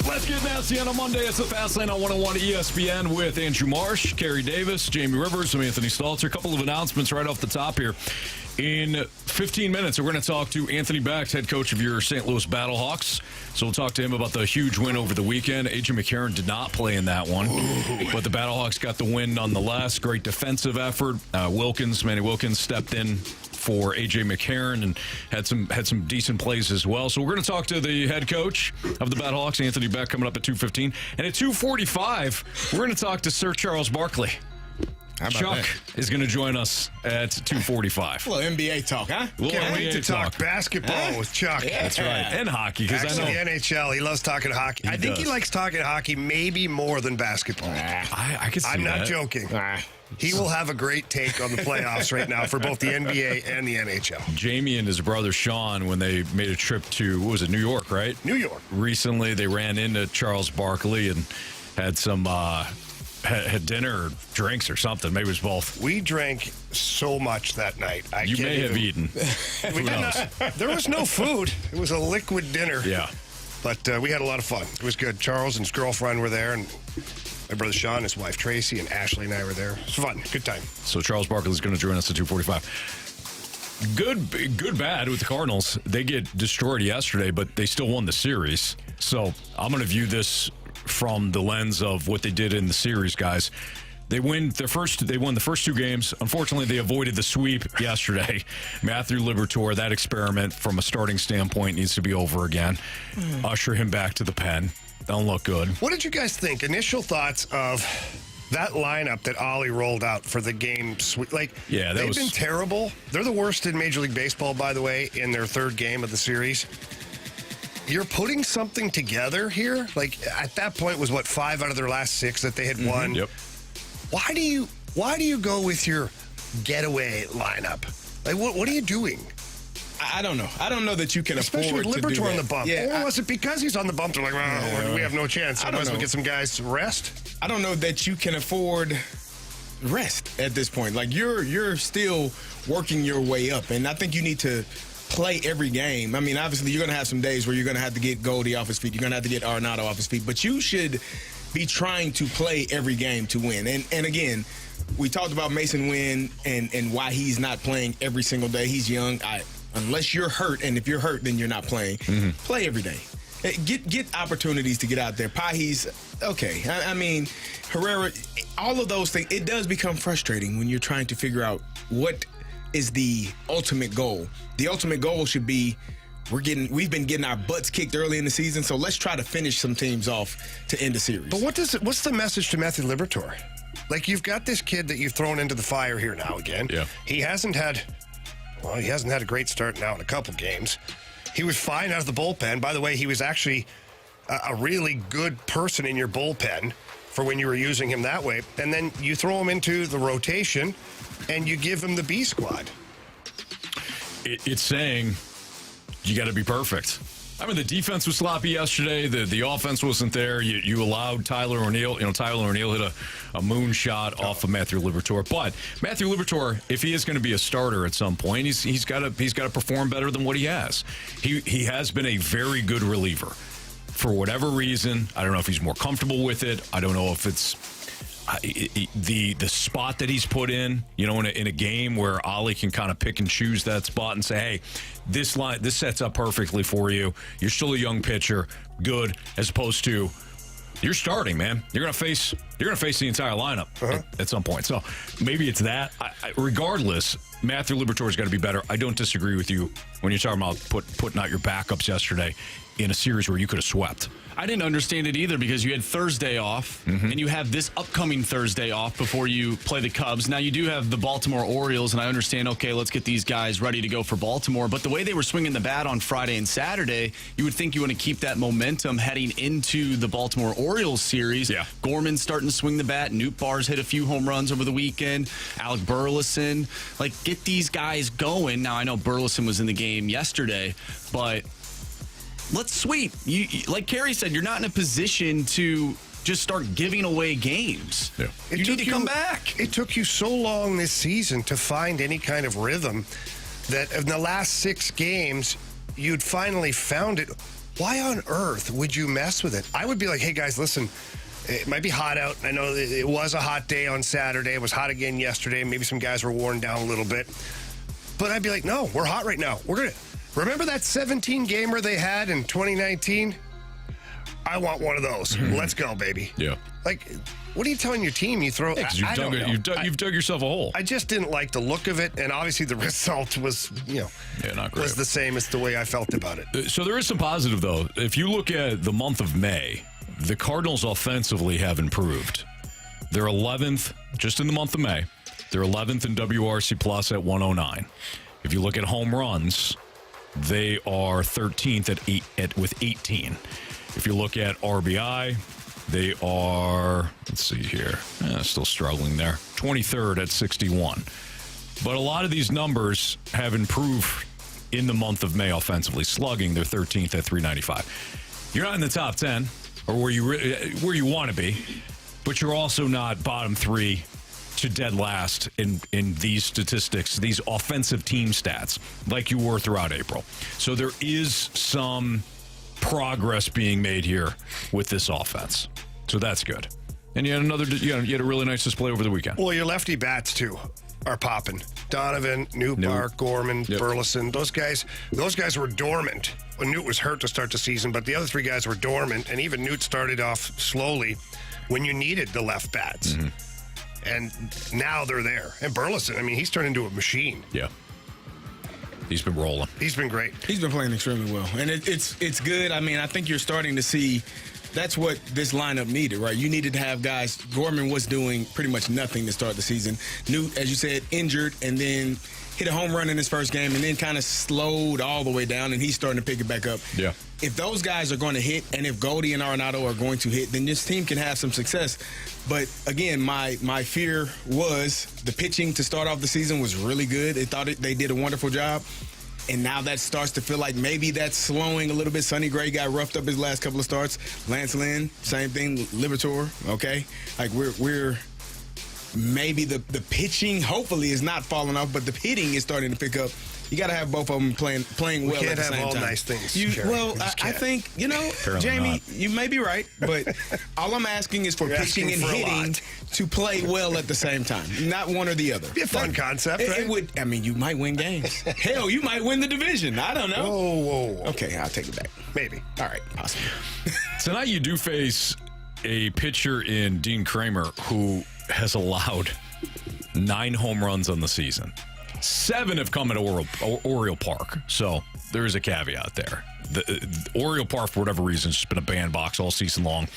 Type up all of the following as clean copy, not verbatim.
Let's get nasty on a Monday. It's the Fast Lane on 101 ESPN with Andrew Marsh, Carey Davis, Jamie Rivers, and Anthony Stalter. A couple of announcements right off the top here. In 15 minutes, we're going to talk to Anthony Becht, head coach of your St. Louis Battlehawks. So we'll talk to him about the huge win over the weekend. A.J. McCarron did not play in that one, but the Battlehawks got the win nonetheless. Great defensive effort. Manny Wilkins stepped in for A.J. McCarron and had some decent plays as well. So we're going to talk to the head coach of the Battlehawks, Anthony Becht, coming up at 2:15. And at 2:45, we're going to talk to Sir Charles Barkley. Chuck is going to join us at 2:45. A little NBA talk, huh? Can't wait to talk basketball with Chuck. Yeah. That's right. And hockey. Actually, I know the NHL, he loves talking hockey. I think he likes talking hockey maybe more than basketball. I can see I'm not that. joking. He will have a great take on the playoffs right now for both the NBA and the NHL. Jamie and his brother Sean, when they made a trip to, what was it, New York, right? New York. Recently, they ran into Charles Barkley and had some had dinner or drinks or something. Maybe it was both. We drank so much that night. You may have eaten. We did not. There was no food. It was a liquid dinner. Yeah. But we had a lot of fun. It was good. Charles and his girlfriend were there, and my brother Sean, his wife Tracy, and Ashley and I were there. It was fun. Good time. So Charles Barkley is going to join us at 2:45. Good, bad with the Cardinals. They get destroyed yesterday, but they still won the series. So I'm going to view this from the lens of what they did in the series, guys. They won the first two games. Unfortunately, they avoided the sweep yesterday. Matthew Liberatore, that experiment from a starting standpoint needs to be over again. Usher him back to the pen. Don't look good. What did you guys think? Initial thoughts of that lineup that Ollie rolled out for the game sweep? They've been terrible. They're the worst in Major League Baseball, by the way, in their third game of the series. You're putting something together here? At that point was 5 out of their last 6 that they had won. Yep. Why do you go with your getaway lineup? What are you doing? I don't know. I don't know that you can Especially afford with to do Liberatore that. on the bump. Yeah, or was it because he's on the bump? They're like, we have no chance. Unless we get some guys rest. I don't know that you can afford rest at this point. You're still working your way up, and I think you need to play every game. I mean, obviously, you're going to have some days where you're going to have to get Goldie off his feet. You're going to have to get Arenado off his feet. But you should be trying to play every game to win. And again, we talked about Mason Wynn and why he's not playing every single day. He's young. Unless you're hurt, and if you're hurt, then you're not playing. Play every day. Get opportunities to get out there. Pahi's okay. I mean, Herrera, all of those things, it does become frustrating when you're trying to figure out what is the ultimate goal. The ultimate goal should be we've been getting our butts kicked early in the season, so let's try to finish some teams off to end the series. But what's the message to Matthew Liberatore? You've got this kid that you've thrown into the fire here now again. Yeah. He hasn't had a great start now in a couple games. He was fine out of the bullpen. By the way, he was actually a really good person in your bullpen for when you were using him that way. And then you throw him into the rotation and you give him the B squad. It's saying you got to be perfect. I mean, the defense was sloppy yesterday. The offense wasn't there. You allowed Tyler O'Neill. Tyler O'Neill hit a moonshot off of Matthew Liberatore. But Matthew Liberatore, if he is going to be a starter at some point, he's got to perform better than what he has. He has been a very good reliever. For whatever reason, I don't know if he's more comfortable with it. I don't know if it's the spot that he's put in, in a game where Ollie can kind of pick and choose that spot and say, hey, this sets up perfectly for you. You're still a young pitcher, good, as opposed to you're starting, man. You're gonna face the entire lineup at some point. So maybe it's that. Regardless, Matthew Liberatore's got to be better. I don't disagree with you when you're talking about putting out your backups yesterday in a series where you could have swept. I didn't understand it either because you had Thursday off and you have this upcoming Thursday off before you play the Cubs. Now you do have the Baltimore Orioles, and I understand, okay, let's get these guys ready to go for Baltimore. But the way they were swinging the bat on Friday and Saturday, you would think you want to keep that momentum heading into the Baltimore Orioles series. Yeah. Gorman's starting to swing the bat. Nootbaar's hit a few home runs over the weekend. Alec Burleson. Get these guys going. Now, I know Burleson was in the game yesterday, but let's sweep. Like Carey said, you're not in a position to just start giving away games. Yeah. You need to come back. It took you so long this season to find any kind of rhythm that in the last 6 games, you'd finally found it. why on earth would you mess with it? I would be like, hey, guys, listen, it might be hot out. I know it was a hot day on Saturday. It was hot again yesterday. Maybe some guys were worn down a little bit. But I'd be like, no, we're hot right now. We're going to remember that 17-gamer they had in 2019? I want one of those. Let's go, baby. Yeah. Like, what are you telling your team? You throw. You've dug yourself a hole. I just didn't like the look of it, and obviously the result was, not great. Was the same as the way I felt about it. So there is some positive, though. If you look at the month of May, the Cardinals offensively have improved. They're 11th, just in the month of May. They're 11th in WRC plus at 109. If you look at home runs, they are 13th with 18. If you look at RBI, they are, let's see here, still struggling there, 23rd at 61. But a lot of these numbers have improved in the month of May offensively. Slugging, they're 13th at 395. You're not in the top 10 or where you want to be, but you're also not bottom 3 to dead last in these statistics, these offensive team stats, like you were throughout April. So there is some progress being made here with this offense. So that's good. And you had a really nice display over the weekend. Well, your lefty bats too are popping. Donovan, Newt, Gorman, Burleson, those guys were dormant when Newt was hurt to start the season, but the other three guys were dormant, and even Newt started off slowly when you needed the left bats. And now they're there. And Burleson, I mean, he's turned into a machine. Yeah. He's been rolling. He's been great. He's been playing extremely well. And it's good. I mean, I think you're starting to see that's what this lineup needed, right? You needed to have guys. Gorman was doing pretty much nothing to start the season. Newt, as you said, injured and then hit a home run in his first game and then kind of slowed all the way down, and he's starting to pick it back up. Yeah. If those guys are going to hit, and if Goldie and Arenado are going to hit, then this team can have some success. But, again, my fear was the pitching to start off the season was really good. They did a wonderful job. And now that starts to feel like maybe that's slowing a little bit. Sonny Gray got roughed up his last couple of starts. Lance Lynn, same thing. Liberatore, okay? Like, we're maybe the pitching hopefully is not falling off, but the hitting is starting to pick up. You got to have both of them playing well at the same time. You can't have all nice things, Carey. I think, Jamie, you may be right, but all I'm asking is for pitching and hitting to play well at the same time, not one or the other. Be a fun concept, right? It would. I mean, you might win games. Hell, you might win the division. I don't know. Whoa. Okay, I'll take it back. Maybe. All right, possibly. Tonight you do face a pitcher in Dean Kramer who has allowed 9 home runs on the season. 7 have come at Oriole Park, so there is a caveat there. The Oriole Park, for whatever reason, has just been a bandbox all season long.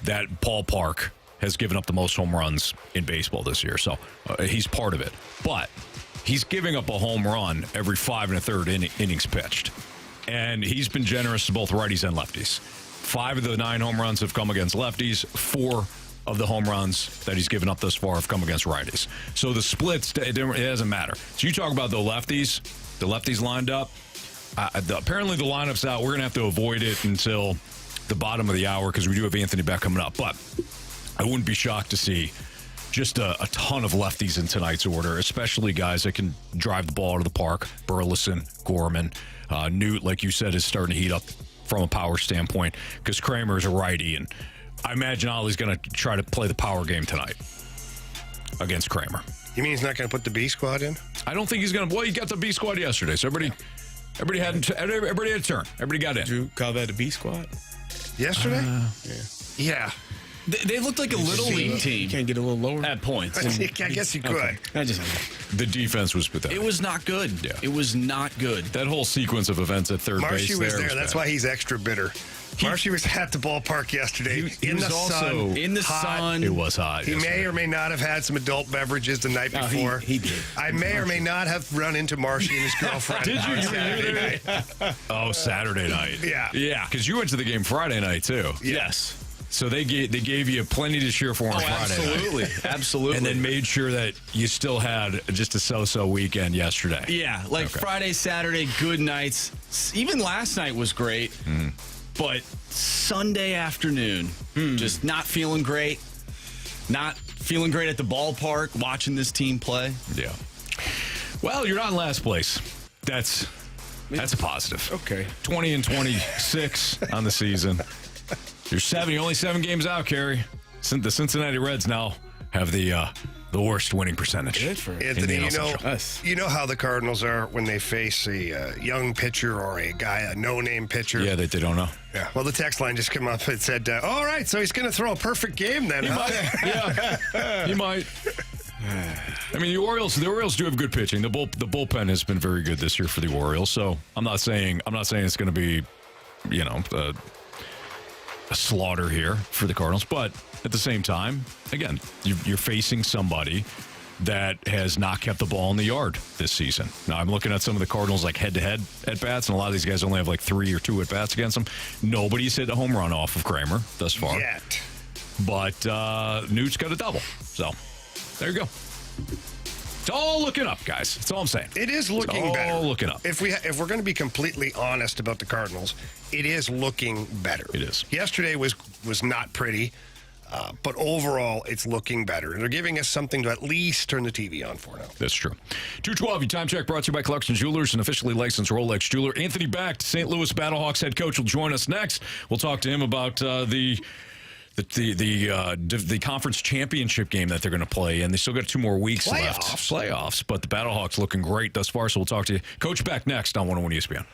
That ballpark has given up the most home runs in baseball this year, so he's part of it. But he's giving up a home run every 5 1/3 innings pitched, and he's been generous to both righties and lefties. 5 of the 9 home runs have come against lefties. 4 of the home runs that he's given up thus far have come against righties. So the splits, it doesn't matter. So you talk about the lefties lined up. Apparently the lineup's out. We're going to have to avoid it until the bottom of the hour because we do have Anthony Becht coming up. But I wouldn't be shocked to see just a ton of lefties in tonight's order, especially guys that can drive the ball out of the park. Burleson, Gorman, Newt, like you said, is starting to heat up from a power standpoint because Kramer's a righty, and I imagine Ollie's going to try to play the power game tonight against Kramer. You mean he's not going to put the B squad in? I don't think he's going to. Well, he got the B squad yesterday, so everybody had a turn. Everybody got in. Did you call that a B squad? Yesterday? Yeah. They looked like a little league team. You can't get a little lower at points. I guess you could. Okay. The defense was pathetic. It was not good. Yeah. It was not good. That whole sequence of events at third base. Marshy was there. Was That's bad. why he's extra bitter. Marshy was at the ballpark yesterday in the sun. In the sun. It was hot. He may or may not have had some adult beverages the night before. He did. I may or may not have run into Marshy and his girlfriend. Did you? on Saturday night. Oh, Saturday night. Yeah. Yeah, because you went to the game Friday night, too. Yes. So they gave you plenty to cheer for on Friday night. Absolutely. And then made sure that you still had just a so-so weekend yesterday. Yeah, Friday, Saturday, good nights. Even last night was great. But Sunday afternoon, just not feeling great. Not feeling great at the ballpark, watching this team play. Yeah. Well, you're not in last place. That's That's a positive. Okay. 20-26 on the season. You're only 7 games out, Carey. The Cincinnati Reds now have the worst winning percentage. Good for Anthony, us. you know how the Cardinals are when they face a young pitcher or a no-name pitcher. Yeah, they don't know. Yeah. Well, the text line just came up and said, all right, so he's going to throw a perfect game then. He might. Yeah, he might. I mean, the Orioles do have good pitching. The bullpen has been very good this year for the Orioles. So I'm not saying it's going to be, a slaughter here for the Cardinals. But at the same time, again, you're facing somebody that has not kept the ball in the yard this season. Now, I'm looking at some of the Cardinals like head-to-head at-bats, and a lot of these guys only have like 3 or 2 at-bats against them. Nobody's hit a home run off of Kramer thus far. Yet. But Newt's got a double. So there you go. It's all looking up, guys. That's all I'm saying. It is looking better. All looking up. If we're going to be completely honest about the Cardinals, it is looking better. It is. Yesterday was not pretty, but overall, it's looking better. And they're giving us something to at least turn the TV on for now. That's true. 2:12, your time check brought to you by Clarkson Jewelers, an officially licensed Rolex jeweler. Anthony Becht, St. Louis Battlehawks head coach, will join us next. We'll talk to him about the conference championship game that they're going to play, and they still got 2 more weeks left. Playoffs, but the Battlehawks looking great thus far, so we'll talk to you. Coach Becht next on 101 ESPN.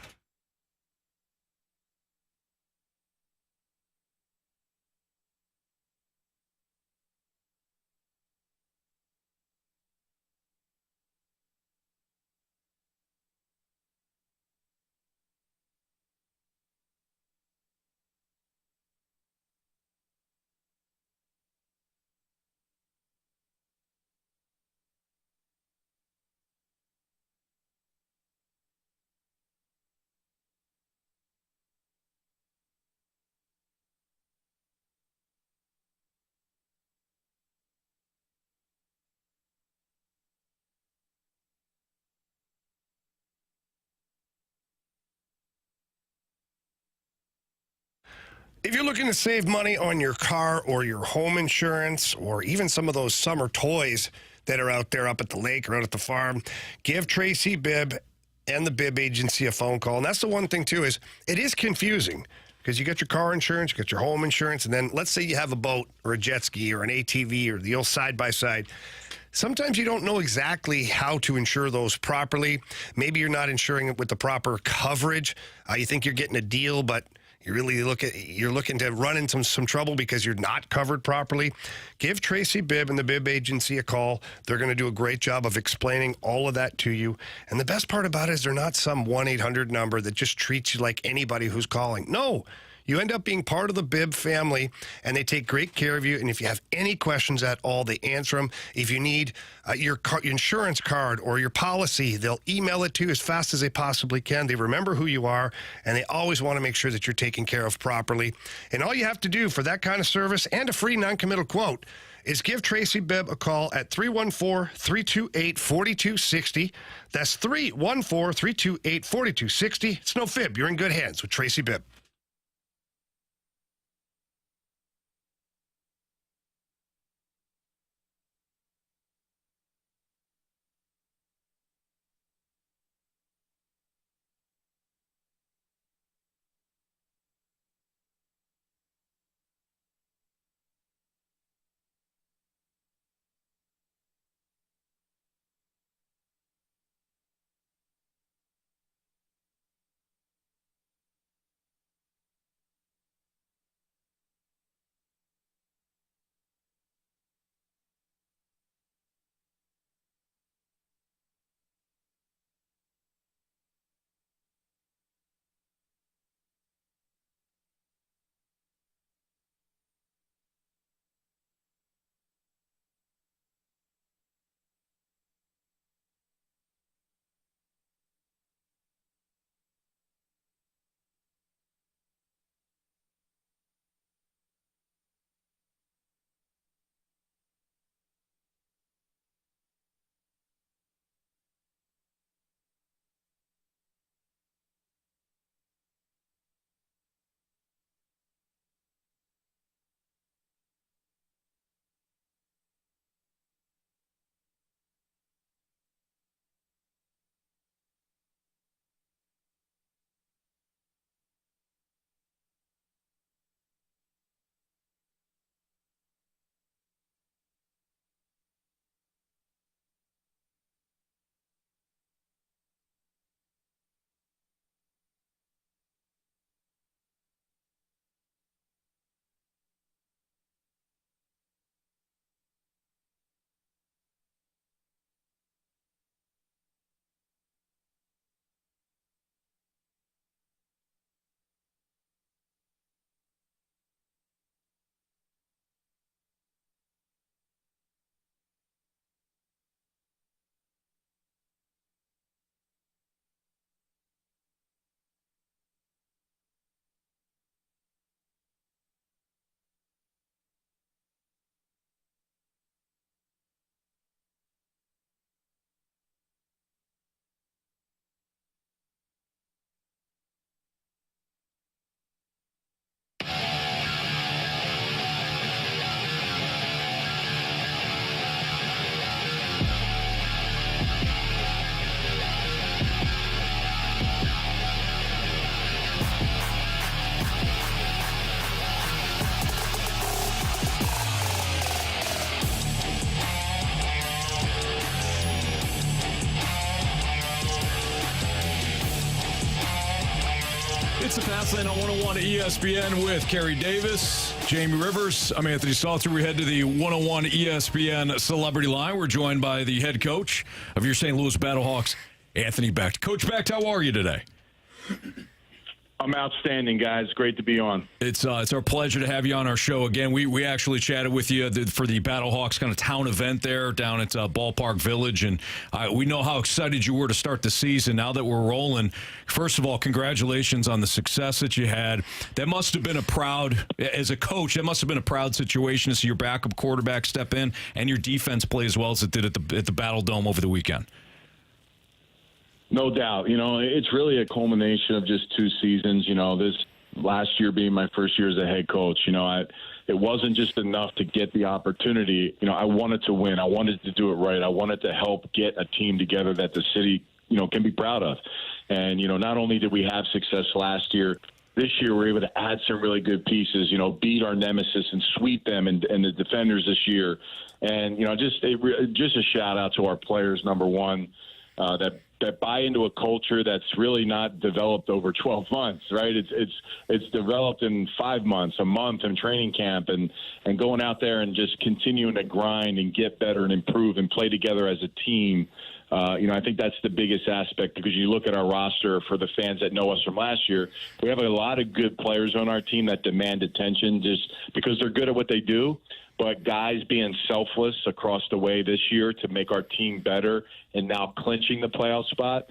If you're looking to save money on your car or your home insurance or even some of those summer toys that are out there up at the lake or out at the farm, give Tracy Bibb and the Bibb Agency a phone call. And that's the one thing, too, is it is confusing because you got your car insurance, you got your home insurance, and then let's say you have a boat or a jet ski or an ATV or the old side-by-side. Sometimes you don't know exactly how to insure those properly. Maybe you're not insuring it with the proper coverage. You think you're getting a deal, but you're looking to run into some trouble because you're not covered properly. Give Tracy Bibb and the Bibb Agency a call. They're going to do a great job of explaining all of that to you. And the best part about it is they're not some 1-800 number that just treats you like anybody who's calling. No. You end up being part of the Bibb family, and they take great care of you. And if you have any questions at all, they answer them. If you need your insurance card or your policy, they'll email it to you as fast as they possibly can. They remember who you are, and they always want to make sure that you're taken care of properly. And all you have to do for that kind of service and a free non-committal quote is give Tracy Bibb a call at 314-328-4260. That's 314-328-4260. It's no fib. You're in good hands with Tracy Bibb. Gauntlet on 101 ESPN with Carey Davis, Jamie Rivers. I'm Anthony Stalter. We head to the 101 ESPN Celebrity Line. We're joined by the head coach of your St. Louis Battlehawks, Anthony Becht. Coach Becht, how are you today? I'm outstanding, guys. Great to be on. It's our pleasure to have you on our show again. We actually chatted with you for the Battlehawks kind of town event there down at Ballpark Village, and we know how excited you were to start the season. Now that we're rolling, first of all, congratulations on the success that you had. That must have been as a coach, that must have been a proud situation to see your backup quarterback step in and your defense play as well as it did at the Battle Dome over the weekend. No doubt. It's really a culmination of just 2 seasons. This last year being my first year as a head coach, it wasn't just enough to get the opportunity. I wanted to win. I wanted to do it right. I wanted to help get a team together that the city, can be proud of. And, not only did we have success last year, this year we're able to add some really good pieces, beat our nemesis and sweep them and the defenders this year. And, just a shout out to our players, number one, that buy into a culture that's really not developed over 12 months, right? It's developed in 5 months, a month in training camp, and going out there and just continuing to grind and get better and improve and play together as a team. I think that's the biggest aspect, because you look at our roster for the fans that know us from last year, we have a lot of good players on our team that demand attention just because they're good at what they do. But guys being selfless across the way this year to make our team better and now clinching the playoff spot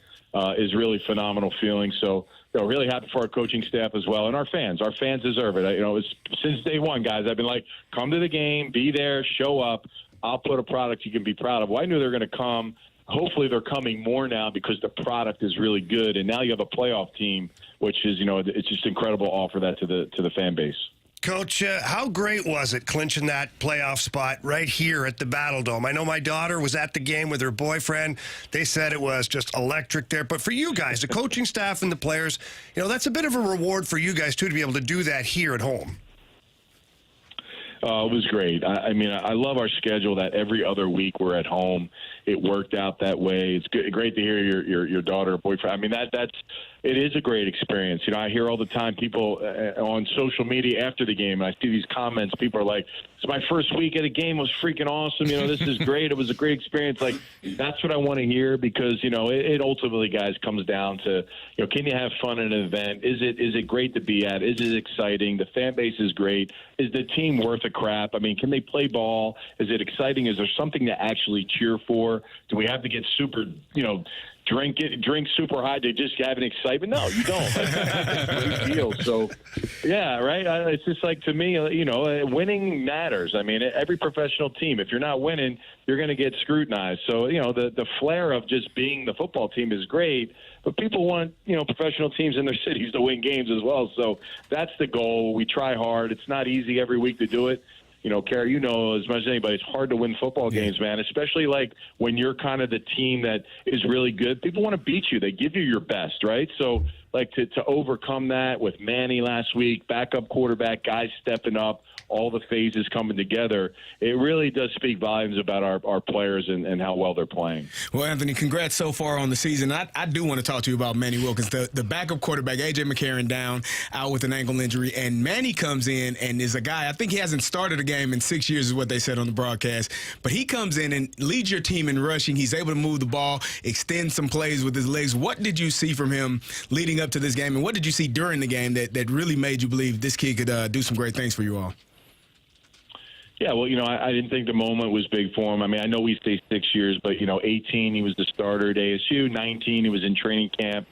is really phenomenal feeling. So, really happy for our coaching staff as well, and our fans. Our fans deserve it. It's since day one, guys. I've been like, come to the game, be there, show up. I'll put a product you can be proud of. Well, I knew they were going to come. Hopefully, they're coming more now because the product is really good, and now you have a playoff team, which is, it's just incredible to offer that to the fan base. Coach, how great was it clinching that playoff spot right here at the Battle Dome? I know my daughter was at the game with her boyfriend. They said it was just electric there. But for you guys, the coaching staff and the players, that's a bit of a reward for you guys, too, to be able to do that here at home. It was great. I love our schedule that every other week we're at home. It worked out that way. It's great to hear your daughter or boyfriend. It is a great experience. I hear all the time people on social media after the game, and I see these comments. People are like, "It's my first week at a game. It was freaking awesome. This is great. It was a great experience." Like, that's what I want to hear, because it ultimately, guys, comes down to can you have fun at an event? Is it great to be at? Is it exciting? The fan base is great. Is the team worth a crap? Can they play ball? Is it exciting? Is there something to actually cheer for? Do we have to get super drink super high to just have an excitement? No, you don't. That's a big deal. So, yeah, right. It's just like, to me, winning matters. Every professional team, if you're not winning, you're going to get scrutinized. So, the flair of just being the football team is great, but people want, professional teams in their cities to win games as well. So that's the goal. We try hard. It's not easy every week to do it. Carey, as much as anybody, it's hard to win football games, man, especially like when you're kind of the team that is really good. People want to beat you. They give you your best, right? So, like, to overcome that with Manny last week, backup quarterback, guys stepping up, all the phases coming together, it really does speak volumes about our players and how well they're playing. Well, Anthony, congrats so far on the season. I do want to talk to you about Manny Wilkins, the backup quarterback, A.J. McCarron down, out with an ankle injury, and Manny comes in and is a guy, I think he hasn't started a game in 6 years is what they said on the broadcast, but he comes in and leads your team in rushing. He's able to move the ball, extend some plays with his legs. What did you see from him leading up to this game, and what did you see during the game that really made you believe this kid could do some great things for you all? Yeah, well, I didn't think the moment was big for him. I know we stay 6 years, but, 18, he was the starter at ASU. 19, he was in training camp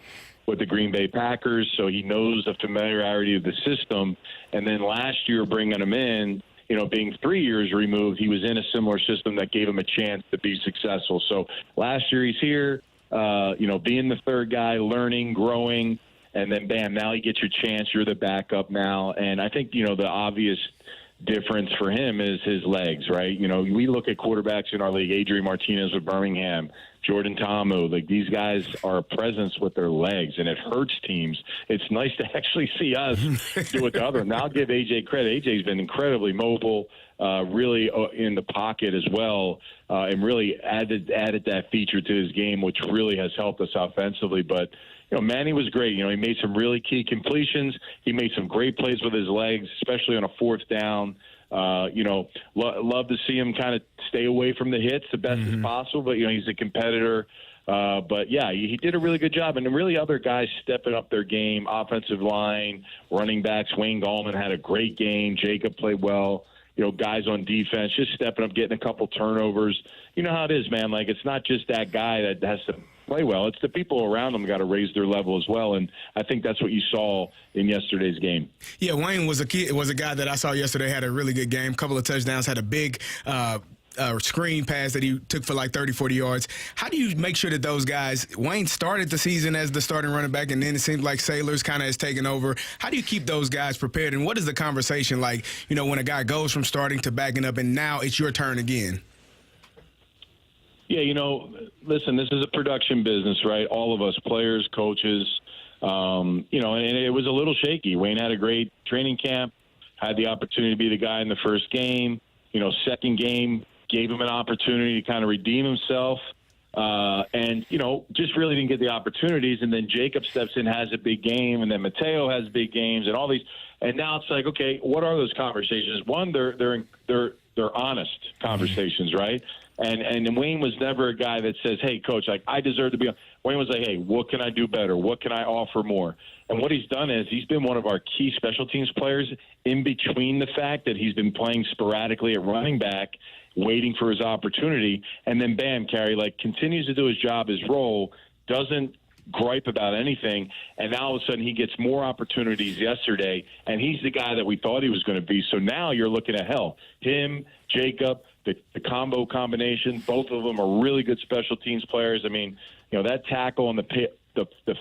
with the Green Bay Packers, so he knows the familiarity of the system. And then last year, bringing him in, being 3 years removed, he was in a similar system that gave him a chance to be successful. So last year he's here, being the third guy, learning, growing, and then, bam, now you get your chance. You're the backup now. And I think, the obvious difference for him is his legs, right? We look at quarterbacks in our league, Adrian Martinez with Birmingham, Jordan Ta'amu, like these guys are a presence with their legs, and it hurts teams. It's nice to actually see us do it to others. Now I'll give AJ credit. AJ's been incredibly mobile, really in the pocket as well, and really added that feature to his game, which really has helped us offensively. But Manny was great. He made some really key completions. He made some great plays with his legs, especially on a fourth down. Love to see him kind of stay away from the hits the best as possible, but, he's a competitor. But, yeah, he did a really good job. And really other guys stepping up their game, offensive line, running backs. Wayne Gallman had a great game. Jacob played well. Guys on defense just stepping up, getting a couple turnovers. You know how it is, man. Like, it's not just that guy that has to play well. It's the people around them got to raise their level as well, and I think that's what you saw in yesterday's game. Yeah, Wayne was a guy that I saw yesterday, had a really good game, couple of touchdowns, had a big screen pass that he took for like 30, 40 yards. How do you make sure that those guys, Wayne started the season as the starting running back, and then it seems like Sailors kind of has taken over. How do you keep those guys prepared, and what is the conversation like, when a guy goes from starting to backing up and now it's your turn again? Yeah, listen, this is a production business, right? All of us, players, coaches, and it was a little shaky. Wayne had a great training camp, had the opportunity to be the guy in the first game. Second game gave him an opportunity to kind of redeem himself. And just really didn't get the opportunities. And then Jacob steps in, has a big game, and then Mateo has big games, and all these. And now it's like, okay, what are those conversations? One, they're honest conversations, right? And Wayne was never a guy that says, hey, coach, I deserve to be on. Wayne was like, hey, what can I do better? What can I offer more? And what he's done is he's been one of our key special teams players in between the fact that he's been playing sporadically at running back, waiting for his opportunity. And then, bam, Carey, continues to do his job, his role, doesn't gripe about anything, and now all of a sudden he gets more opportunities yesterday, and he's the guy that we thought he was going to be. So now you're looking at him, Jacob, the combination. Both of them are really good special teams players. I mean, that tackle on the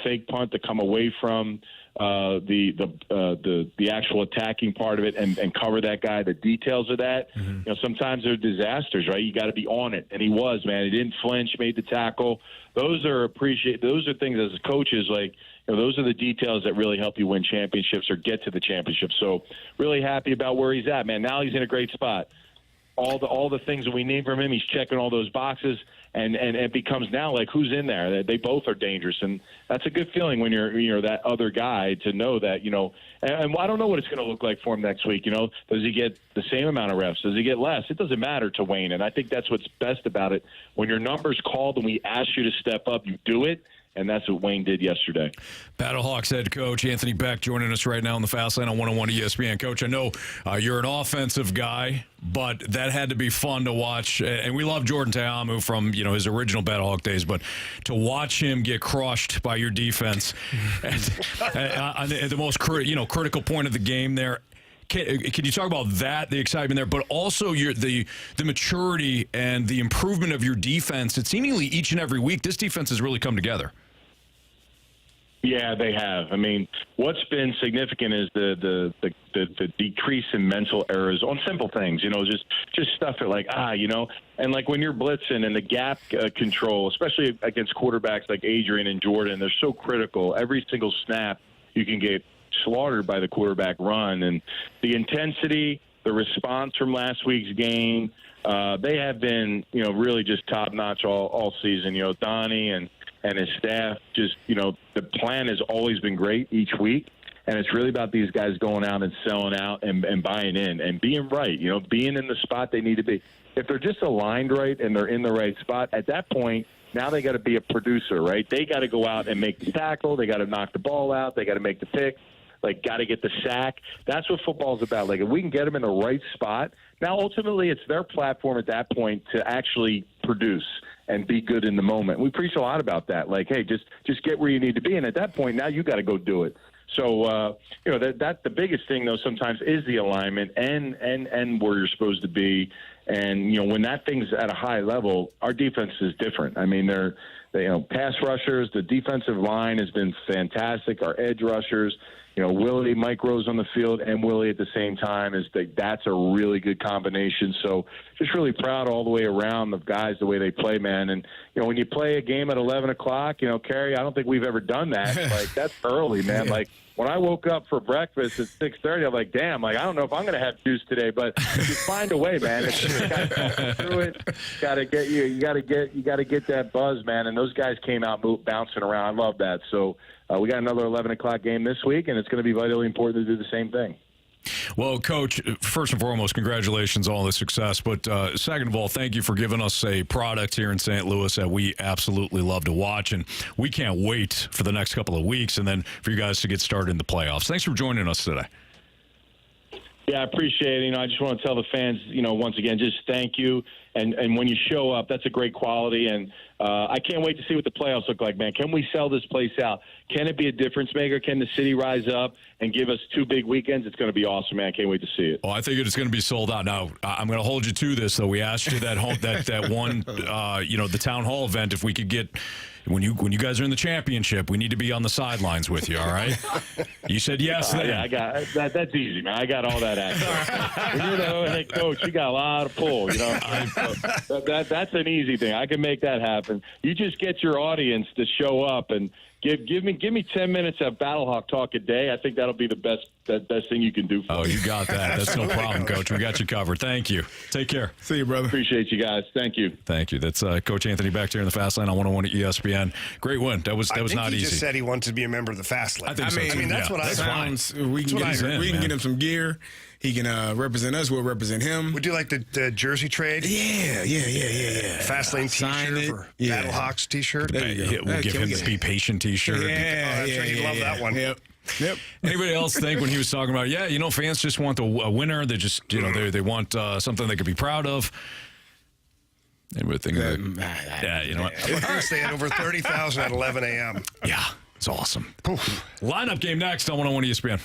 fake punt to come away from the actual attacking part of it and cover that guy, the details of that. Sometimes they're disasters, right? You got to be on it, and he was, man. He didn't flinch, made the tackle. Those are things as coaches, those are the details that really help you win championships or get to the championship. So really happy about where he's at, man. Now he's in a great spot. All the things that we need from him, he's checking all those boxes, and it becomes now like who's in there. They both are dangerous, and that's a good feeling when you're that other guy to know that And I don't know what it's going to look like for him next week. Does he get the same amount of reps? Does he get less? It doesn't matter to Wayne, and I think that's what's best about it. When your number's called and we ask you to step up, you do it. And that's what Wayne did yesterday. Battlehawks head coach Anthony Becht joining us right now on the Fast Lane on 101 ESPN. Coach, I know you're an offensive guy, but that had to be fun to watch. And we love Jordan Ta'amu from his original Battlehawk days, but to watch him get crushed by your defense at the most critical point of the game there. Can you talk about that, the excitement there, but also the maturity and the improvement of your defense? It's seemingly each and every week this defense has really come together. Yeah, they have. I mean, what's been significant is the decrease in mental errors on simple things. Just stuff that and when you're blitzing and the gap control, especially against quarterbacks like Adrian and Jordan, they're so critical. Every single snap you can get slaughtered by the quarterback run, and the intensity, the response from last week's game, they have been really just top notch all season. Donnie and his staff, just the plan has always been great each week, and it's really about these guys going out and selling out and buying in and being right, being in the spot they need to be. If they're just aligned right and they're in the right spot, at that point now they got to be a producer, right? They got to go out and make the tackle, they got to knock the ball out, they got to make the pick, got to get the sack. That's what football's about. If we can get them in the right spot, now ultimately it's their platform at that point to actually produce and be good in the moment. We preach a lot about that. Hey, just get where you need to be, and at that point, now you got to go do it. So, that's the biggest thing, though, sometimes is the alignment and where you're supposed to be. And, when that thing's at a high level, our defense is different. I mean, they're pass rushers, the defensive line has been fantastic. Our edge rushers, Willie, Mike Rose on the field, and Willie at the same time that's a really good combination. So just really proud all the way around of guys, the way they play, man. And, when you play a game at 11 o'clock, Carey, I don't think we've ever done that. That's early, man. when I woke up for breakfast at 6:30, I'm like, damn, like I don't know if I'm going to have juice today, but you find a way, man. It's just gotta through it. Got to get you got to get that buzz, man. And those guys came out bouncing around. I love that. So we got another 11 o'clock game this week, and it's going to be vitally important to do the same thing. Well, Coach, first and foremost, congratulations on all the success. But second of all, thank you for giving us a product here in St. Louis that we absolutely love to watch. And we can't wait for the next couple of weeks and then for you guys to get started in the playoffs. Thanks for joining us today. Yeah, I appreciate it. I just want to tell the fans, once again, just thank you. And when you show up, that's a great quality. And I can't wait to see what the playoffs look like, man. Can we sell this place out? Can it be a difference maker? Can the city rise up and give us 2 big weekends? It's going to be awesome, man. I can't wait to see it. Well, I think it's going to be sold out. Now, I'm going to hold you to this, though. We asked you that one, the town hall event, if we could get – when you guys are in the championship, we need to be on the sidelines with you, all right? You said yes. Yeah, I got that. That's easy, man. I got all that access. When you're the head coach, you got a lot of pull. That's an easy thing. I can make that happen. You just get your audience to show up and give me 10 minutes of Battlehawk talk a day. I think that'll be the best thing you can do for me. Oh, you got that. That's no problem, Coach. We got you covered. Thank you. Take care. See you, brother. Appreciate you guys. Thank you. Thank you. That's Coach Anthony Becht here in the Fast Lane on 101 at ESPN. Great win. That was not easy. He just said he wanted to be a member of the Fast Lane. I think so, too. I mean, that's what I sounds. find. We can get him some gear. He can represent us. We'll represent him. Would you like the jersey trade? Yeah. Fast Lane T-shirt or Battlehawks T-shirt. We'll give him the Be Patient T-shirt. That's right. You'd love that one. Yep. Anybody else think when he was talking about, fans just want a winner. They just, they want something they could be proud of. Anybody think that? You know what? They had over 30,000 at 11 a.m. Yeah, it's awesome. Lineup game next on 101 ESPN.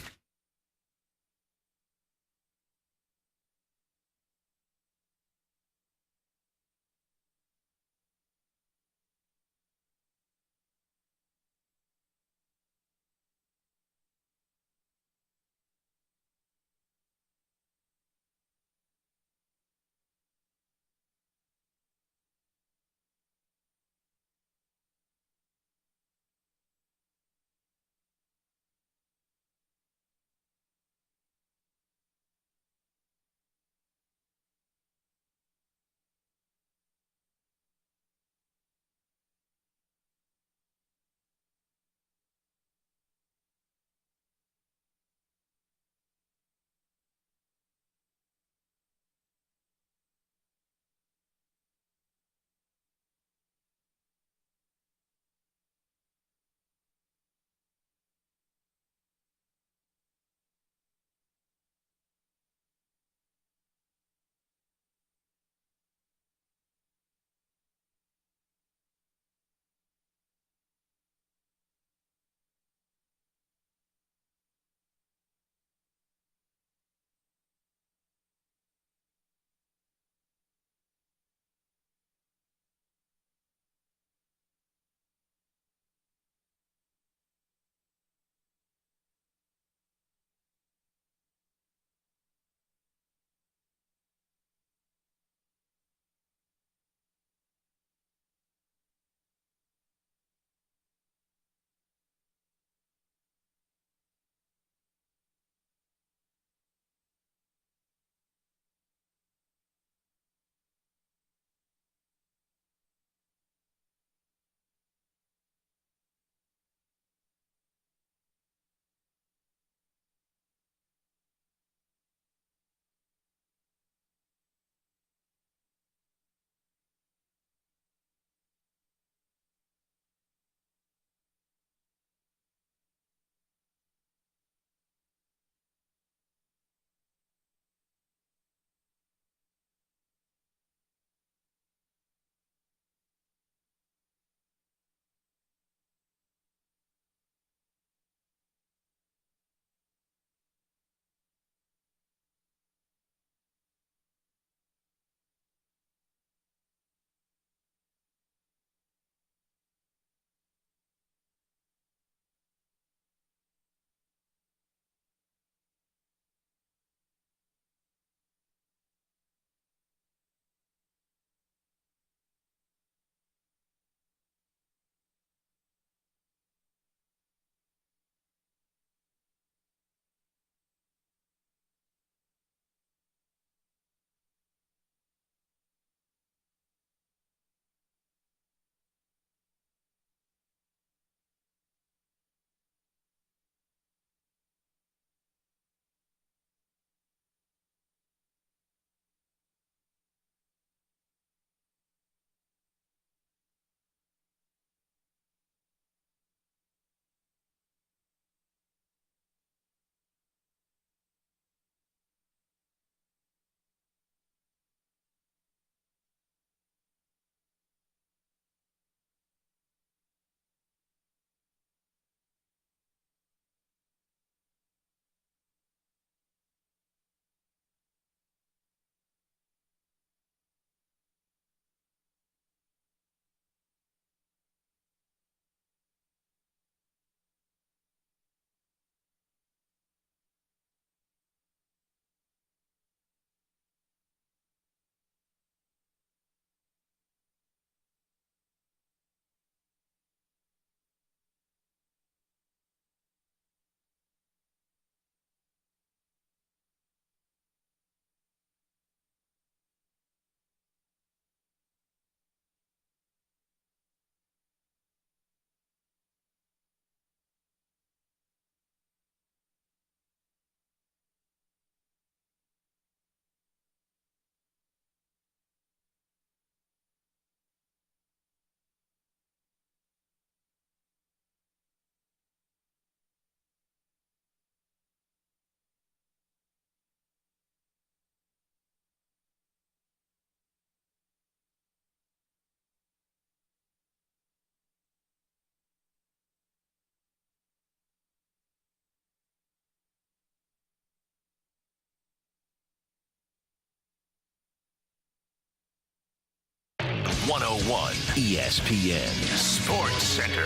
101 ESPN Sports Center.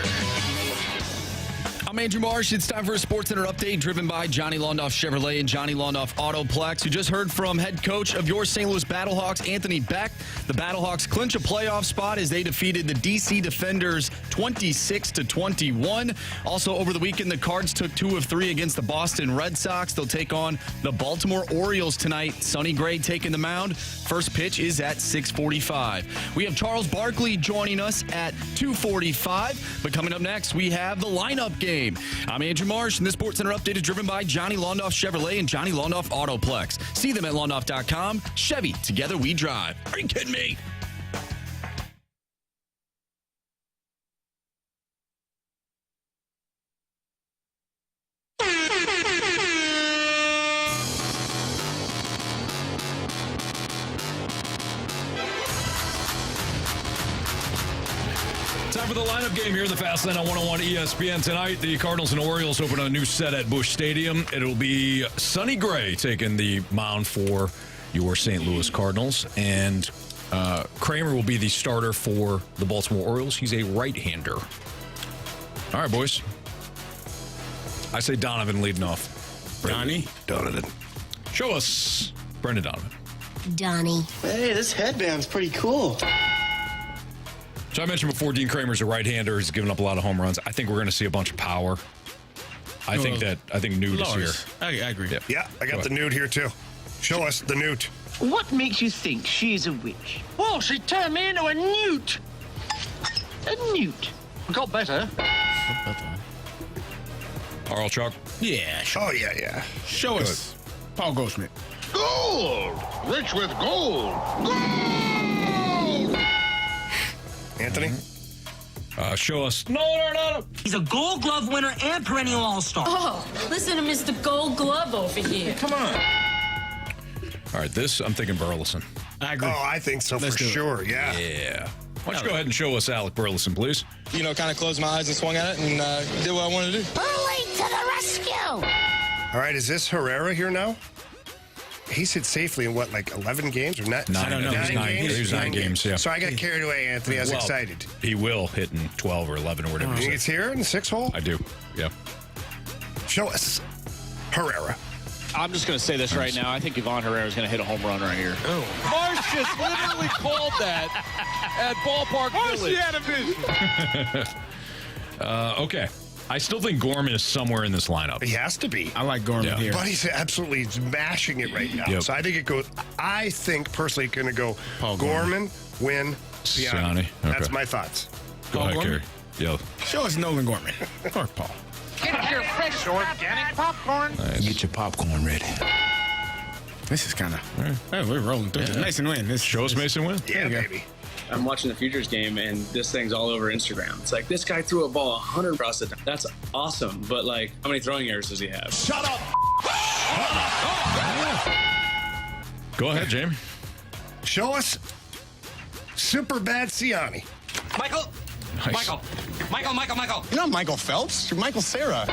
I'm Andrew Marsh. It's time for a Sports Center update driven by Johnny Londoff Chevrolet and Johnny Londoff Autoplex. You just heard from head coach of your St. Louis Battlehawks, Anthony Becht. The Battlehawks clinch a playoff spot as they defeated the DC Defenders 26-21. Also, over the weekend, the Cards took 2 of 3 against the Boston Red Sox. They'll take on the Baltimore Orioles tonight. Sonny Gray taking the mound. First pitch is at 6:45. We have Charles Barkley joining us at 2:45. But coming up next, we have the lineup game. I'm Andrew Marsh, and this Sports Center update is driven by Johnny Londoff Chevrolet and Johnny Londoff Autoplex. See them at londoff.com. Chevy, together we drive. Are you kidding me? Time for the lineup game here in the Fast Lane on 101 ESPN. Tonight, the Cardinals and Orioles open a new set at Busch Stadium. It'll be Sonny Gray taking the mound for your St. Louis Cardinals. And Kramer will be the starter for the Baltimore Orioles. He's a right-hander. All right, boys. I say Donovan leading off. Donovan. Show us Brendan Donovan. Donnie. Hey, this headband's pretty cool. So I mentioned before, Dean Kramer's a right-hander. He's given up a lot of home runs. I think we're going to see a bunch of power. I think Newt is here. I agree. Yeah, I got the Newt here, too. Show us the Newt. What makes you think she's a witch? Well, she turned me into a newt. A newt. Got better. Arl Chuck. Yeah. Oh, yeah. Show us Paul Goldschmidt. Gold! Rich with gold! Gold! Anthony? Show us. No. He's a Gold Glove winner and perennial All-Star. Oh, listen to Mr. Gold Glove over here. Come on. All right, this, I'm thinking Burleson. I agree. Oh, I think so for sure, yeah. Yeah. Why don't you go ahead and show us Alec Burleson, please? You know, kind of closed my eyes and swung at it and did what I wanted to do. Burley to the rescue! All right, is this Herrera here now? He's hit safely in what, like 11 games or not? I don't know. He was 9 games, yeah. So I got carried away, Anthony. I was excited. He will hit in 12 or 11 or whatever. You think it's here in the 6 hole? I do, yeah. Show us Herrera. I'm just going to say this right now. I think Ivan Herrera is going to hit a home run right here. Oh. Marsh just literally called that at Ballpark Village. Marsh had a vision. Okay. I still think Gorman is somewhere in this lineup. He has to be. I like Gorman here. But he's absolutely mashing it right now. Yep. So I think personally going to go Paul Gorman, Wynn, Siani. Okay. That's my thoughts. Go ahead, Carey. Yeah. Show us Nolan Gorman. Or Paul. Get your fresh organic popcorn. Nice. Get your popcorn ready. This is kind of... we're rolling through. Yeah. Mason Wynn. Show us Mason Wynn. Yeah, baby. I'm watching the Futures game, and this thing's all over Instagram. It's like, this guy threw a ball 100 across the time. That's awesome. But, like, how many throwing errors does he have? Shut up! Go ahead, Jamie. Show us super bad Siani. Michael! Nice. Michael! You're not Michael Phelps. You're Michael Cera.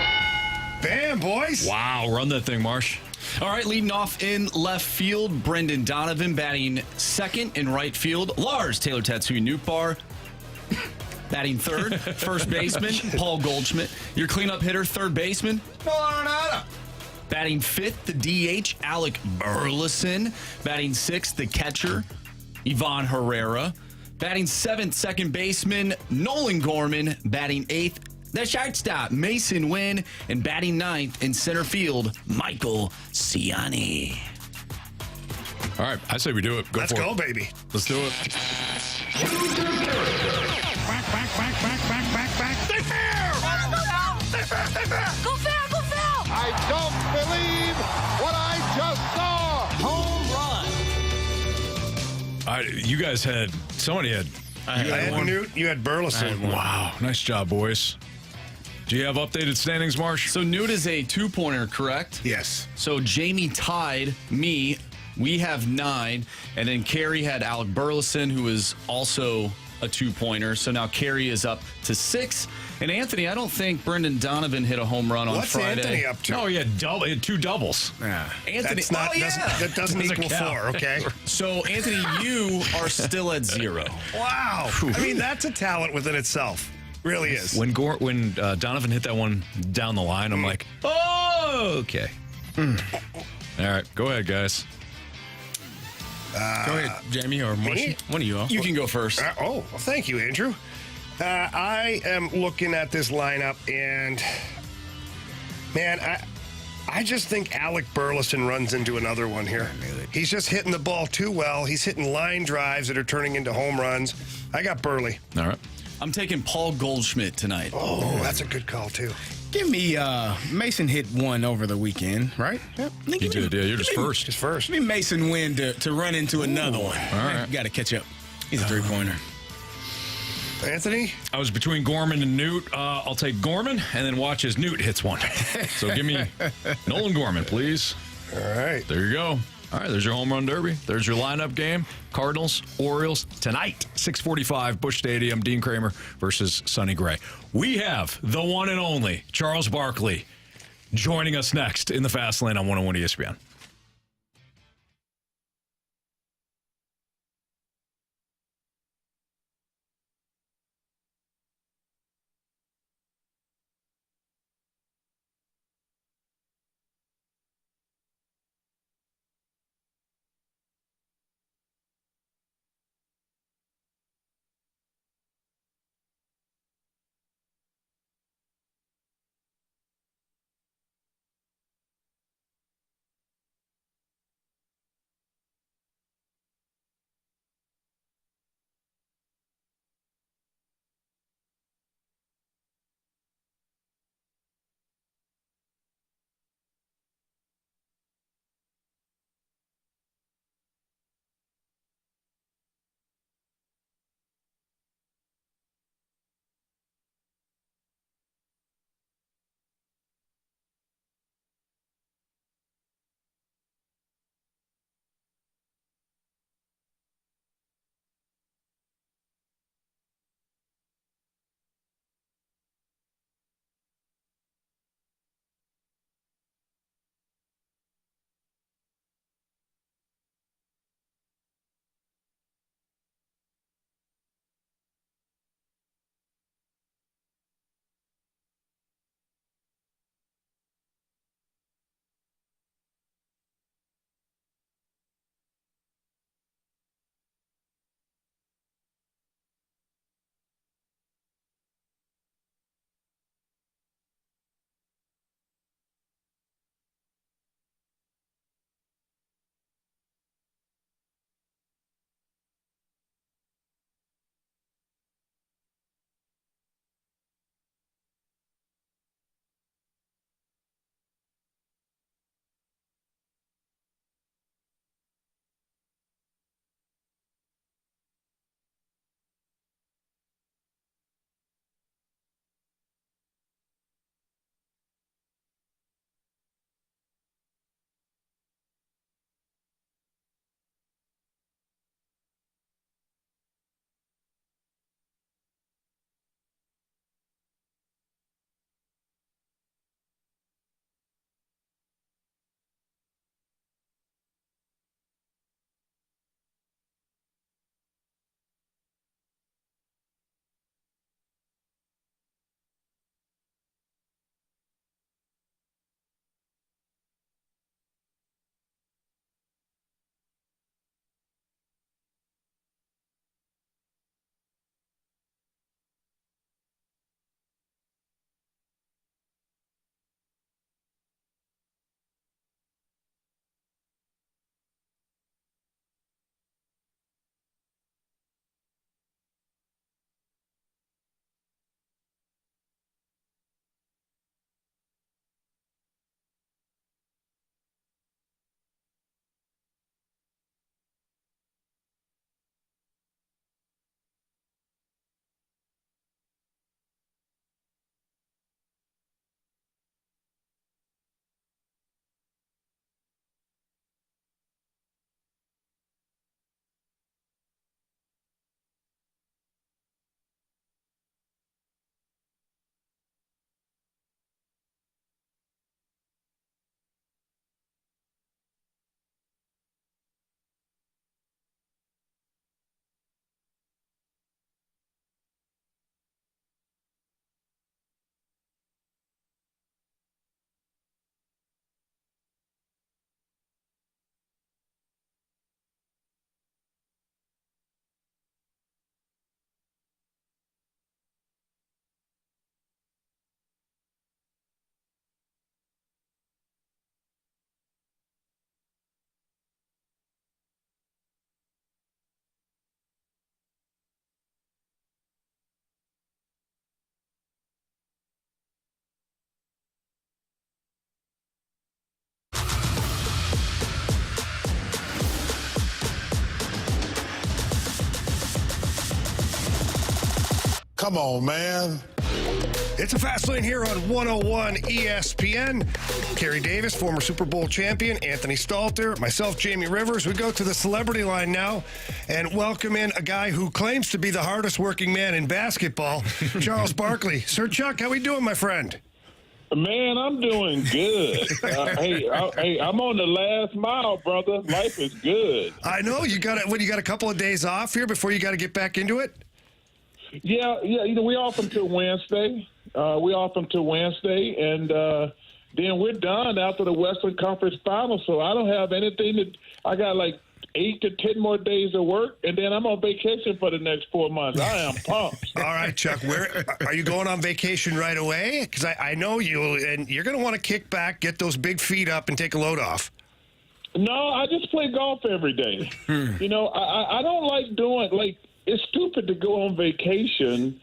Bam, boys. Wow, run that thing, Marsh. All right, leading off in left field, Brendan Donovan batting second in right field. Lars Taylor Tatsuya Newtbar batting third. First baseman, Paul Goldschmidt. Your cleanup hitter, third baseman. Batting fifth, the DH, Alec Burleson. Batting sixth, the catcher, Ivan Herrera. Batting seventh, second baseman, Nolan Gorman. Batting eighth, the shortstop, Mason Wynn. And batting ninth in center field, Michael Siani. All right, I say we do it. Let's for go, it. baby. Let's do it. Go Phil! I don't believe what I just saw. Home run. You guys had, somebody had. I had Newt, you had Burleson. Wow, nice job, boys. Do you have updated standings, Marsh? So Newt is a two-pointer, correct? Yes. So Jamie tied me. We have 9. And then Carey had Alec Burleson, who is also a two-pointer. So now Carey is up to 6. And Anthony, I don't think Brendan Donovan hit a home run on Friday. What's Anthony up to? No, he had two doubles. Yeah. Anthony, that doesn't equal 4, okay? So, Anthony, you are still at 0. Wow. I mean, that's a talent within itself. Really is. When Donovan hit that one down the line, I'm like, oh, okay. All right, go ahead, guys. Go ahead, Jamie or Marshy. One of you all. You can go first. Well, thank you, Andrew. I am looking at this lineup, and, man, I just think Alec Burleson runs into another one here. He's just hitting the ball too well. He's hitting line drives that are turning into home runs. I got Burley. All right. I'm taking Paul Goldschmidt tonight. Oh, that's a good call, too. Give me Mason hit one over the weekend, right? Yep. You did, yeah. You're just first. Just first. Give me Mason win to run into another one. All right. Got to catch up. He's a three-pointer. Anthony? I was between Gorman and Newt. I'll take Gorman and then watch as Newt hits one. So give me Nolan Gorman, please. All right. There you go. All right, there's your home run derby. There's your lineup game. Cardinals, Orioles, tonight, 6:45, Busch Stadium, Dean Kramer versus Sonny Gray. We have the one and only Charles Barkley joining us next in the Fast Lane on 101 ESPN. Come on, man. It's a fast lane here on 101 ESPN. Carey Davis, former Super Bowl champion, Anthony Stalter, myself, Jamie Rivers. We go to the celebrity line now and welcome in a guy who claims to be the hardest working man in basketball, Charles Barkley. Sir Chuck, how we doing, my friend? Man, I'm doing good. Hey, I'm on the last mile, brother. Life is good. I know. You got a couple of days off here before you got to get back into it? Yeah. We off until Wednesday. And then we're done after the Western Conference Finals. So I don't have anything I got like 8 to 10 more days of work, and then I'm on vacation for the next 4 months. I am pumped. All right, Chuck. Where are you going on vacation right away? Because I know you, and you're going to want to kick back, get those big feet up, and take a load off. No, I just play golf every day. I don't like doing it's stupid to go on vacation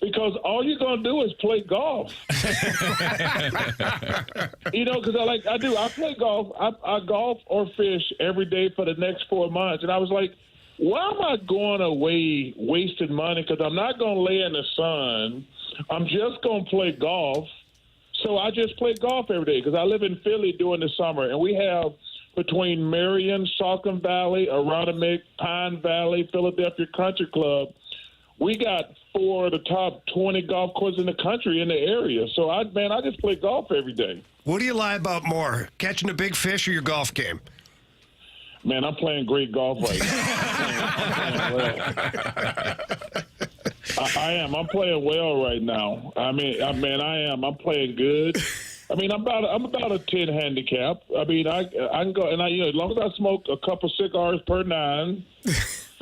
because all you're going to do is play golf. Because I play golf. I golf or fish every day for the next 4 months. And I was like, why am I going away wasting money? Because I'm not going to lay in the sun. I'm just going to play golf. So I just play golf every day because I live in Philly during the summer. And we have between Marion, Saucon Valley, Aronimink, Pine Valley, Philadelphia Country Club, we got 4 of the top 20 golf courses in the country in the area. So, I just play golf every day. What do you lie about more, catching a big fish or your golf game? Man, I'm playing great golf right now. I am. I'm playing well right now. I am. I'm playing good. I'm about a 10 handicap. I can go, and as long as I smoke a couple cigars per 9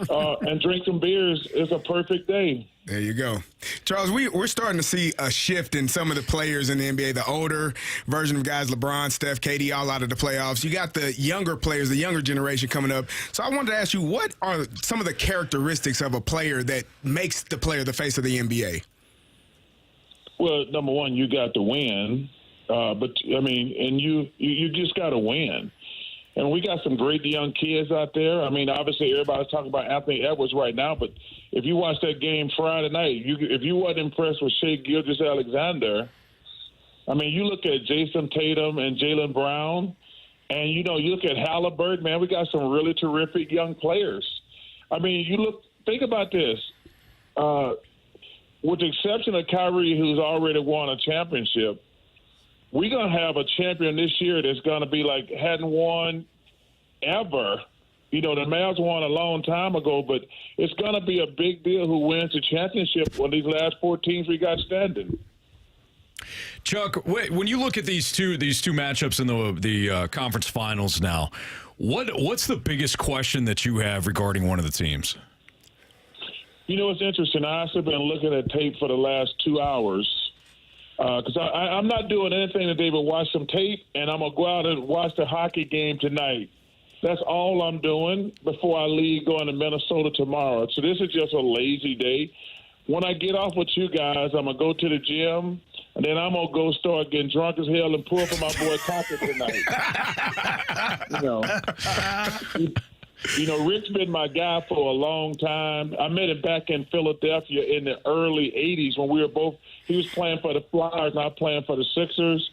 and drink some beers, it's a perfect day. There you go. Charles, we're starting to see a shift in some of the players in the NBA, the older version of guys, LeBron, Steph, KD, all out of the playoffs. You got the younger players, the younger generation coming up. So I wanted to ask you, what are some of the characteristics of a player that makes the player the face of the NBA? Well, number one, you got to win. And you just got to win. And we got some great young kids out there. Obviously, everybody's talking about Anthony Edwards right now, but if you watch that game Friday night, if you weren't impressed with Shai Gilgeous-Alexander, you look at Jason Tatum and Jaylen Brown, and, you look at Halliburton, man, we got some really terrific young players. Think about this. With the exception of Kyrie, who's already won a championship, we're going to have a champion this year that's going to be like hadn't won ever. The Mavs won a long time ago, but it's going to be a big deal who wins the championship when these last 4 teams we got standing. Chuck, when you look at these two matchups in the conference finals now, what's the biggest question that you have regarding one of the teams? It's interesting. I've actually been looking at tape for the last 2 hours. Because I'm not doing anything today but watch some tape, and I'm going to go out and watch the hockey game tonight. That's all I'm doing before I leave going to Minnesota tomorrow. So this is just a lazy day. When I get off with you guys, I'm going to go to the gym, and then I'm going to go start getting drunk as hell and pull for my boy Tucker tonight. Rick's been my guy for a long time. I met him back in Philadelphia in the early 80s when we were both – he was playing for the Flyers and I was playing for the Sixers.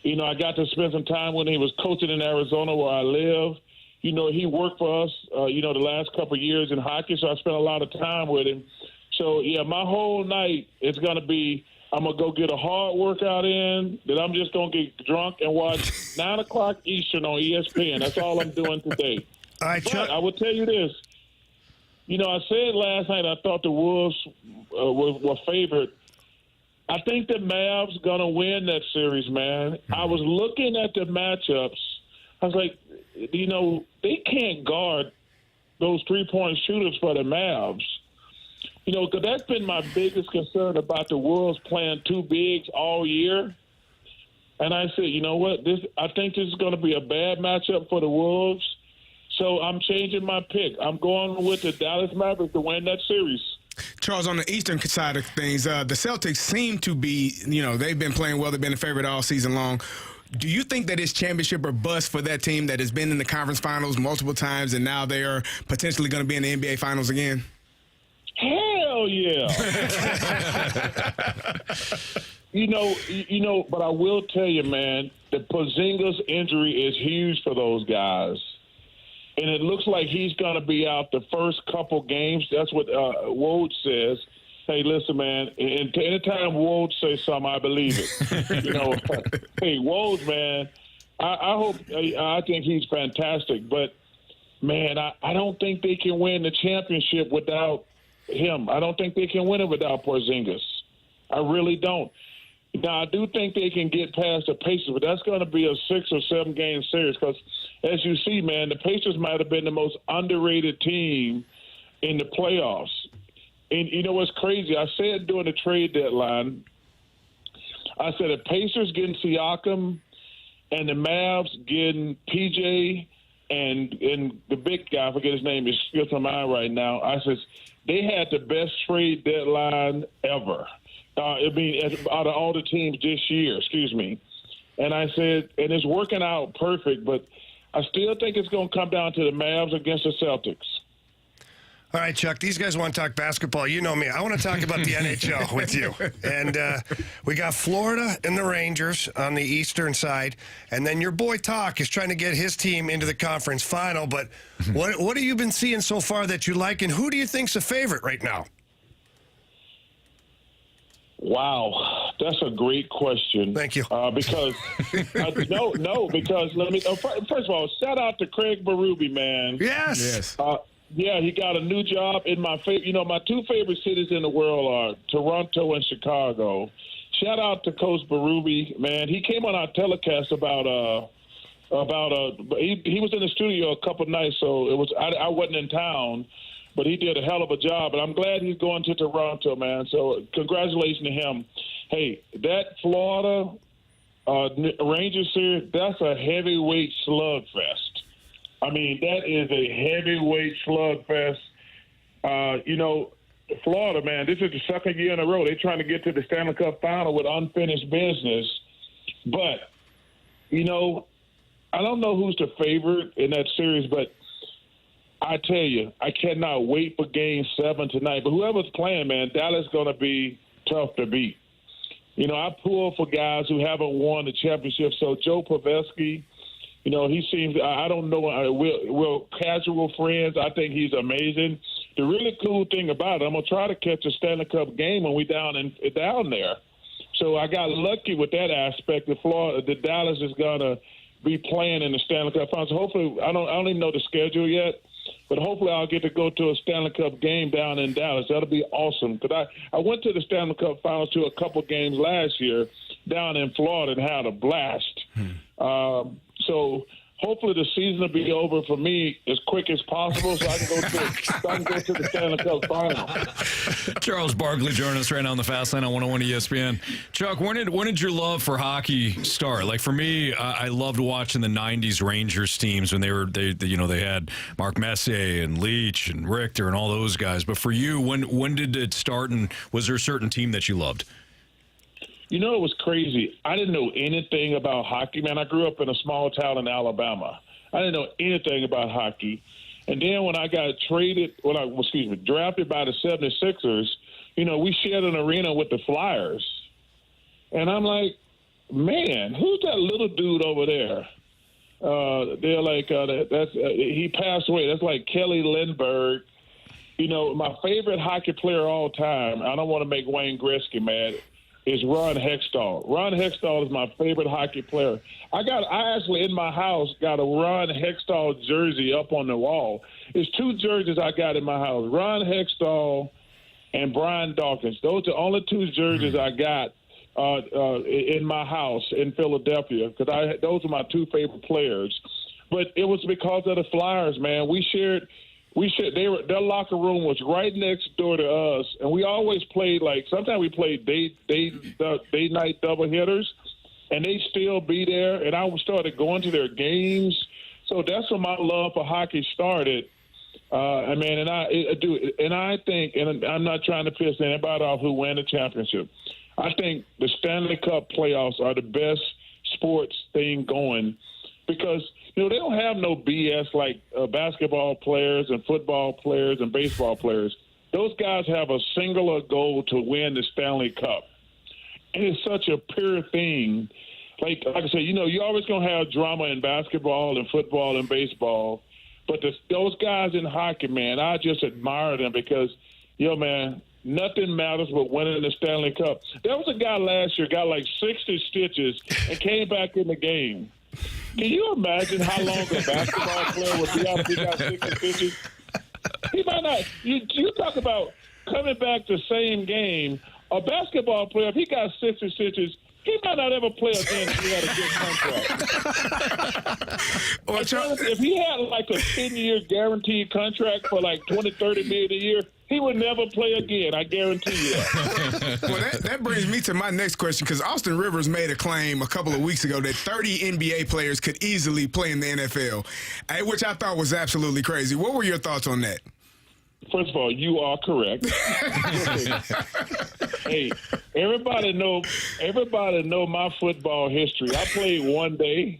I got to spend some time when he was coaching in Arizona where I live. He worked for us, the last couple of years in hockey, so I spent a lot of time with him. So, yeah, my whole night is going to be I'm going to go get a hard workout in, then I'm just going to get drunk and watch 9 o'clock Eastern on ESPN. That's all I'm doing today. All right, Chuck. But I will tell you this. I said last night I thought the Wolves were favored. I think the Mavs going to win that series, man. I was looking at the matchups. I was like, they can't guard those three-point shooters for the Mavs. Because that's been my biggest concern about the Wolves playing 2 bigs all year. And I said, you know what? I think this is going to be a bad matchup for the Wolves. So I'm changing my pick. I'm going with the Dallas Mavericks to win that series. Charles, on the eastern side of things, the Celtics seem to be, they've been playing well. They've been a favorite all season long. Do you think that it's championship or bust for that team that has been in the conference finals multiple times and now they are potentially going to be in the NBA finals again? Hell Hell yeah. But I will tell you, man, the Porzingis injury is huge for those guys. And it looks like he's going to be out the first couple games. That's what Woj says. Hey, listen, man, and anytime Woj says something, I believe it. Hey, Woj, man, I think he's fantastic. But, man, I don't think they can win the championship without him. I don't think they can win it without Porzingis. I really don't. Now, I do think they can get past the Pacers, but that's going to be a 6 or 7 game series because, as you see, man, the Pacers might have been the most underrated team in the playoffs. And you know what's crazy? I said during the trade deadline, I said the Pacers getting Siakam and the Mavs getting PJ and the big guy, I forget his name, is slipping my mind right now. I said they had the best trade deadline ever. Out of all the teams this year, And I said, and it's working out perfect, but I still think it's going to come down to the Mavs against the Celtics. All right, Chuck, these guys want to talk basketball. You know me. I want to talk about the NHL with you. And we got Florida and the Rangers on the eastern side. And then your boy Talk is trying to get his team into the conference final. But what have you been seeing so far that you like, and who do you think's a favorite right now? Wow, that's a great question. Thank you. Because because let me first of all, shout out to Craig Berube, man. Yes. Yeah, he got a new job in my favorite. My two favorite cities in the world are Toronto and Chicago. Shout out to Coach Berube, man. He came on our telecast about he was in the studio a couple nights, so it was I wasn't in town. But he did a hell of a job, and I'm glad he's going to Toronto, man. So congratulations to him. Hey, that Florida Rangers series, that's a heavyweight slugfest. I mean, that is a heavyweight slugfest. Florida, man, this is the second year in a row. They're trying to get to the Stanley Cup final with unfinished business. But, I don't know who's the favorite in that series, but I tell you, I cannot wait for Game 7 tonight. But whoever's playing, man, Dallas is going to be tough to beat. I pull for guys who haven't won the championship. So Joe Pavelski, he seems, I don't know, we're casual friends. I think he's amazing. The really cool thing about it, I'm going to try to catch a Stanley Cup game when we're down there. So I got lucky with that aspect. The Dallas is going to be playing in the Stanley Cup Finals. Hopefully, I don't even know the schedule yet. But hopefully I'll get to go to a Stanley Cup game down in Dallas. That'll be awesome. Because I went to the Stanley Cup Finals to a couple games last year down in Florida and had a blast. So hopefully the season will be over for me as quick as possible so I can go to the Stanley Cup Final. Charles Barkley joining us right now on the Fast Lane on 101 ESPN. Chuck, when did your love for hockey start? Like for me, I loved watching the '90s Rangers teams when they had Mark Messier and Leach and Richter and all those guys. But for you, when did it start, and was there a certain team that you loved? It was crazy. I didn't know anything about hockey, man. I grew up in a small town in Alabama. I didn't know anything about hockey. And then when I got drafted by the 76ers, we shared an arena with the Flyers. And I'm like, man, who's that little dude over there? They're like, he passed away. That's like Kelly Lindbergh. My favorite hockey player of all time, I don't want to make Wayne Gretzky mad, is Ron Hextall. Ron Hextall is my favorite hockey player. I actually in my house got a Ron Hextall jersey up on the wall. There's two jerseys I got in my house: Ron Hextall and Brian Dawkins. Those are the only two jerseys I got in my house in Philadelphia because those are my two favorite players. But it was because of the Flyers, man. Their locker room was right next door to us, and we always played sometimes we played day night double hitters, and they still be there. And I started going to their games, so that's when my love for hockey started. I think, and I'm not trying to piss anybody off who win the championship. I think the Stanley Cup playoffs are the best sports thing going because they don't have no BS like basketball players and football players and baseball players. those guys have a singular goal to win the Stanley Cup. And it's such a pure thing. Like I said, you're always going to have drama in basketball and football and baseball. But those guys in hockey, man, I just admire them because, man, nothing matters but winning the Stanley Cup. There was a guy last year, got like 60 stitches and came back in the game. Can you imagine how long a basketball player would be out if he got 60 stitches? He might not. You talk about coming back the same game. A basketball player, if he got 60 stitches, he might not ever play again if he had a good contract. If he had like a 10-year guaranteed contract for like $20, $30 million a year, he would never play again. I guarantee you that. Well, that brings me to my next question, because Austin Rivers made a claim a couple of weeks ago that 30 NBA players could easily play in the NFL, which I thought was absolutely crazy. What were your thoughts on that? First of all, you are correct. Hey, everybody know my football history. I played one day,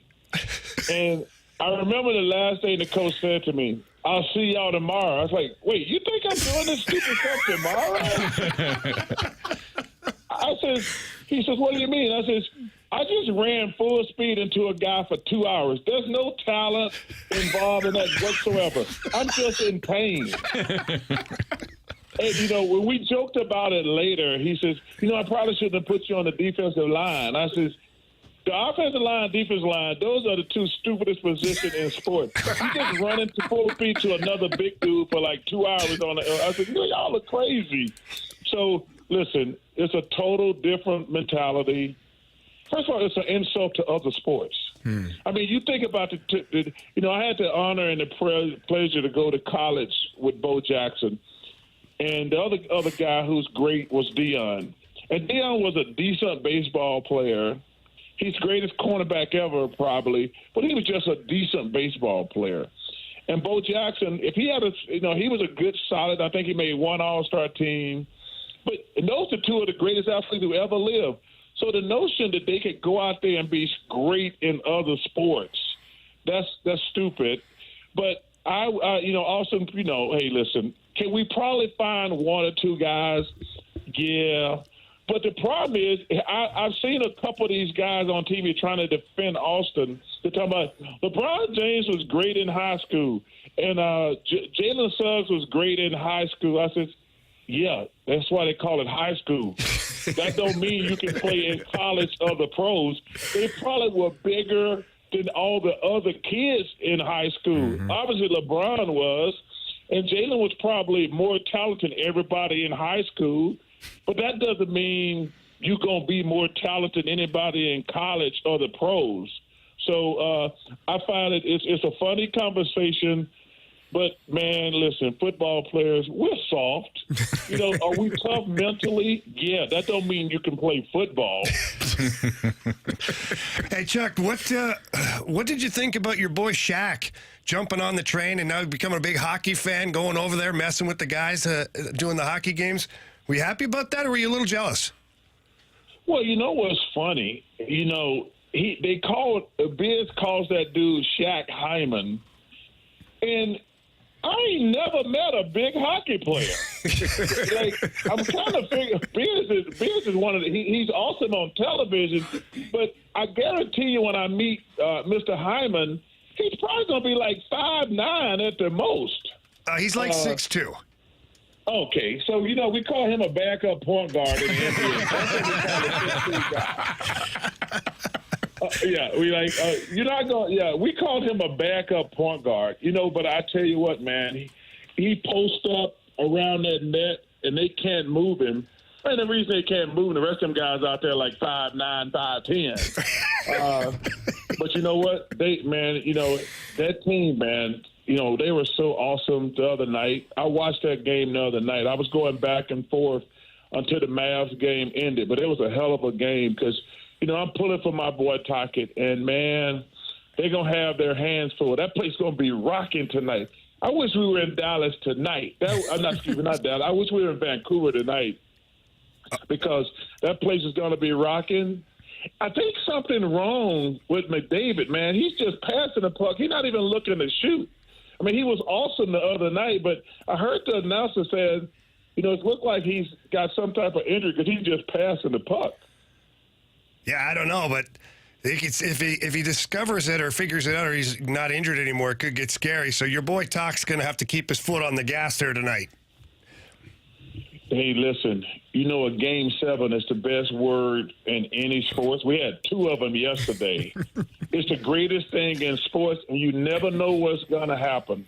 and I remember the last thing the coach said to me, "I'll see y'all tomorrow." I was like, "Wait, you think I'm doing this stupid stuff tomorrow?" He says, "What do you mean?" I says, "I just ran full speed into a guy for 2 hours. There's no talent involved in that whatsoever. I'm just in pain." And, when we joked about it later, he says, "I probably shouldn't have put you on the defensive line." I says, "The offensive line, defensive line, those are the two stupidest positions in sports. You just run into full speed to another big dude for like 2 hours on the." I said, "Y'all are crazy." So, listen, it's a total different mentality. First of all, it's an insult to other sports. I mean, you think about I had the honor and the pleasure to go to college with Bo Jackson. And the other guy who's great was Deion. And Deion was a decent baseball player. He's the greatest cornerback ever, probably. But he was just a decent baseball player. And Bo Jackson, if he had he was a good, solid, I think he made one All-Star team. But those are two of the greatest athletes who ever lived. So the notion that they could go out there and be great in other sports, that's stupid. But I also, hey, listen, can we probably find one or two guys? Yeah. But the problem is, I've seen a couple of these guys on TV trying to defend Austin. They're talking about LeBron James was great in high school, and Jalen Suggs was great in high school. I said, yeah, that's why they call it high school. That don't mean you can play in college or the pros. They probably were bigger than all the other kids in high school. Mm-hmm. Obviously, LeBron was, and Jalen was probably more talented than everybody in high school. But that doesn't mean you're going to be more talented than anybody in college or the pros. So I find it's a funny conversation. But, man, listen, football players, we're soft. Are we tough mentally? Yeah, that don't mean you can play football. Hey, Chuck, what did you think about your boy Shaq jumping on the train and now becoming a big hockey fan, going over there, messing with the guys doing the hockey games? Were you happy about that, or were you a little jealous? Well, you know what's funny? Biz calls that dude Shaq Hyman, and I ain't never met a big hockey player. I'm trying to figure. Biz is one of he's awesome on television, but I guarantee you when I meet Mr. Hyman, he's probably going to be like 5'9" at the most. He's like 6'2". Okay, so we call him a backup point guard in the NBA. We called him a backup point guard. But I tell you what, man, he posts up around that net and they can't move him. And the reason they can't move him, the rest of them guys out there like 5'9", 5'10". But you know what, that team, man. They were so awesome the other night. I watched that game the other night. I was going back and forth until the Mavs game ended, but it was a hell of a game because, I'm pulling for my boy Tocchet, and, man, they're going to have their hands full. That place is going to be rocking tonight. I wish we were in Dallas tonight. Not Dallas. I wish we were in Vancouver tonight because that place is going to be rocking. I think something wrong with McDavid, man. He's just passing the puck. He's not even looking to shoot. I mean, he was awesome the other night, but I heard the announcer said it looked like he's got some type of injury because he's just passing the puck. Yeah, I don't know, but if he discovers it or figures it out or he's not injured anymore, it could get scary. So your boy Talk's going to have to keep his foot on the gas there tonight. Hey, listen, a Game 7 is the best word in any sports. We had 2 of them yesterday. It's the greatest thing in sports, and you never know what's going to happen.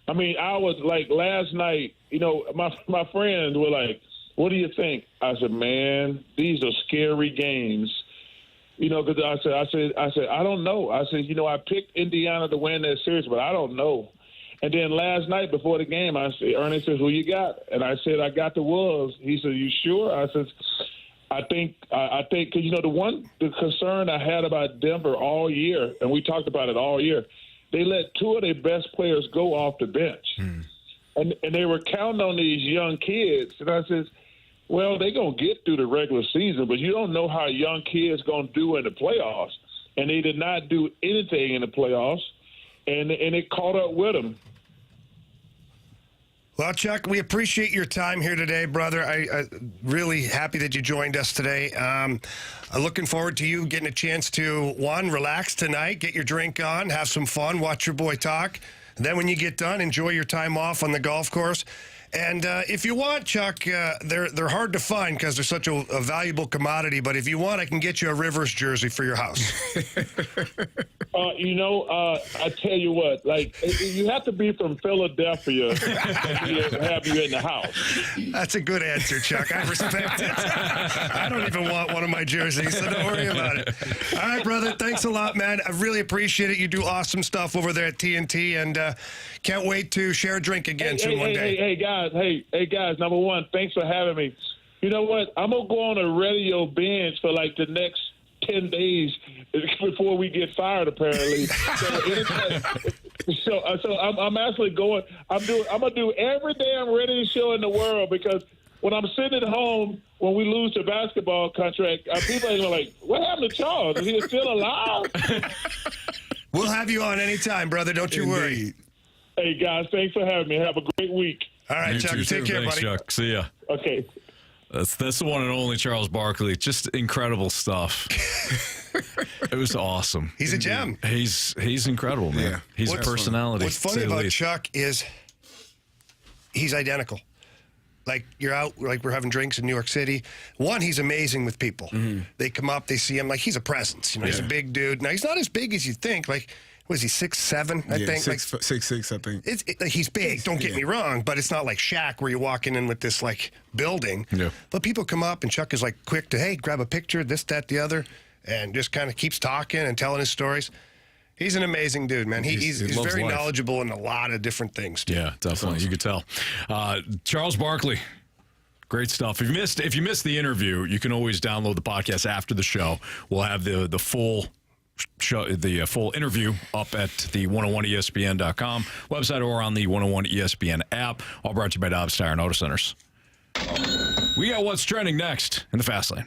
I mean, I was like last night, my friends were like, what do you think? I said, man, these are scary games. Because I said, I don't know. I said, I picked Indiana to win that series, but I don't know. And then last night before the game, Ernie said, who you got? And I said, I got the Wolves. He said, you sure? I said, I think, because, the concern I had about Denver all year, and we talked about it all year, they let 2 of their best players go off the bench. And they were counting on these young kids. And I said, well, they're going to get through the regular season, but you don't know how young kids going to do in the playoffs. And they did not do anything in the playoffs, and it caught up with them. Well, Chuck, we appreciate your time here today, brother. I really happy that you joined us today. I'm looking forward to you getting a chance to, one, relax tonight, get your drink on, have some fun, watch your boy talk. And then when you get done, enjoy your time off on the golf course. And if you want, Chuck, they're hard to find because they're such a valuable commodity. But if you want, I can get you a Rivers jersey for your house. I tell you what, you have to be from Philadelphia to have you in the house. That's a good answer, Chuck. I respect it. I don't even want one of my jerseys, so don't worry about it. All right, brother. Thanks a lot, man. I really appreciate it. You do awesome stuff over there at TNT, and can't wait to share a drink again soon one day. Hey, guys, number one, thanks for having me. You know what? I'm going to go on a radio binge for the next 10 days before we get fired, apparently. So I'm actually going. I'm going to do every damn radio show in the world because when I'm sitting at home, when we lose the basketball contract, people are going like, what happened to Charles? Is he still alive? We'll have you on anytime, brother. Don't you worry. Hey, guys, thanks for having me. Have a great week. All right, You Chuck. too, Take care, Thanks, buddy. Chuck. See ya. Okay. That's the one and only Charles Barkley. Just incredible stuff. It was awesome. He's a gem. He's incredible, man. Yeah. He's a personality. What's funny about Chuck is he's identical. Like you're out, like we're having drinks in New York City. One, he's amazing with people. Mm-hmm. They come up, they see him, like he's a presence. He's a big dude. Now he's not as big as you think. Like, was he 6'7"? I think 6'6", I think. He's big. Don't get me wrong, but it's not like Shaq where you're walking in with this building. Yeah. But people come up and Chuck is quick to grab a picture, this, that, the other, and just kind of keeps talking and telling his stories. He's an amazing dude, man. He's very knowledgeable in a lot of different things, too. Yeah, definitely. Awesome. You could tell. Charles Barkley, great stuff. If you missed the interview, you can always download the podcast after the show. We'll have the full show, the full interview up at the 101ESPN.com website or on the 101 ESPN app. All brought to you by Dobbs Tire and Auto Centers. We got what's trending next in the Fast Lane.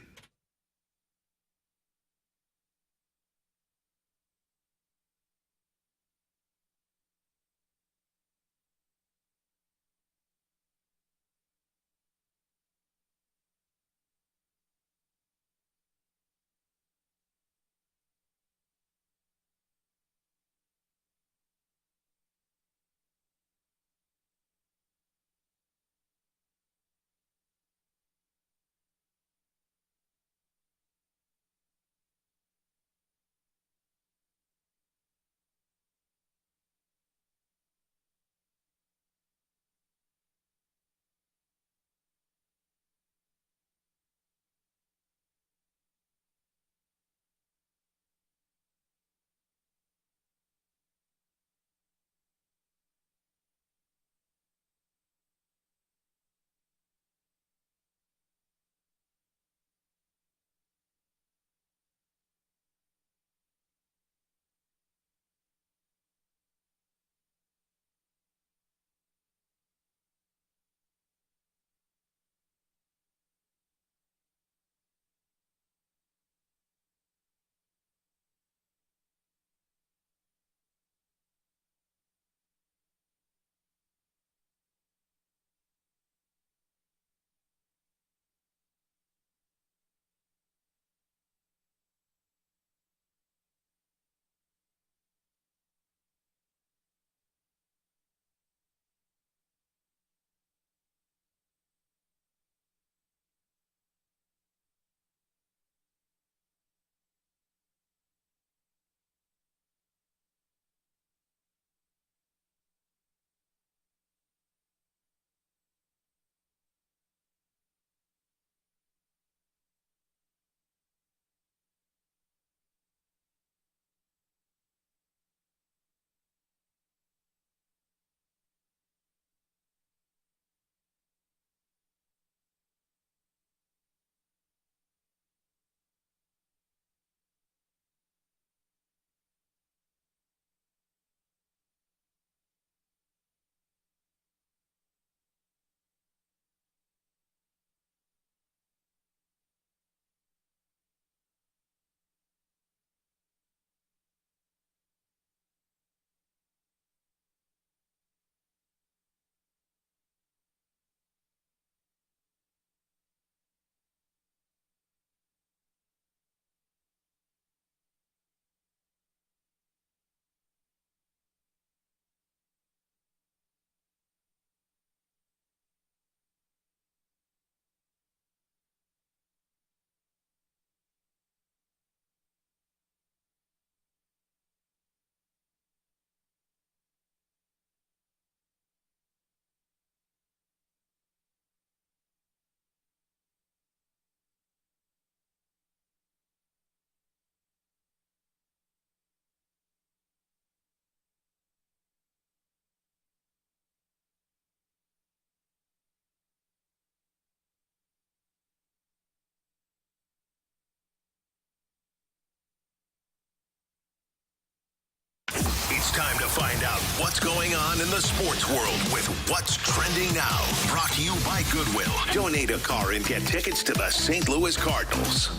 time to find out what's going on in the sports world with What's Trending Now. Brought to you by Goodwill. Donate a car and get tickets to the St. Louis Cardinals.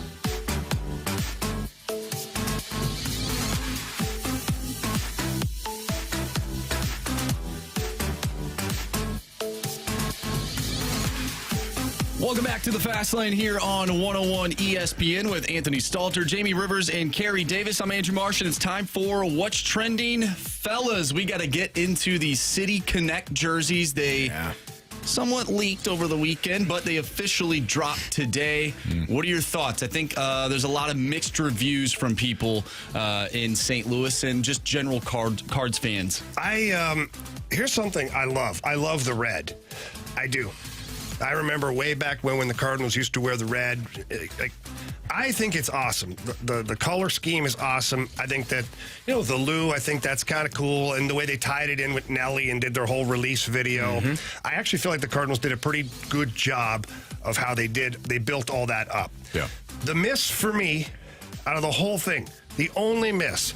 Welcome back to the Fast Lane here on 101 ESPN with Anthony Stalter, Jamie Rivers, and Carey Davis. I'm Andrew Marsh, and it's time for What's Trending. Fellas, we got to get into the City Connect jerseys. They somewhat leaked over the weekend, but they officially dropped today. What are your thoughts? I think there's a lot of mixed reviews from people in St. Louis and just general Cards fans. Here's something I love. I love the red. I do. I remember way back when the Cardinals used to wear the red. I think it's awesome. The color scheme is awesome. I think that, the Lou, I think that's kind of cool. And the way they tied it in with Nelly and did their whole release video. I actually feel like the Cardinals did a pretty good job of how they built all that up. Yeah. The miss for me, out of the whole thing, the only miss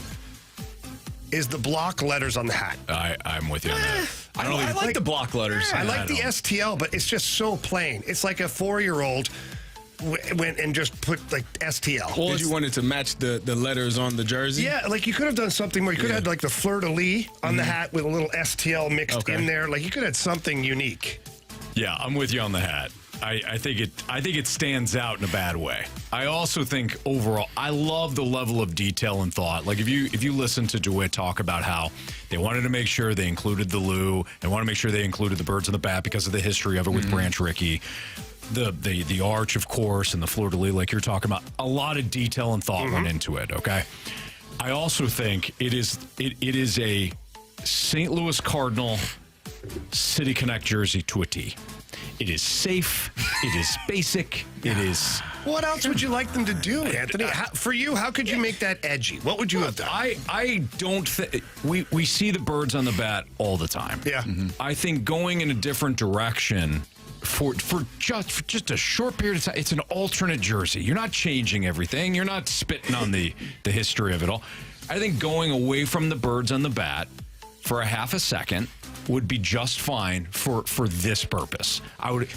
is the block letters on the hat. I'm with you on that. I like the block letters. I like the STL, but it's just so plain. It's like a 4-year-old went and just put like STL. Well, did you want it to match the letters on the jersey? Yeah, like you could have done something where you could have had like the fleur-de-lis on the hat with a little STL mixed in there. Like you could have had something unique. Yeah, I'm with you on the hat. I think it stands out in a bad way. I also think overall, I love the level of detail and thought. Like if you listen to DeWitt talk about how they wanted to make sure they included the Lou, they want to make sure they included the birds on the bat because of the history of it with Branch Rickey, the arch, of course, and the fleur-de-lis, like you're talking about. A lot of detail and thought went into it. Okay, I also think it is a St. Louis Cardinal City Connect jersey to a T. It is safe. It is basic. It is. What else would you like them to do, Anthony? For you, how could you make that edgy? What would you have done? I don't think we see the birds on the bat all the time. Yeah. I think going in a different direction for just a short period of time. It's an alternate jersey. You're not changing everything. You're not spitting on the history of it all. I think going away from the birds on the bat for a half a second would be just fine for this purpose.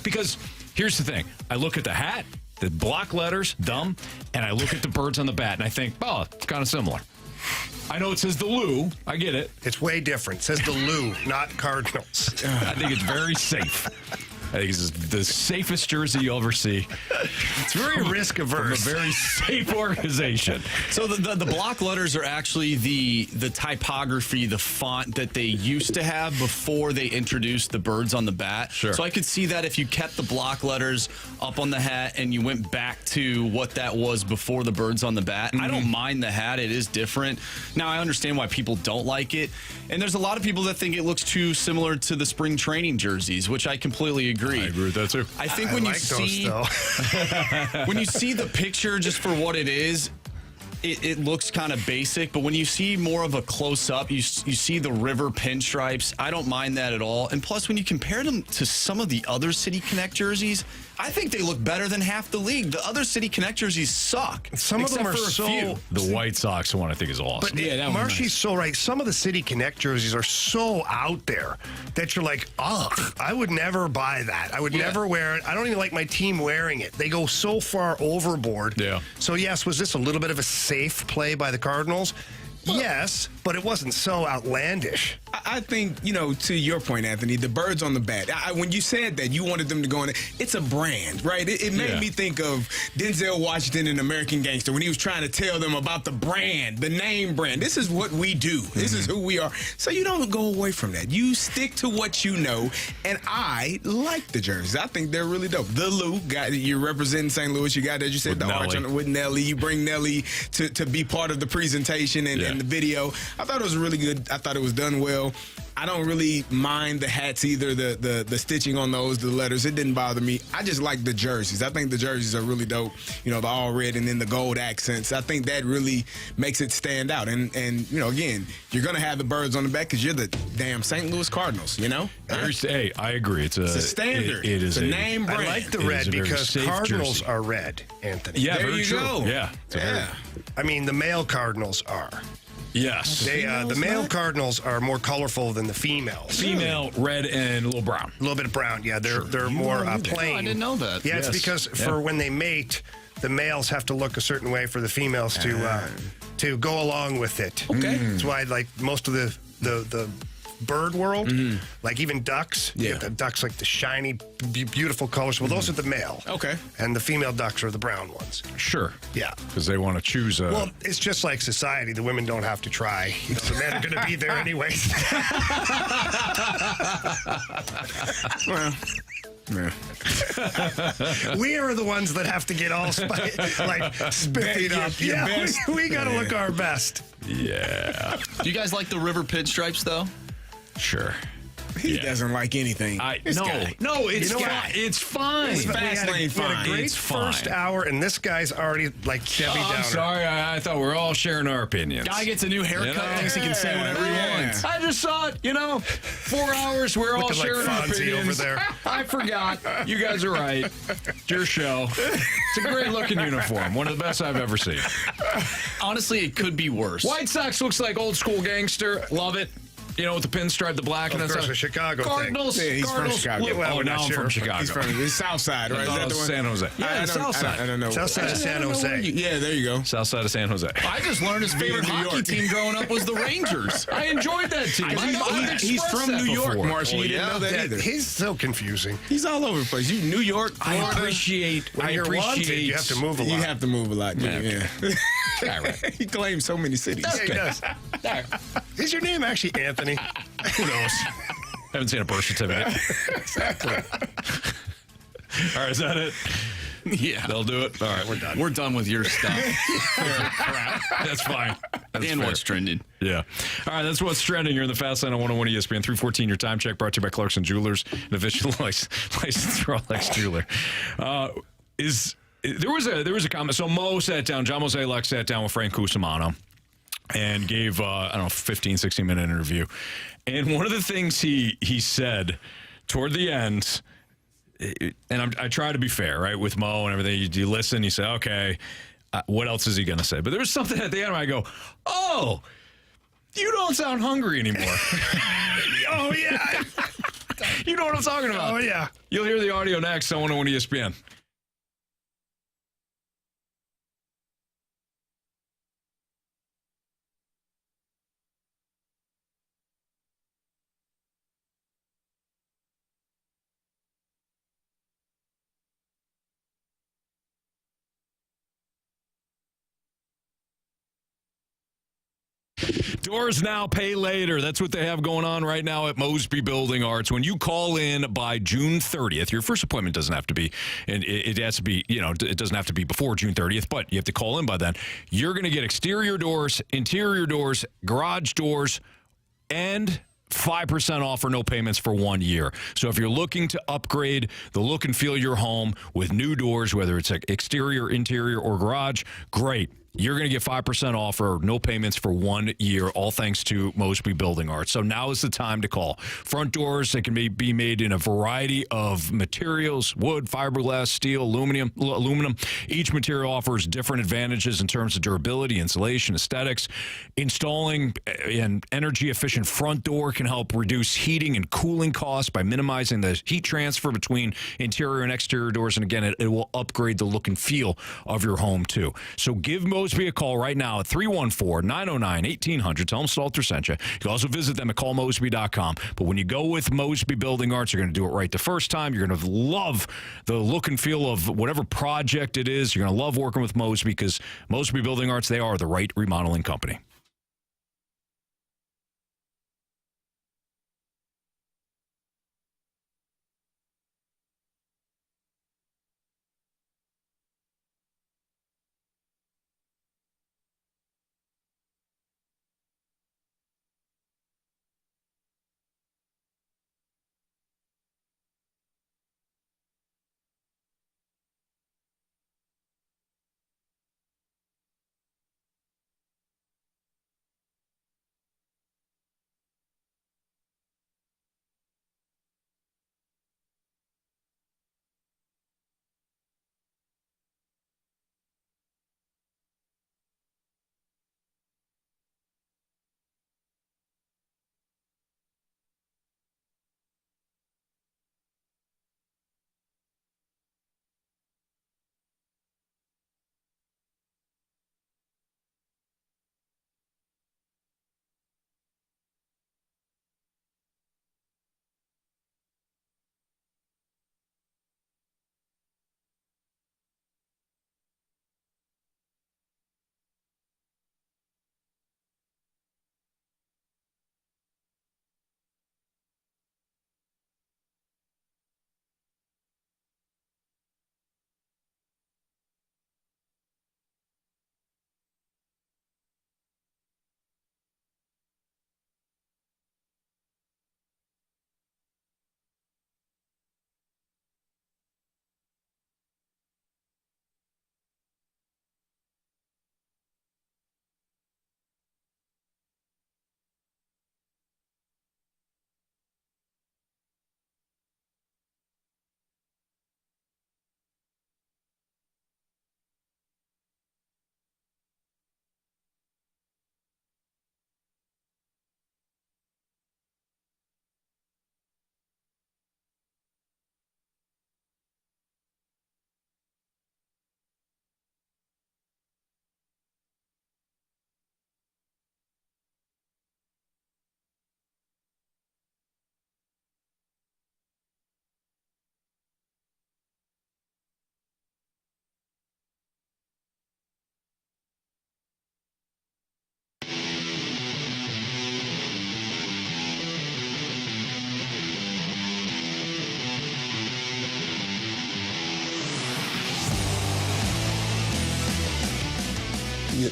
Because here's the thing. I look at the hat, the block letters, dumb, and I look at the birds on the bat, and I think, oh, it's kind of similar. I know it says the Lou. I get it. It's way different. It says the Lou, not Cardinals. I think it's very safe. I think it's the safest jersey you'll ever see. It's very risk averse. From a very safe organization. So the block letters are actually the typography, the font that they used to have before they introduced the birds on the bat. Sure. So I could see that if you kept the block letters up on the hat and you went back to what that was before the birds on the bat. I don't mind the hat. It is different. Now, I understand why people don't like it. And there's a lot of people that think it looks too similar to the spring training jerseys, which I completely agree. I agree with that too. I think when you see when you see the picture just for what it is, it looks kind of basic. But when you see more of a close up, you see the river pinstripes. I don't mind that at all. And plus, when you compare them to some of the other City Connect jerseys, I think they look better than half the league. The other City Connect jerseys suck. Some of them are so. The White Sox one I think is awesome. But Marshy's so right. Some of the City Connect jerseys are so out there that you're like, oh, I would never buy that. I would never wear it. I don't even like my team wearing it. They go so far overboard. Yeah. So yes, was this a little bit of a safe play by the Cardinals? Yes, but it wasn't so outlandish. I think, to your point, Anthony, the birds on the bat. When you said that you wanted them to go in, it's a brand, right? It made me think of Denzel Washington in American Gangster when he was trying to tell them about the brand, the name brand. This is what we do. This is who we are. So you don't go away from that. You stick to what you know, and I like the jerseys. I think they're really dope. The Lou, you're representing St. Louis. You got, as you said, the arch on it with Nelly. You bring Nelly to be part of the presentation and the video. I thought it was really good. I thought it was done well. I don't really mind the hats either, the stitching on those, the letters. It didn't bother me. I just like the jerseys. I think the jerseys are really dope. The all red and then the gold accents. I think that really makes it stand out. And again, you're going to have the birds on the back because you're the damn St. Louis Cardinals, Hey, I agree. It's a standard. It is a name brand. I like the red because Cardinals jersey. are red, Anthony. Yeah, there very you true. go. Yeah. I mean, the male Cardinals are. Yes. The male Cardinals are more colorful than the females. Female, red, and a little brown. A little bit of brown, yeah. They're more plain. I didn't know that. Yeah, it's because for when they mate, the males have to look a certain way for the females to go along with it. Okay. That's why, like, most of the bird world, like even ducks, you get the ducks like the shiny, beautiful colors. Well, those are the male. Okay. And the female ducks are the brown ones. Sure. Yeah. Because they want to choose a... Well, it's just like society. The women don't have to try. You know, the men are going to be there anyways. Well... Yeah. We are the ones that have to get all spiffy up. Yeah, we got to look our best. Yeah. Do you guys like the river pinstripes, though? Sure. He doesn't like anything. No, it's You know fine. what? It's fine. It's fast lane We had fine. a great It's fine. first hour, and this guy's already like Debbie Downer. I'm sorry. I thought we were all sharing our opinions. Guy gets a new haircut, thinks he can say whatever he wants. I just saw it, 4 hours, we're all Looking like sharing our Fonzie opinions. over there. I forgot. You guys are right. It's your show. It's a great looking uniform. One of the best I've ever seen. Honestly, it could be worse. White Sox looks like old school gangster. Love it. With the pinstripe, the black, and Of that's course, a Chicago Cardinals. thing. Yeah, he's from Cardinals. Chicago. Oh, Well, we're now not I'm sure. from Chicago. He's from the South Side, right? I Is thought that it the was one? San Jose. I don't- South Side. I don't know. South side of San Jose. Yeah, there you go. South side of San Jose. I just learned his favorite New hockey York. team growing up was the Rangers. I enjoyed that team. He's from New York, Marsh. You didn't know that either. He's so confusing. He's all over the place. You New York, Florida. When you're wanted, you have to move a lot. You have to move a lot. Yeah. Yeah. He claims so many cities. Yeah, he does. Is your name actually Anthony? Who knows? Haven't seen a birth certificate. Exactly. All right, is that it? Yeah. They'll do it? All right, we're done. We're done with your stuff. That's fine. That's And fair. what's trending. Yeah. All right, that's what's trending. You're in the Fast Lane on 101 ESPN 314. Your time check brought to you by Clarkson Jewelers, an official licensed Rolex jeweler. There was a comment. So John Mozeliak sat down with Frank Cusimano and gave, 15, 16-minute interview. And one of the things he said toward the end, and I try to be fair, right, with Mo and everything. You listen, you say, okay, what else is he going to say? But there was something at the end where I go, oh, you don't sound hungry anymore. Oh, yeah. You know what I'm talking about. Oh, yeah. You'll hear the audio next on 101 ESPN. Doors now, pay later. That's what they have going on right now at Mosby Building Arts. When you call in by June 30th, your first appointment doesn't have to be, and it has to be, it doesn't have to be before June 30th, but you have to call in by then. You're going to get exterior doors, interior doors, garage doors, and 5% off or no payments for 1 year. So if you're looking to upgrade the look and feel of your home with new doors, whether it's exterior, interior, or garage, great. You're going to get 5% off or no payments for 1 year, all thanks to Mosby Building Arts. So now is the time to call. Front doors, they can be made in a variety of materials: wood, fiberglass, steel, aluminum. Each material offers different advantages in terms of durability, insulation, aesthetics. Installing an energy-efficient front door can help reduce heating and cooling costs by minimizing the heat transfer between interior and exterior doors. And again, it will upgrade the look and feel of your home, too. So give Mosby a call right now at 314-909-1800. Tell them Stalter sent you. You can also visit them at callmosby.com. But when you go with Mosby Building Arts, you're going to do it right the first time. You're going to love the look and feel of whatever project it is. You're going to love working with Mosby because Mosby Building Arts, they are the right remodeling company.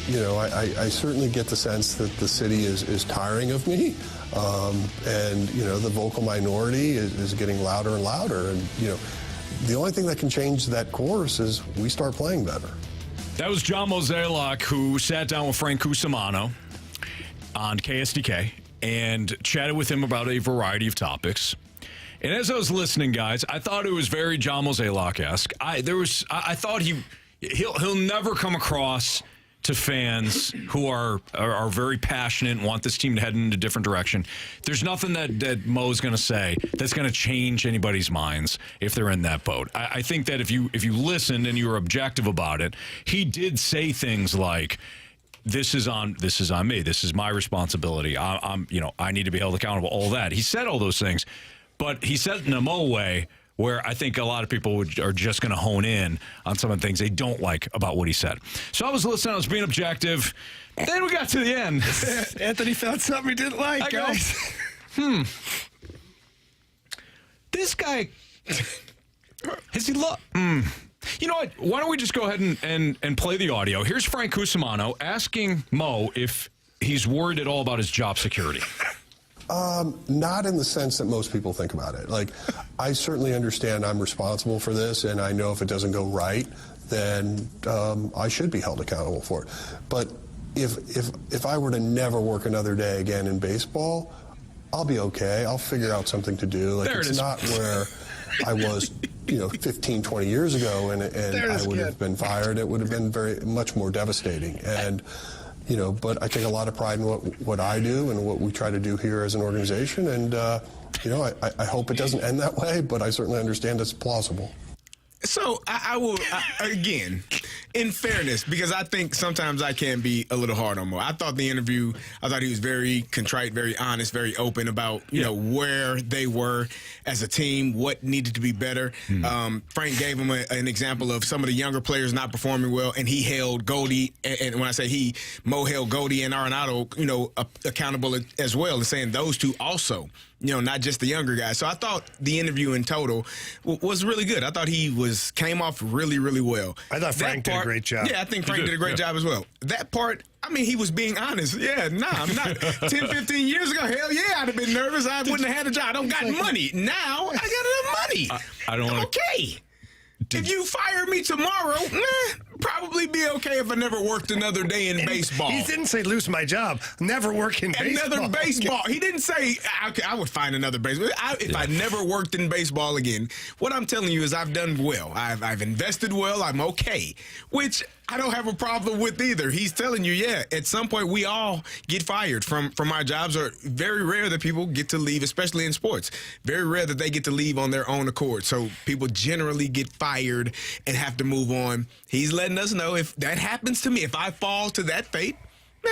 I certainly get the sense that the city is tiring of me. And the vocal minority is getting louder and louder. And, the only thing that can change that course is we start playing better. That was John Mozeliak, who sat down with Frank Cusimano on KSDK and chatted with him about a variety of topics. And as I was listening, guys, I thought it was very John Mozeliak-esque. I thought he'll never come across to fans who are very passionate and want this team to head in a different direction. There's nothing that Mo's going to say that's going to change anybody's minds if they're in that boat. I think that if you listened and you were objective about it, he did say things like, This is on me. This is my responsibility. I need to be held accountable. All that. He said all those things, but he said it in a Mo way where I think a lot of people are just going to hone in on some of the things they don't like about what he said. So I was listening. I was being objective. Then we got to the end. Anthony found something he didn't like, guys. This guy, has he You know what? Why don't we just go ahead and play the audio? Here's Frank Cusimano asking Mo if he's worried at all about his job security. Not in the sense that most people think about it. Like, I certainly understand I'm responsible for this, and I know if it doesn't go right, then I should be held accountable for it. But if I were to never work another day again in baseball, I'll be okay. I'll figure out something to do. Like, it's not where I was 15, 20 years ago, and I would have been fired. It would have been much more devastating. And but I take a lot of pride in what I do and what we try to do here as an organization. And, I hope it doesn't end that way, but I certainly understand it's plausible. So I will, again, in fairness, because I think sometimes I can be a little hard on Mo. I thought the interview, he was very contrite, very honest, very open about, where they were as a team, what needed to be better. Frank gave him an example of some of the younger players not performing well, and he held Goldie, and when I say Mo held Goldie and Arenado, accountable as well, and saying those two also. Not just the younger guys. So I thought the interview in total was really good. I thought he came off really, really well. I thought Frank did a great job. Yeah, I think Frank did a great job as well. That part, he was being honest. Yeah, I'm not. 10, 15 years ago, hell yeah, I'd have been nervous. I wouldn't have had a job. I don't got money. Now, I got enough money. I don't want to. Okay. If you fire me tomorrow, probably be okay if I never worked another day in baseball. He didn't say lose my job. Never work in baseball. Another baseball. He didn't say I would find another baseball. If I never worked in baseball again, what I'm telling you is I've done well. I've invested well. I'm okay, which I don't have a problem with either. He's telling you, at some point we all get fired from our jobs. Or very rare that people get to leave, especially in sports. Very rare that they get to leave on their own accord. So people generally get fired and have to move on. He's letting us know if that happens to me, if I fall to that fate,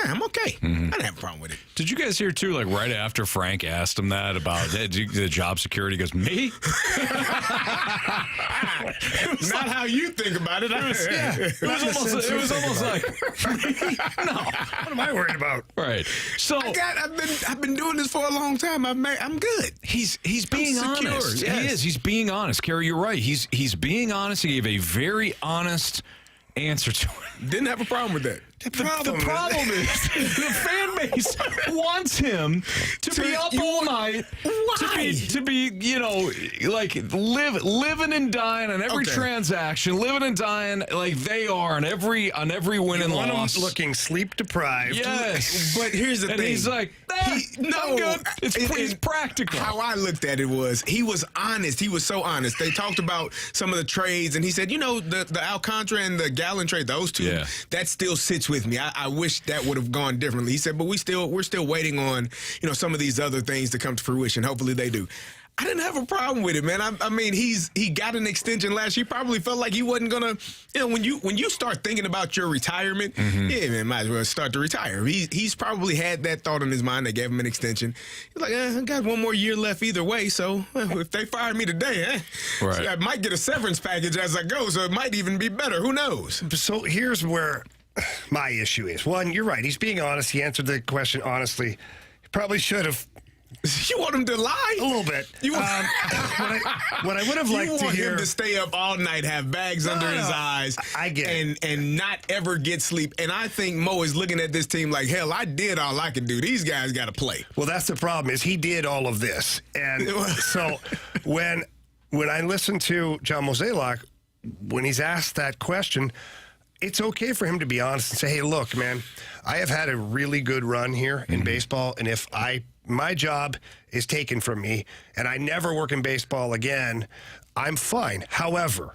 I'm okay. I don't have a problem with it. Did you guys hear, too, right after Frank asked him that about the job security, he goes, me? Not how you think about it. It was almost like, no. What am I worried about? Right. So I've been doing this for a long time. I'm good. He's being honest. Yes. He is. He's being honest. Carey, you're right. He's being honest. He gave a very honest answer to it. Didn't have a problem with that. The problem is the fan base wants him to be up all night. Why? To be living and dying on every transaction, living and dying like they are on every win and loss. Looking sleep deprived. Yes. But here's the thing. And he's like, I'm good. He's practical. How I looked at it was he was honest. He was so honest. They talked about some of the trades, and he said, the Alcantara and the Gallen trade, those two, that still sits with me. I wish that would have gone differently. He said, but we're still waiting on, some of these other things to come to fruition. Hopefully they do. I didn't have a problem with it, man. I mean, he got an extension last year. He probably felt like he wasn't gonna, when you start thinking about your retirement, man, might as well start to retire. He's probably had that thought in his mind. They gave him an extension. He's like, I got one more year left either way. So if they fire me today, I might get a severance package as I go. So it might even be better. Who knows? So here's where my issue is. One, you're right. He's being honest. He answered the question honestly. He probably should have You want him to lie? A little bit. You want, what I would have liked you to want hear him to stay up all night, have bags under his eyes, I get it. and not ever get sleep. And I think Mo is looking at this team like, hell, I did all I can do. These guys got to play. Well, that's the problem is he did all of this. And so when I listen to John Mozeliak, when he's asked that question, it's okay for him to be honest and say, hey, look, man, I have had a really good run here in baseball, and if my job is taken from me and I never work in baseball again, I'm fine. However,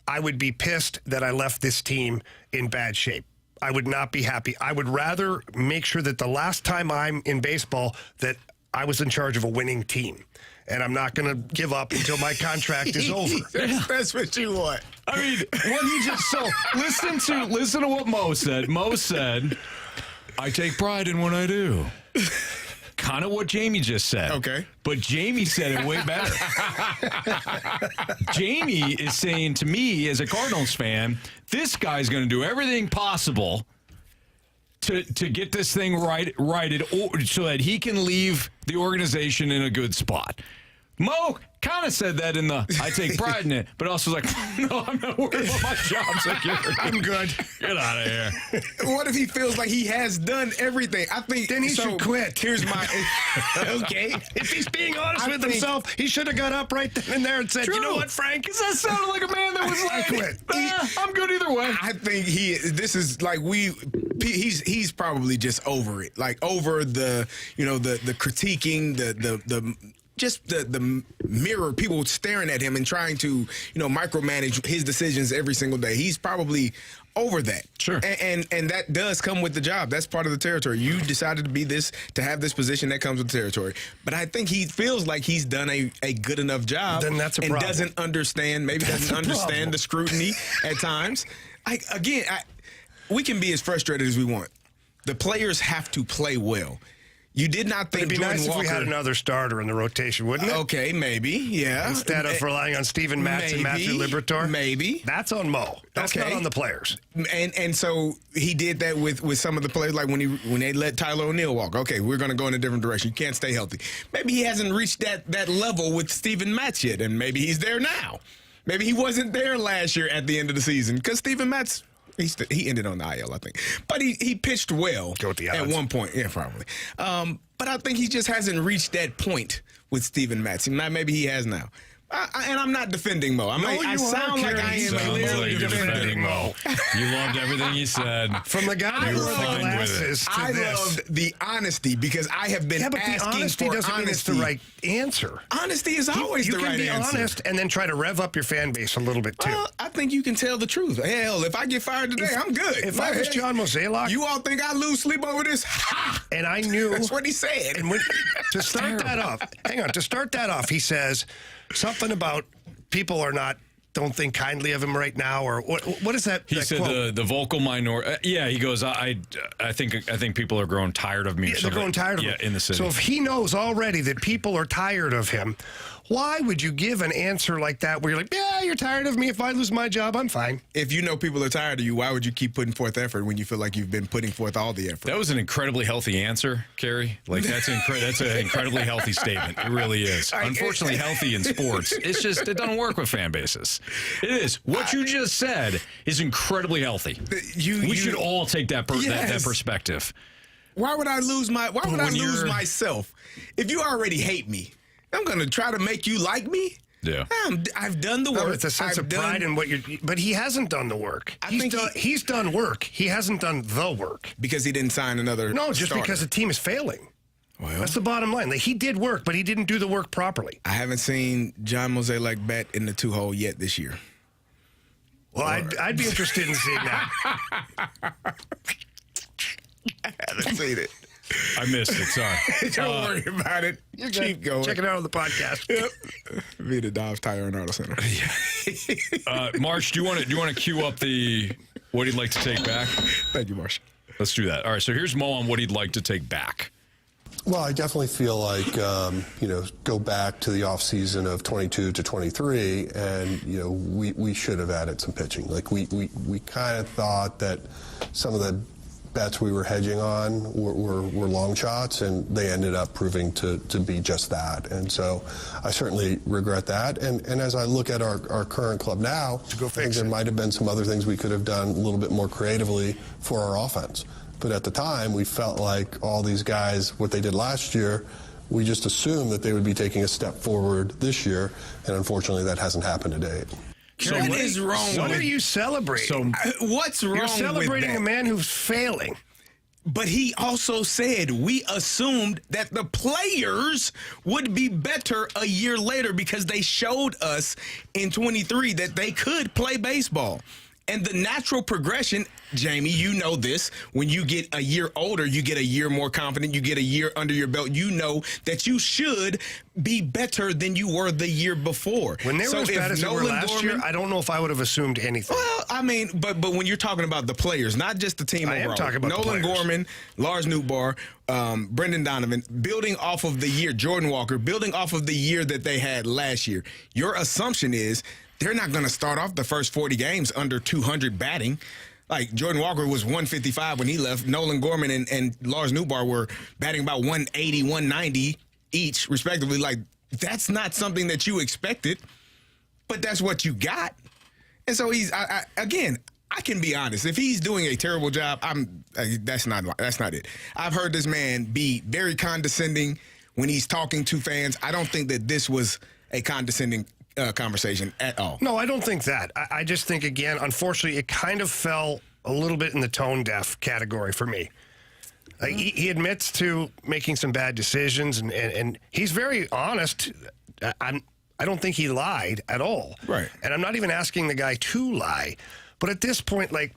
I would be pissed that I left this team in bad shape. I would not be happy. I would rather make sure that the last time I'm in baseball that I was in charge of a winning team. And I'm not going to give up until my contract is over. That's what you want. I mean, what he just listen to what Mo said. Mo said, I take pride in what I do. Kind of what Jamie just said. Okay. But Jamie said it way better. Jamie is saying to me, as a Cardinals fan, this guy's going to do everything possible to get this thing righted so that he can leave the organization in a good spot. Mo kind of said that in the I take pride in it, but also was like, no, I'm not worried about my job security. I'm good. Get out of here. What if he feels like he has done everything? I think then he should quit. Here's my okay. If he's being honest with himself, he should have got up right then and there and said, you know what, Frank? Because that sounded like a man that was like, quit. I'm good either way. I think this is like he's probably just over it. Like over the critiquing, the mirror, people staring at him and trying to, micromanage his decisions every single day. He's probably over that. Sure. And that does come with the job. That's part of the territory. You decided to have this position that comes with the territory. But I think he feels like he's done a good enough job. Then that's a problem. And doesn't understand the scrutiny at times. We can be as frustrated as we want. The players have to play well. You did not think it'd be Jordan nice Walker, if we had another starter in the rotation, wouldn't it? Okay, maybe, yeah. Instead of relying on Steven Matz and Matthew Liberatore? Maybe. That's on Mo. That's not on the players. And so he did that with some of the players, like when they let Tyler O'Neill walk. Okay, we're going to go in a different direction. You can't stay healthy. Maybe he hasn't reached that level with Steven Matz yet, and maybe he's there now. Maybe he wasn't there last year at the end of the season because Steven Matz, he ended on the IL, I think. But he pitched well at one point. Yeah, probably. But I think he just hasn't reached that point with Steven Matz. Maybe he has now. And I'm not defending Mo. I sound like I am clearly defending Mo. You loved everything he said. From the guy who wore the glasses to I this. loved the honesty because I have been but asking the honesty for doesn't mean it's the right answer. Honesty is always the right answer. You can be honest and then try to rev up your fan base a little bit, too. Well, I think you can tell the truth. Hell, if I get fired today, I'm good. If I was John Mozeliak. You all think I lose sleep over this? Ha! And I knew. That's what he said. And to start that off, he says something about people don't think kindly of him right now, or what is that? He said the vocal minority. Yeah, he goes, I think people are growing tired of me. Yeah, they're growing tired of him. Yeah, in the city. So if he knows already that people are tired of him, why would you give an answer like that where you're like, yeah, you're tired of me. If I lose my job, I'm fine. If you know people are tired of you, why would you keep putting forth effort when you feel like you've been putting forth all the effort? That was an incredibly healthy answer, Carey. Like that's an incredibly healthy statement. It really is. Unfortunately, healthy in sports. It's just it doesn't work with fan bases. It is. What you just said is incredibly healthy. We should all take that perspective. Why would I lose myself? If you already hate me, I'm going to try to make you like me? Yeah. I've done the work. It's a sense of pride in what but he hasn't done the work. He's done work. He hasn't done the work. Because he didn't sign another starter. Because the team is failing. Well, that's the bottom line. He did work, but he didn't do the work properly. I haven't seen John Mozeliak bat in the 2-hole yet this year. Well, I'd be interested in seeing that. I haven't seen it. I missed it. Sorry. Don't worry about it. You're Keep going. Check it out on the podcast. Yep. Be the Dobbs Tire and Auto Center. Marsh, do you want to queue up what he'd like to take back? Thank you, Marsh. Let's do that. All right. So here's Mo on what he'd like to take back. Well, I definitely feel like, go back to the offseason of 22 to 23, and, we should have added some pitching. Like, we kind of thought that some of the bets we were hedging on were long shots, and they ended up proving to be just that. And so I certainly regret that. And as I look at our current club now, I think there might have been some other things we could have done a little bit more creatively for our offense. But at the time, we felt like all these guys, what they did last year, we just assumed that they would be taking a step forward this year, and unfortunately that hasn't happened to date. So what is wrong? What are you celebrating? What's wrong? You're celebrating with that? a man who's failing. But he also said we assumed that the players would be better a year later because they showed us in 23 that they could play baseball. And the natural progression, Jamie, you know this, when you get a year older, you get a year more confident, you get a year under your belt, you know that you should be better than you were the year before. When they were as bad as they were last year, I don't know if I would have assumed anything. Well, I mean, but when you're talking about the players, not just the team overall. I am talking about Nolan the players. Gorman, Lars Nootbaar, Brendan Donovan, building off of the year, Jordan Walker, building off of the year that they had last year. Your assumption is they're not going to start off the first 40 games under 200 batting. Like Jordan Walker was 155 when he left. Nolan Gorman and Lars Nootbaar were batting about 180, 190 each, respectively. Like, that's not something that you expected, but that's what you got. And so again, I can be honest. If he's doing a terrible job, that's not it. I've heard this man be very condescending when he's talking to fans. I don't think that this was a condescending conversation at all. No, I don't think that. I just think, again, unfortunately, it kind of fell a little bit in the tone deaf category for me. He admits to making some bad decisions, and he's very honest. I don't think he lied at all. Right. And I'm not even asking the guy to lie. But at this point, like,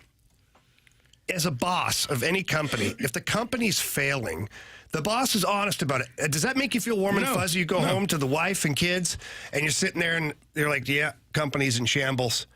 as a boss of any company, if the company's failing, the boss is honest about it. Does that make you feel warm and fuzzy? You go home to the wife and kids, and you're sitting there, and they're like, yeah, company's in shambles.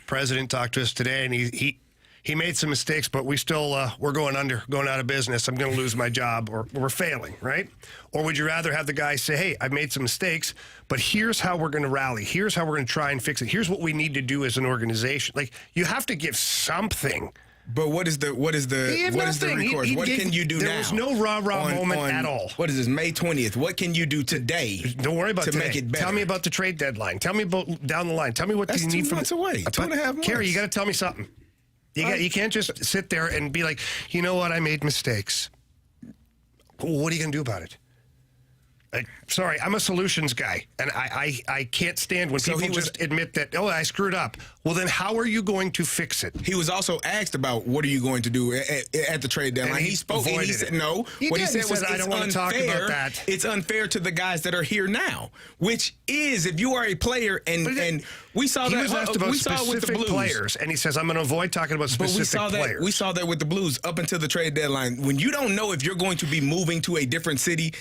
President talked to us today, and he made some mistakes, but we still, we're going out of business. I'm going to lose my job, or we're failing, right? Or would you rather have the guy say, hey, I've made some mistakes, but here's how we're going to rally. Here's how we're going to try and fix it. Here's what we need to do as an organization. Like, you have to give something. But what is the recourse? What can you do now? There was no rah-rah moment at all. What is this, May 20th? What can you do today? Don't worry about to today. Make it better. Tell me about the trade deadline. Tell me about down the line. Tell me what you need from. That's 2 months away. 2.5 months. Carey, you got to tell me something. You can't just sit there and be like, you know what, I made mistakes. What are you going to do about it? Sorry, I'm a solutions guy, and I can't stand when people just admit that, oh, I screwed up. Well, then how are you going to fix it? He was also asked about what are you going to do at the trade deadline. He spoke and he said no. What he said was, I don't want to talk about that. It's unfair to the guys that are here now, which is if you are a player and we saw that. He was asked about specific players, and he says, I'm going to avoid talking about specific players. We saw that with the Blues up until the trade deadline. When you don't know if you're going to be moving to a different city,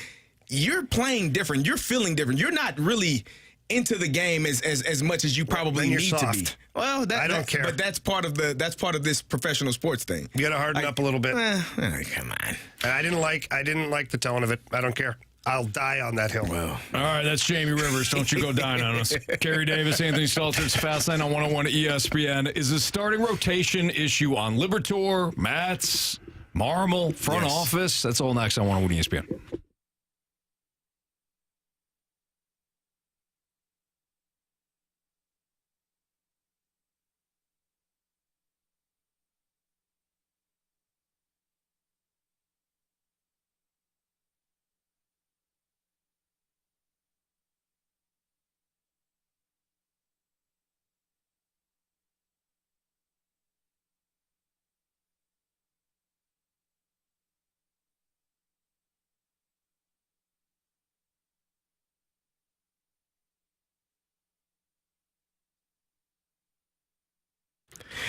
you're playing different. You're feeling different. You're not really into the game as much as you probably need to be. Well, I don't care. But that's part of this professional sports thing. You got to harden up a little bit. Come on. And I didn't like the tone of it. I don't care. I'll die on that hill. Well, all right, that's Jamie Rivers. Don't you go dying on us. Carey Davis, Anthony Stalter, it's Fastlane on 101 ESPN. Is the starting rotation issue on Liberatore, Matz, Marmol, front office? That's all next on 101 ESPN.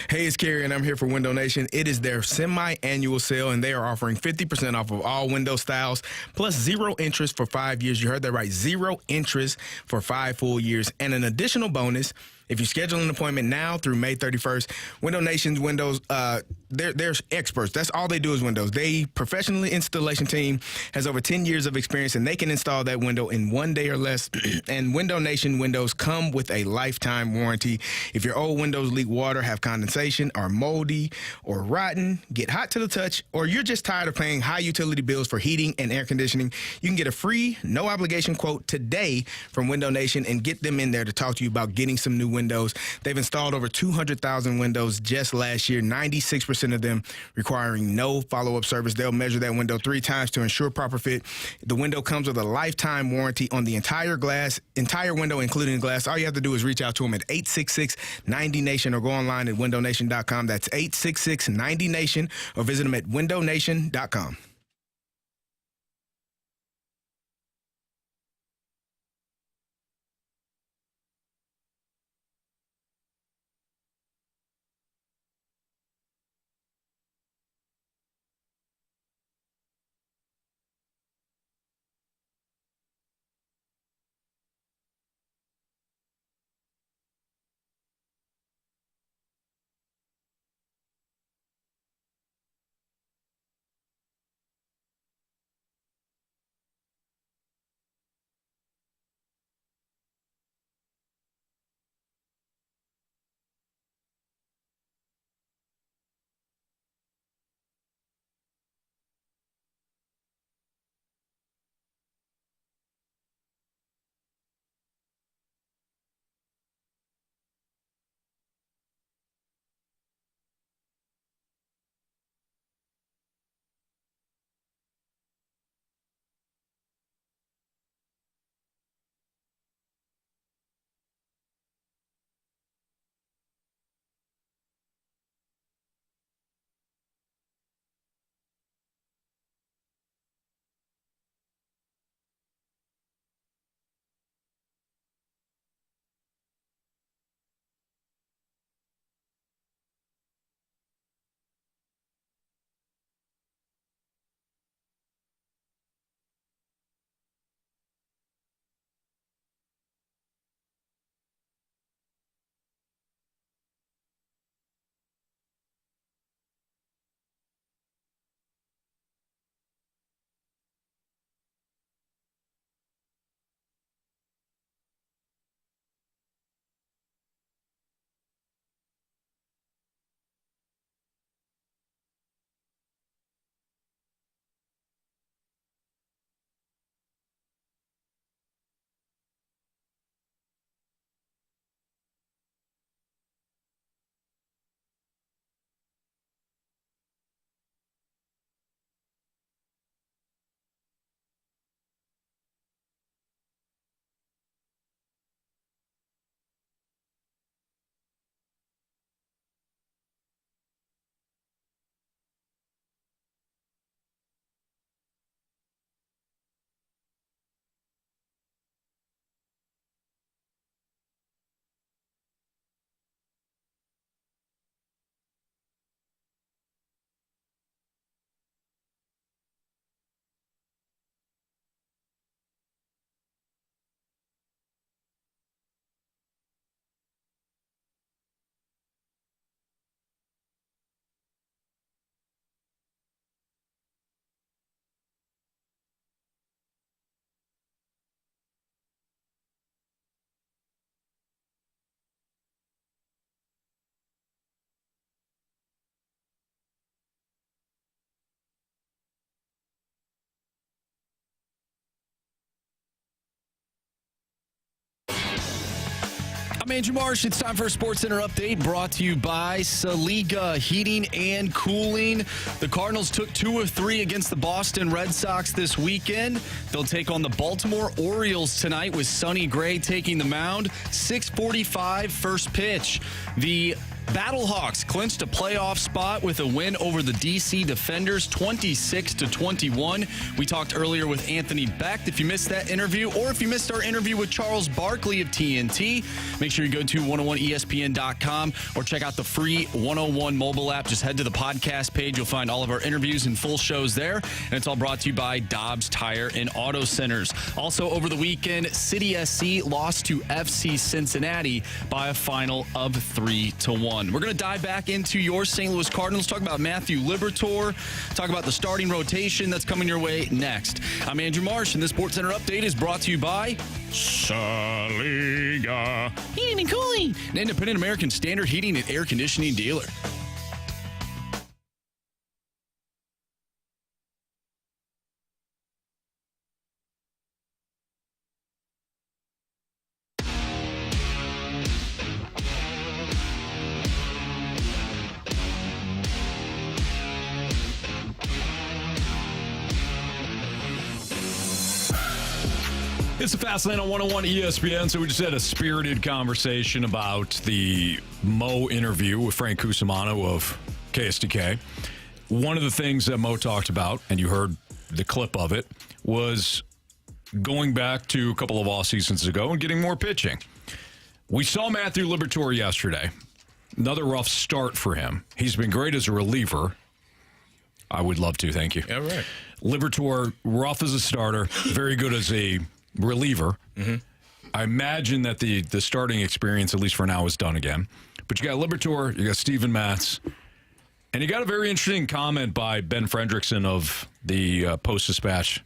Hey, it's Carey, and I'm here for Window Nation. It is their semi-annual sale, and they are offering 50% off of all window styles, plus 0 interest for 5 years. You heard that right, 0 interest for 5 full years. And an additional bonus, If you schedule an appointment now through May 31st, Window Nation's windows, they're experts. That's all they do is windows. They professionally installation team has over 10 years of experience, and they can install that window in 1 day or less. And Window Nation windows come with a lifetime warranty. If your old windows leak water, have condensation, are moldy or rotten, get hot to the touch, or you're just tired of paying high utility bills for heating and air conditioning, you can get a free, no obligation quote today from Window Nation and get them in there to talk to you about getting some new windows. They've installed over 200,000 windows just last year, 96% of them requiring no follow-up service. They'll measure that window 3 times to ensure proper fit. The window comes with a lifetime warranty on the entire window, including glass. All you have to do is reach out to them at 866-90NATION or go online at windownation.com. That's 866-90NATION or visit them at windownation.com. I'm Andrew Marsh. It's time for a Sports Center update brought to you by Saliga Heating and Cooling. The Cardinals took 2 of 3 against the Boston Red Sox this weekend. They'll take on the Baltimore Orioles tonight with Sonny Gray taking the mound. 6:45 first pitch. The Battlehawks clinched a playoff spot with a win over the DC Defenders, 26-21. We talked earlier with Anthony Becht. If you missed that interview, or if you missed our interview with Charles Barkley of TNT, make sure you go to 101ESPN.com or check out the free 101 mobile app. Just head to the podcast page. You'll find all of our interviews and full shows there. And it's all brought to you by Dobbs Tire and Auto Centers. Also, over the weekend, City SC lost to FC Cincinnati by a final of 3-1. We're going to dive back into your St. Louis Cardinals, talk about Matthew Liberatore, talk about the starting rotation that's coming your way next. I'm Andrew Marsh, and this SportsCenter update is brought to you by Saliga Heating and Cooling, an independent American Standard heating and air conditioning dealer. It's the Fast Lane on 101 ESPN. So we just had a spirited conversation about the Mo interview with Frank Cusimano of KSDK. One of the things that Mo talked about, and you heard the clip of it, was going back to a couple of off seasons ago and getting more pitching. We saw Matthew Liberatore yesterday. Another rough start for him. He's been great as a reliever. I would love to, thank you. All right. Liberatore, rough as a starter, very good as a reliever. Mm-hmm. I imagine that the starting experience, at least for now, is done again. But you got Liberatore, you got Steven Matz, and you got a very interesting comment by Ben Fredrickson of the Post-Dispatch,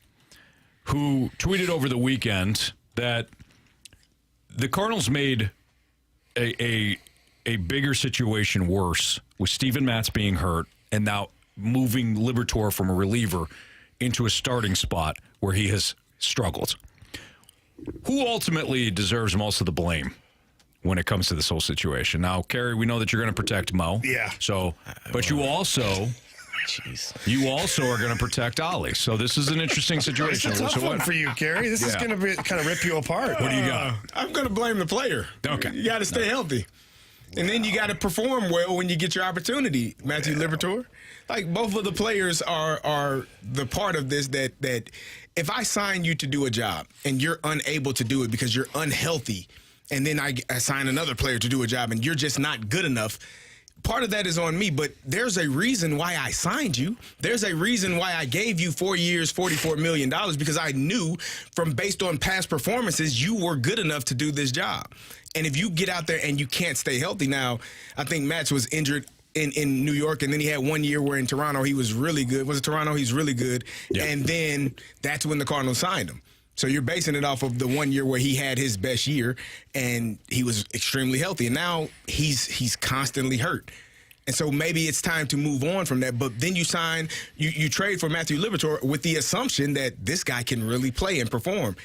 who tweeted over the weekend that the Cardinals made a bigger situation worse with Steven Matz being hurt and now moving Liberatore from a reliever into a starting spot where he has struggled. Who ultimately deserves most of the blame when it comes to this whole situation? Now, Carey, we know that you're going to protect Mo. Yeah. So, but you also are going to protect Ollie. So this is an interesting situation. It's a tough one for you, Carey. This is going to kind of rip you apart. What do you got? I'm going to blame the player. Okay. You got to stay healthy. And then you got to perform well when you get your opportunity, Matthew Liberatore. Like, both of the players are the part of this that if I sign you to do a job and you're unable to do it because you're unhealthy, and then I assign another player to do a job and you're just not good enough, part of that is on me. But there's a reason why I signed you. There's a reason why I gave you 4 years, $44 million, because I knew based on past performances, you were good enough to do this job. And if you get out there and you can't stay healthy, now, I think Matz was injured in New York, and then he had 1 year where in Toronto he was really good. Was it Toronto? He's really good. Yeah. And then that's when the Cardinals signed him. So you're basing it off of the 1 year where he had his best year and he was extremely healthy. And now he's constantly hurt. And so maybe it's time to move on from that. But then you trade for Matthew Liberatore with the assumption that this guy can really play and perform.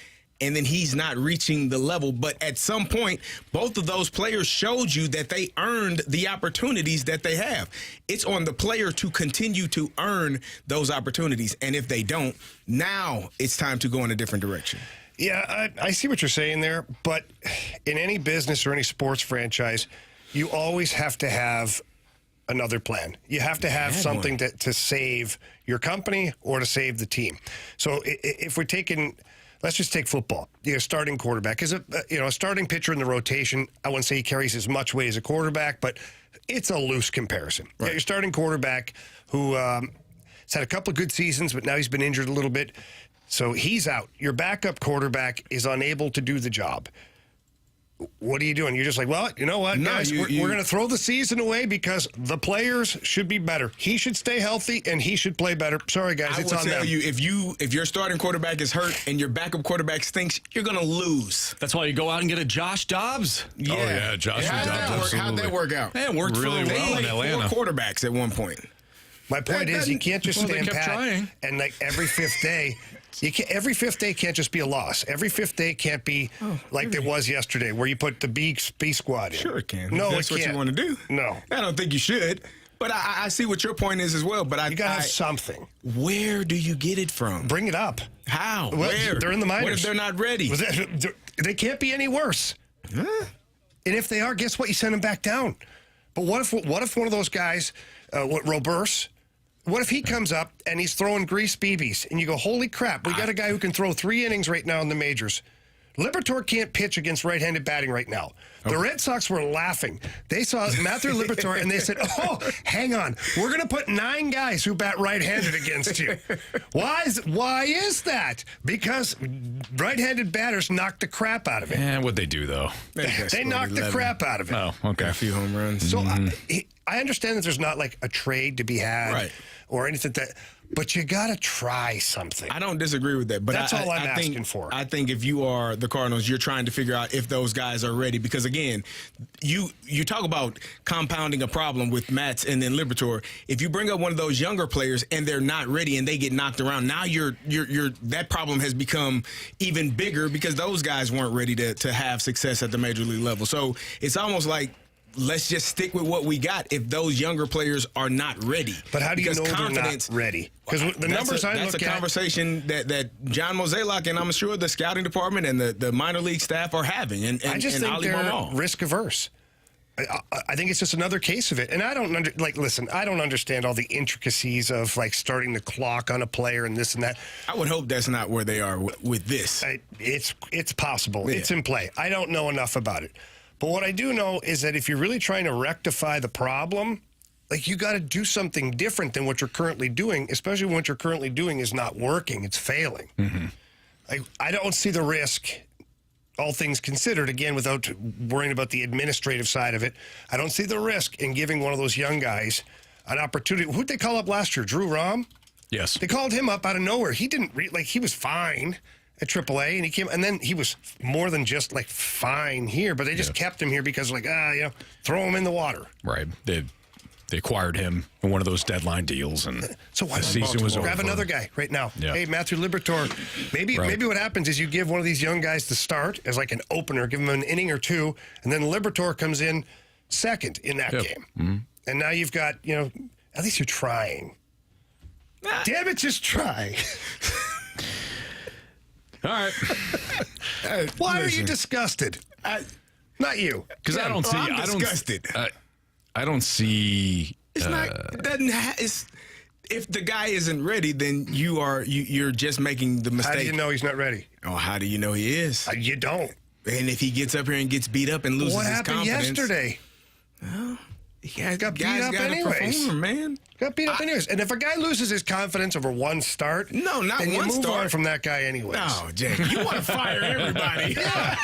And then he's not reaching the level. But at some point, both of those players showed you that they earned the opportunities that they have. It's on the player to continue to earn those opportunities. And if they don't, now it's time to go in a different direction. Yeah, I see what you're saying there. But in any business or any sports franchise, you always have to have another plan. You have to have something to save your company or to save the team. So if we're taking... Let's just take football. You're a starting quarterback. Is a starting pitcher in the rotation, I wouldn't say he carries as much weight as a quarterback, but it's a loose comparison. Right. Your starting quarterback who has had a couple of good seasons, but now he's been injured a little bit. So he's out. Your backup quarterback is unable to do the job. What are you doing? You're just like, well, you know what, guys? We're going to throw the season away because the players should be better. He should stay healthy, and he should play better. Sorry, guys, it's on them. I will tell you, if your starting quarterback is hurt and your backup quarterback stinks, you're going to lose. That's why you go out and get a Josh Dobbs. Yeah. Oh, yeah, Josh Dobbs. How'd that work out? Yeah, it worked really well in Atlanta. 4 quarterbacks at one point. My point is, you can't just stand pat and like every fifth day. Every fifth day can't just be a loss. Every fifth day can't be like it was yesterday, where you put the B squad in. Sure it can. No, that's what you want to do. No, I don't think you should. But I see what your point is as well. But you gotta have something. Where do you get it from? Bring it up. How? Well, where? They're in the minors. What if they're not ready? They can't be any worse. Huh? And if they are, guess what? You send them back down. But what if one of those guys, Roberts, what if he comes up and he's throwing grease BBs and you go, holy crap, we got a guy who can throw 3 innings right now in the majors. Liberatore can't pitch against right-handed batting right now. The Red Sox were laughing. They saw Matthew Liberatore and they said, oh, hang on. We're going to put 9 guys who bat right-handed against you. Why is that? Because right-handed batters knock the crap out of it. And what'd they do, though? They knocked the crap out of it. Oh, okay. A few home runs. So I understand that there's not like a trade to be had or anything but you got to try something. I don't disagree with that, but that's all I'm asking think, for. I think if you are the Cardinals, you're trying to figure out if those guys are ready. Because again, you talk about compounding a problem with Matz and then Liberatore. If you bring up one of those younger players and they're not ready and they get knocked around, now you're that problem has become even bigger because those guys weren't ready to have success at the major league level. So it's almost like, let's just stick with what we got if those younger players are not ready. But how do you know they're not ready? Because the numbers I look at... That's a conversation that John Mozeliak and I'm sure the scouting department and the minor league staff are having. And I just think they're Marmol. risk averse. I think it's just another case of it. And I don't I don't understand all the intricacies of like starting the clock on a player and this and that. I would hope that's not where they are with this. It's possible. Yeah. It's in play. I don't know enough about it. But what I do know is that if you're really trying to rectify the problem, like you got to do something different than what you're currently doing, especially when what you're currently doing is not working. It's failing. Mm-hmm. I don't see the risk, all things considered, again, without worrying about the administrative side of it. I don't see the risk in giving one of those young guys an opportunity. Who'd they call up last year? Drew Rom? Yes. They called him up out of nowhere. He didn't, he was fine at AAA, and he came, and then he was more than just like fine here, but they just kept him here because throw him in the water. Right. They acquired him in one of those deadline deals, and so why the season was over. Grab another guy right now. Yeah. Hey, Matthew Liberatore. Maybe what happens is you give one of these young guys the start as like an opener, give him an inning or two, and then Liberatore comes in second in that game. Mm-hmm. And now you've got, at least you're trying. Damn it, just try. All right. Why are you disgusted? Not you. Because I don't see. I'm disgusted. I don't see. It's not. If the guy isn't ready, then you're just making the mistake. How do you know he's not ready? Oh, how do you know he is? You don't. And if he gets up here and gets beat up and loses his confidence. What happened yesterday? Well, he got beat up anyways. Perform, man. Got beat up anyways. And if a guy loses his confidence over one start, then you move on from that guy anyways. No, Jake, you want to fire everybody. Yeah.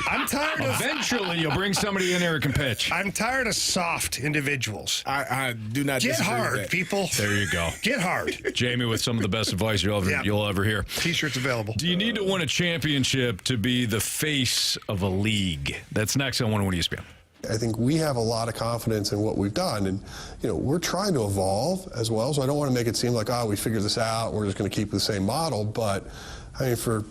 I'm tired of... Eventually, you'll bring somebody in there who can pitch. I'm tired of soft individuals. I do not Get disagree hard, with that. people. There you go. Get hard. Jamie with some of the best advice you'll ever hear. T-shirts available. Do you need to win a championship to be the face of a league? That's next on 101 ESPN. I think we have a lot of confidence in what we've done, and we're trying to evolve as well. So I don't want to make it seem like we figured this out. We're just going to keep the same model. But I mean, for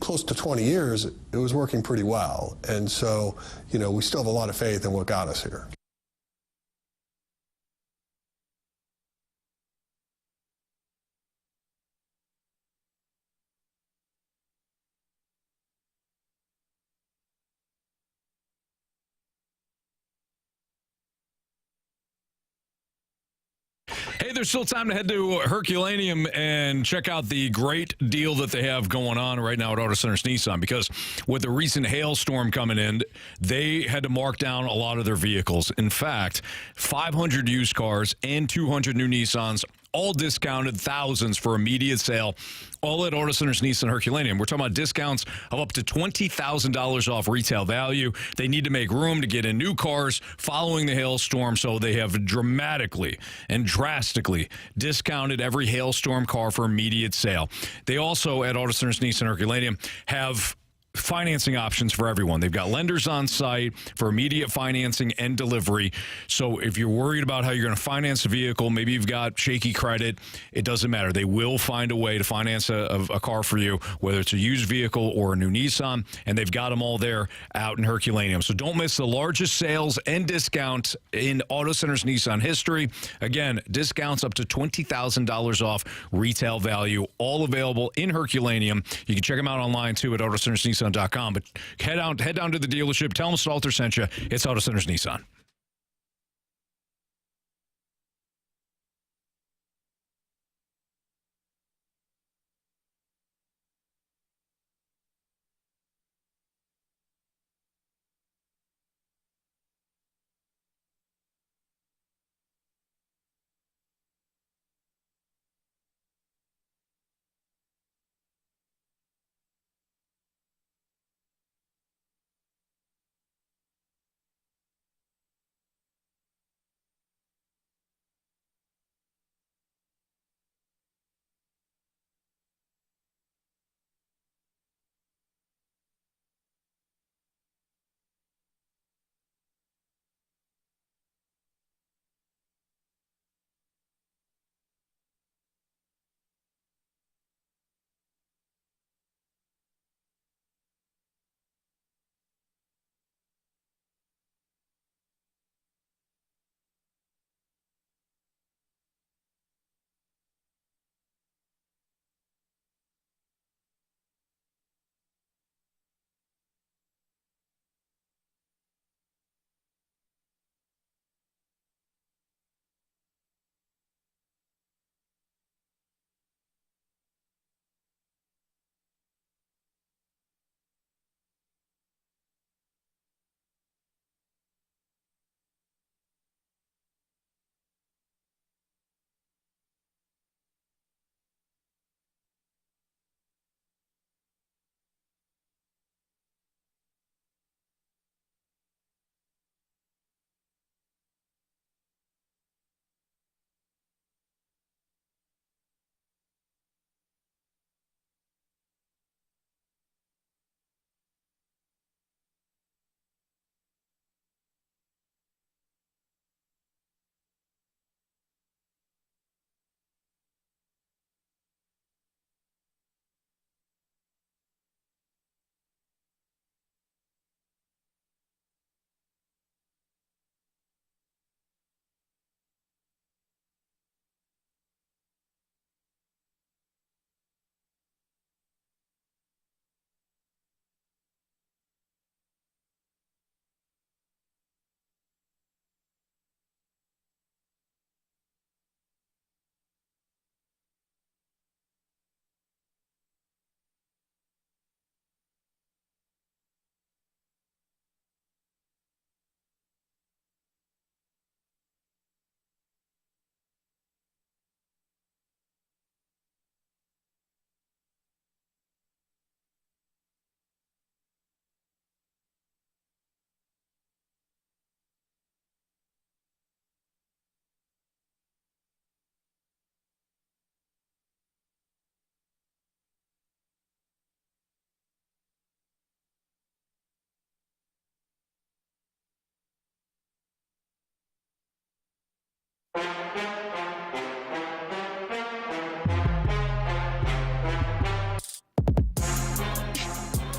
close to 20 years, it was working pretty well, and so we still have a lot of faith in what got us here. Hey, there's still time to head to Herculaneum and check out the great deal that they have going on right now at Auto Centers Nissan, because with the recent hailstorm coming in, they had to mark down a lot of their vehicles. In fact, 500 used cars and 200 new Nissans, all discounted, thousands for immediate sale, all at Auto Centers Nissan Herculaneum. We're talking about discounts of up to $20,000 off retail value. They need to make room to get in new cars following the hailstorm, so they have dramatically and drastically discounted every hailstorm car for immediate sale. They also, at Auto Centers Nissan Herculaneum, have financing options for everyone. They've got lenders on site for immediate financing and delivery. So if you're worried about how you're going to finance a vehicle, maybe you've got shaky credit, it doesn't matter. They will find a way to finance a car for you, whether it's a used vehicle or a new Nissan, and they've got them all there out in Herculaneum. So don't miss the largest sales and discount in Auto Centers Nissan history. Again, discounts up to $20,000 off retail value, all available in Herculaneum. You can check them out online too at AutoCentersNissan.com. But head down to the dealership. Tell them Stalter sent you. It's Auto Centers Nissan.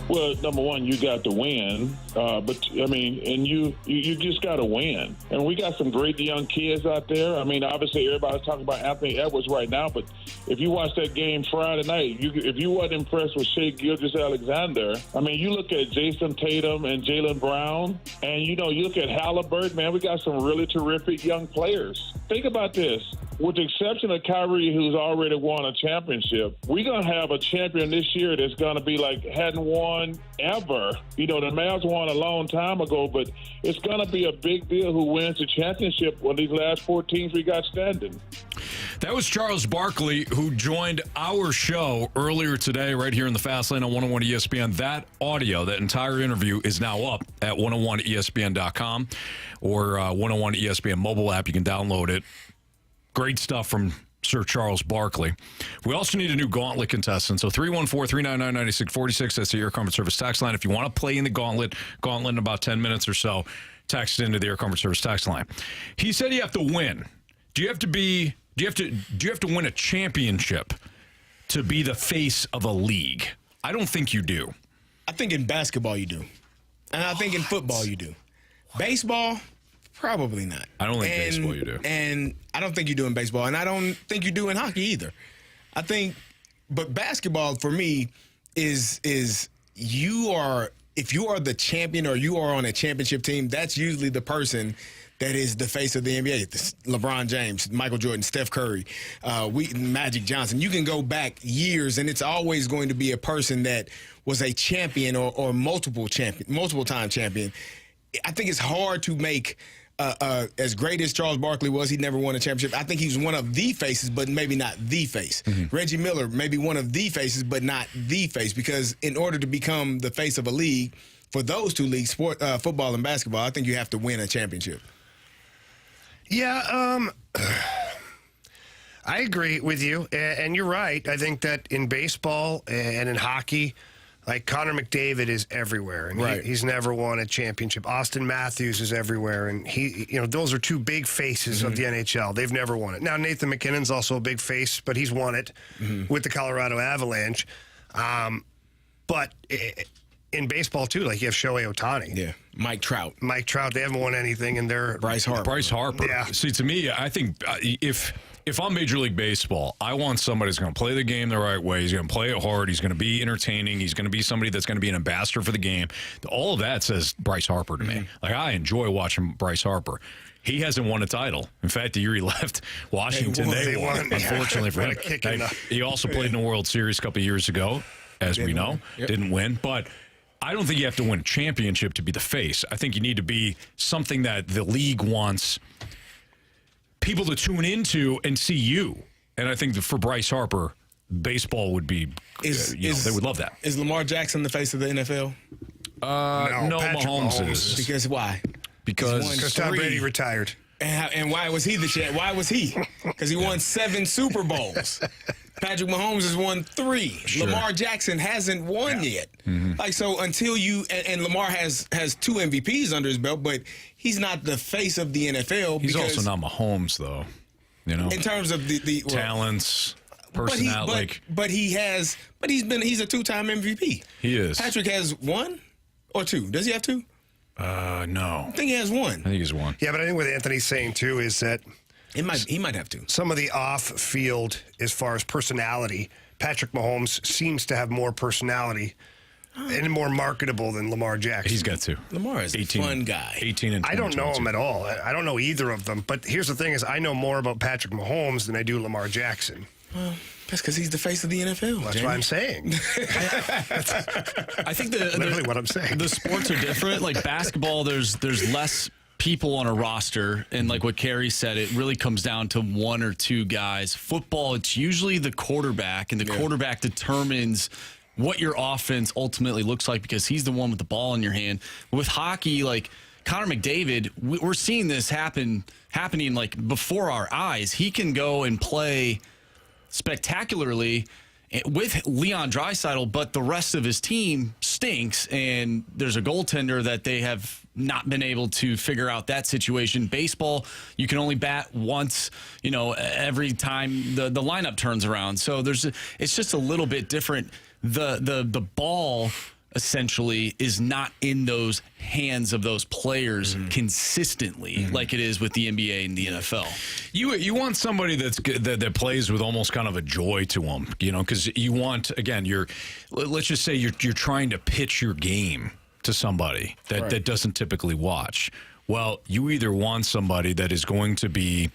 Well, number one, you got to win, but I mean, and you just got to win. And we got some great young kids out there. I mean, obviously everybody's talking about Anthony Edwards right now, but if you watch that game Friday night, if you weren't impressed with Shea Gilgeous-Alexander, I mean, you look at Jason Tatum and Jaylen Brown, and you look at Halliburton. Man, we got some really terrific young players. Think about this. With the exception of Kyrie, who's already won a championship, we're going to have a champion this year that's going to be like hadn't won ever. The Mavs won a long time ago, but it's going to be a big deal who wins the championship when these last 4 teams we got standing. That was Charles Barkley, who joined our show earlier today right here in the Fast Lane on 101 ESPN. That audio, that entire interview, is now up at 101ESPN.com or 101 ESPN mobile app. You can download it. Great stuff from Sir Charles Barkley. We also need a new Gauntlet contestant. So 314-399-9646. That's the Air Comfort Service text line. If you want to play in the Gauntlet in about 10 minutes or so, text into the Air Comfort Service text line. He said you have to win. Do you have to win a championship to be the face of a league? I don't think you do. I think in basketball you do. And I think in football you do. Baseball, probably not. I don't think baseball you do. And I don't think you do in baseball. And I don't think you do in hockey either. But basketball for me is if you are the champion or you are on a championship team, that's usually the person that is the face of the NBA. LeBron James, Michael Jordan, Steph Curry, Magic Johnson. You can go back years, and it's always going to be a person that was a champion or multiple time champion. I think it's hard to make as great as Charles Barkley was. He never won a championship. I think he was one of the faces, but maybe not the face. Mm-hmm. Reggie Miller, maybe one of the faces, but not the face, because in order to become the face of a league, for those two leagues, football and basketball, I think you have to win a championship. Yeah, I agree with you, and you're right. I think that in baseball and in hockey, like Connor McDavid is everywhere, and right. he's never won a championship. Austin Matthews is everywhere, and those are two big faces of the NHL. They've never won it. Now Nathan McKinnon's also a big face, but he's won it with the Colorado Avalanche. But in baseball too, like you have Shohei Ohtani, yeah, Mike Trout. They haven't won anything, and they're Bryce Harper. Yeah. See, to me, I think if I'm Major League Baseball, I want somebody who's going to play the game the right way. He's going to play it hard. He's going to be entertaining. He's going to be somebody that's going to be an ambassador for the game. All of that says Bryce Harper to me. Like, I enjoy watching Bryce Harper. He hasn't won a title. In fact, the year he left Washington, they won. Unfortunately for him. He also played in the World Series a couple of years ago, as we know. Didn't win. But I don't think you have to win a championship to be the face. I think you need to be something that the league wants people to tune into and see you. And I think that for Bryce Harper, baseball would be, they would love that. Is Lamar Jackson the face of the NFL? No, Mahomes is. Because why? Because Tom Brady retired. And why was he the champ? Why was he? Because he won 7 Super Bowls. Patrick Mahomes has won 3. Sure. Lamar Jackson hasn't won yet. Mm-hmm. Like, so until you and Lamar has 2 MVPs under his belt, but he's not the face of the NFL. He's also not Mahomes, though. In terms of the talents, personality. But he's a 2-time MVP. He is. Patrick has 1 or 2. Does he have 2? No. I think he has 1. I think he's 1. Yeah, but I think what Anthony's saying too is that he might have 2. Some of the off-field, as far as personality, Patrick Mahomes seems to have more personality and more marketable than Lamar Jackson. He's got 2. Lamar is a fun guy. 18 and 20. I don't know him at all. I don't know either of them. But here's the thing: is I know more about Patrick Mahomes than I do Lamar Jackson. Well, that's because he's the face of the NFL. That's what I'm saying. I think literally what I'm saying. The sports are different. Like basketball, there's less people on a roster, and like what Carey said, it really comes down to 1 or 2 guys. Football, it's usually the quarterback, and the quarterback determines what your offense ultimately looks like because he's the one with the ball in your hand. With hockey, like Connor McDavid, we're seeing this happening like before our eyes. He can go and play spectacularly with Leon Draisaitl, but the rest of his team stinks, and there's a goaltender that they have not been able to figure out that situation. Baseball, you can only bat once, every time the lineup turns around. So it's just a little bit different. The ball essentially is not in those hands of those players consistently like it is with the NBA and the NFL. You want somebody that plays with almost kind of a joy to them, because you want, again, let's just say you're trying to pitch your game to somebody that doesn't typically watch. Well, you either want somebody that is going to be,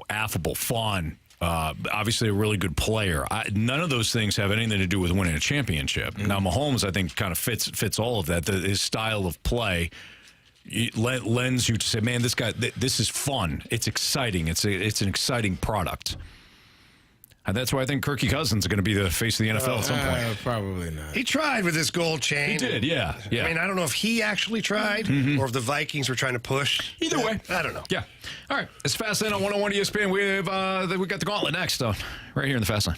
affable, fun, obviously a really good player. None of those things have anything to do with winning a championship. Now, Mahomes, I think, kind of fits all of that. His style of play lends you to say, man, this guy, this is fun. It's exciting. It's an exciting product. And that's why I think Kirky Cousins is going to be the face of the NFL at some point. Probably not. He tried with his gold chain. He did, yeah. I mean, I don't know if he actually tried or if the Vikings were trying to push. Either way. I don't know. Yeah. All right. It's Fast Lane on 101 ESPN. We got the Gauntlet next, right here in the Fast Lane.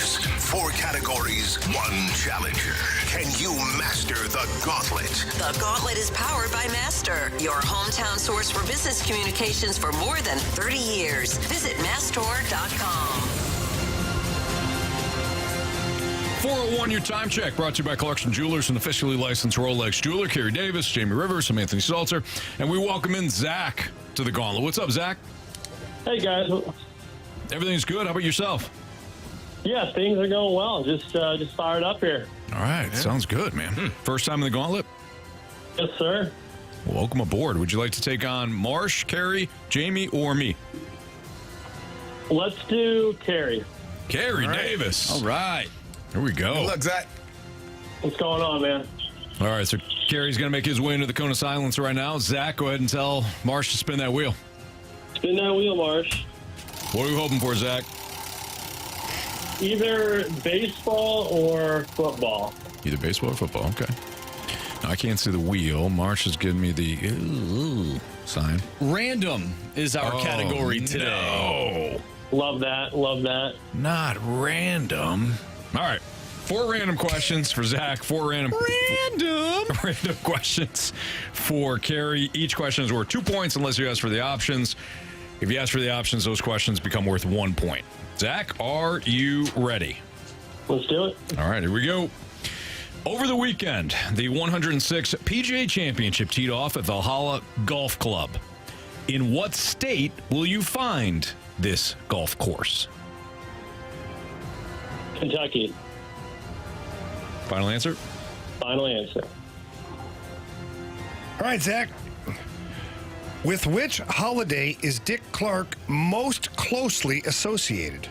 analyst. 4 categories, 1 challenger. Can you master the Gauntlet? The Gauntlet is powered by Master, your hometown source for business communications for more than 30 years. Visit Mastor.com. 401, your time check, brought to you by Collection Jewelers, an officially licensed Rolex jeweler. Carey Davis, Jamie Rivers, I'm Anthony Stalter, and we welcome in Zach to the Gauntlet. What's up, Zach? Hey, guys. Everything's good. How about yourself? Yeah, things are going well. Just fired up here. All right. Sounds good, man. First time in the Gauntlet? Yes, sir. Well, welcome aboard. Would you like to take on Marsh, Carey, Jamie, or me? Let's do Carey. Carey Davis. All right. Here we go. Good luck, Zach. What's going on, man? All right, so Carey's going to make his way into the cone of silence right now. Zach, go ahead and tell Marsh to spin that wheel. Spin that wheel, Marsh. What are we hoping for, Zach? Either baseball or football. Either baseball or football, okay. Now, I can't see the wheel. Marsh is giving me the sign. Random is our category today. No. Love that. Love that. Not random. All right. 4 random questions for Zach. 4 random questions for Carey. Each question is worth 2 points unless you ask for the options. If you ask for the options, those questions become worth 1 point. Zach, are you ready? Let's do it. All right, here we go. Over the weekend, the 106 PGA Championship teed off at Valhalla Golf Club. In what state will you find this golf course? Kentucky. Final answer? Final answer. All right, Zach. With which holiday is Dick Clark most closely associated?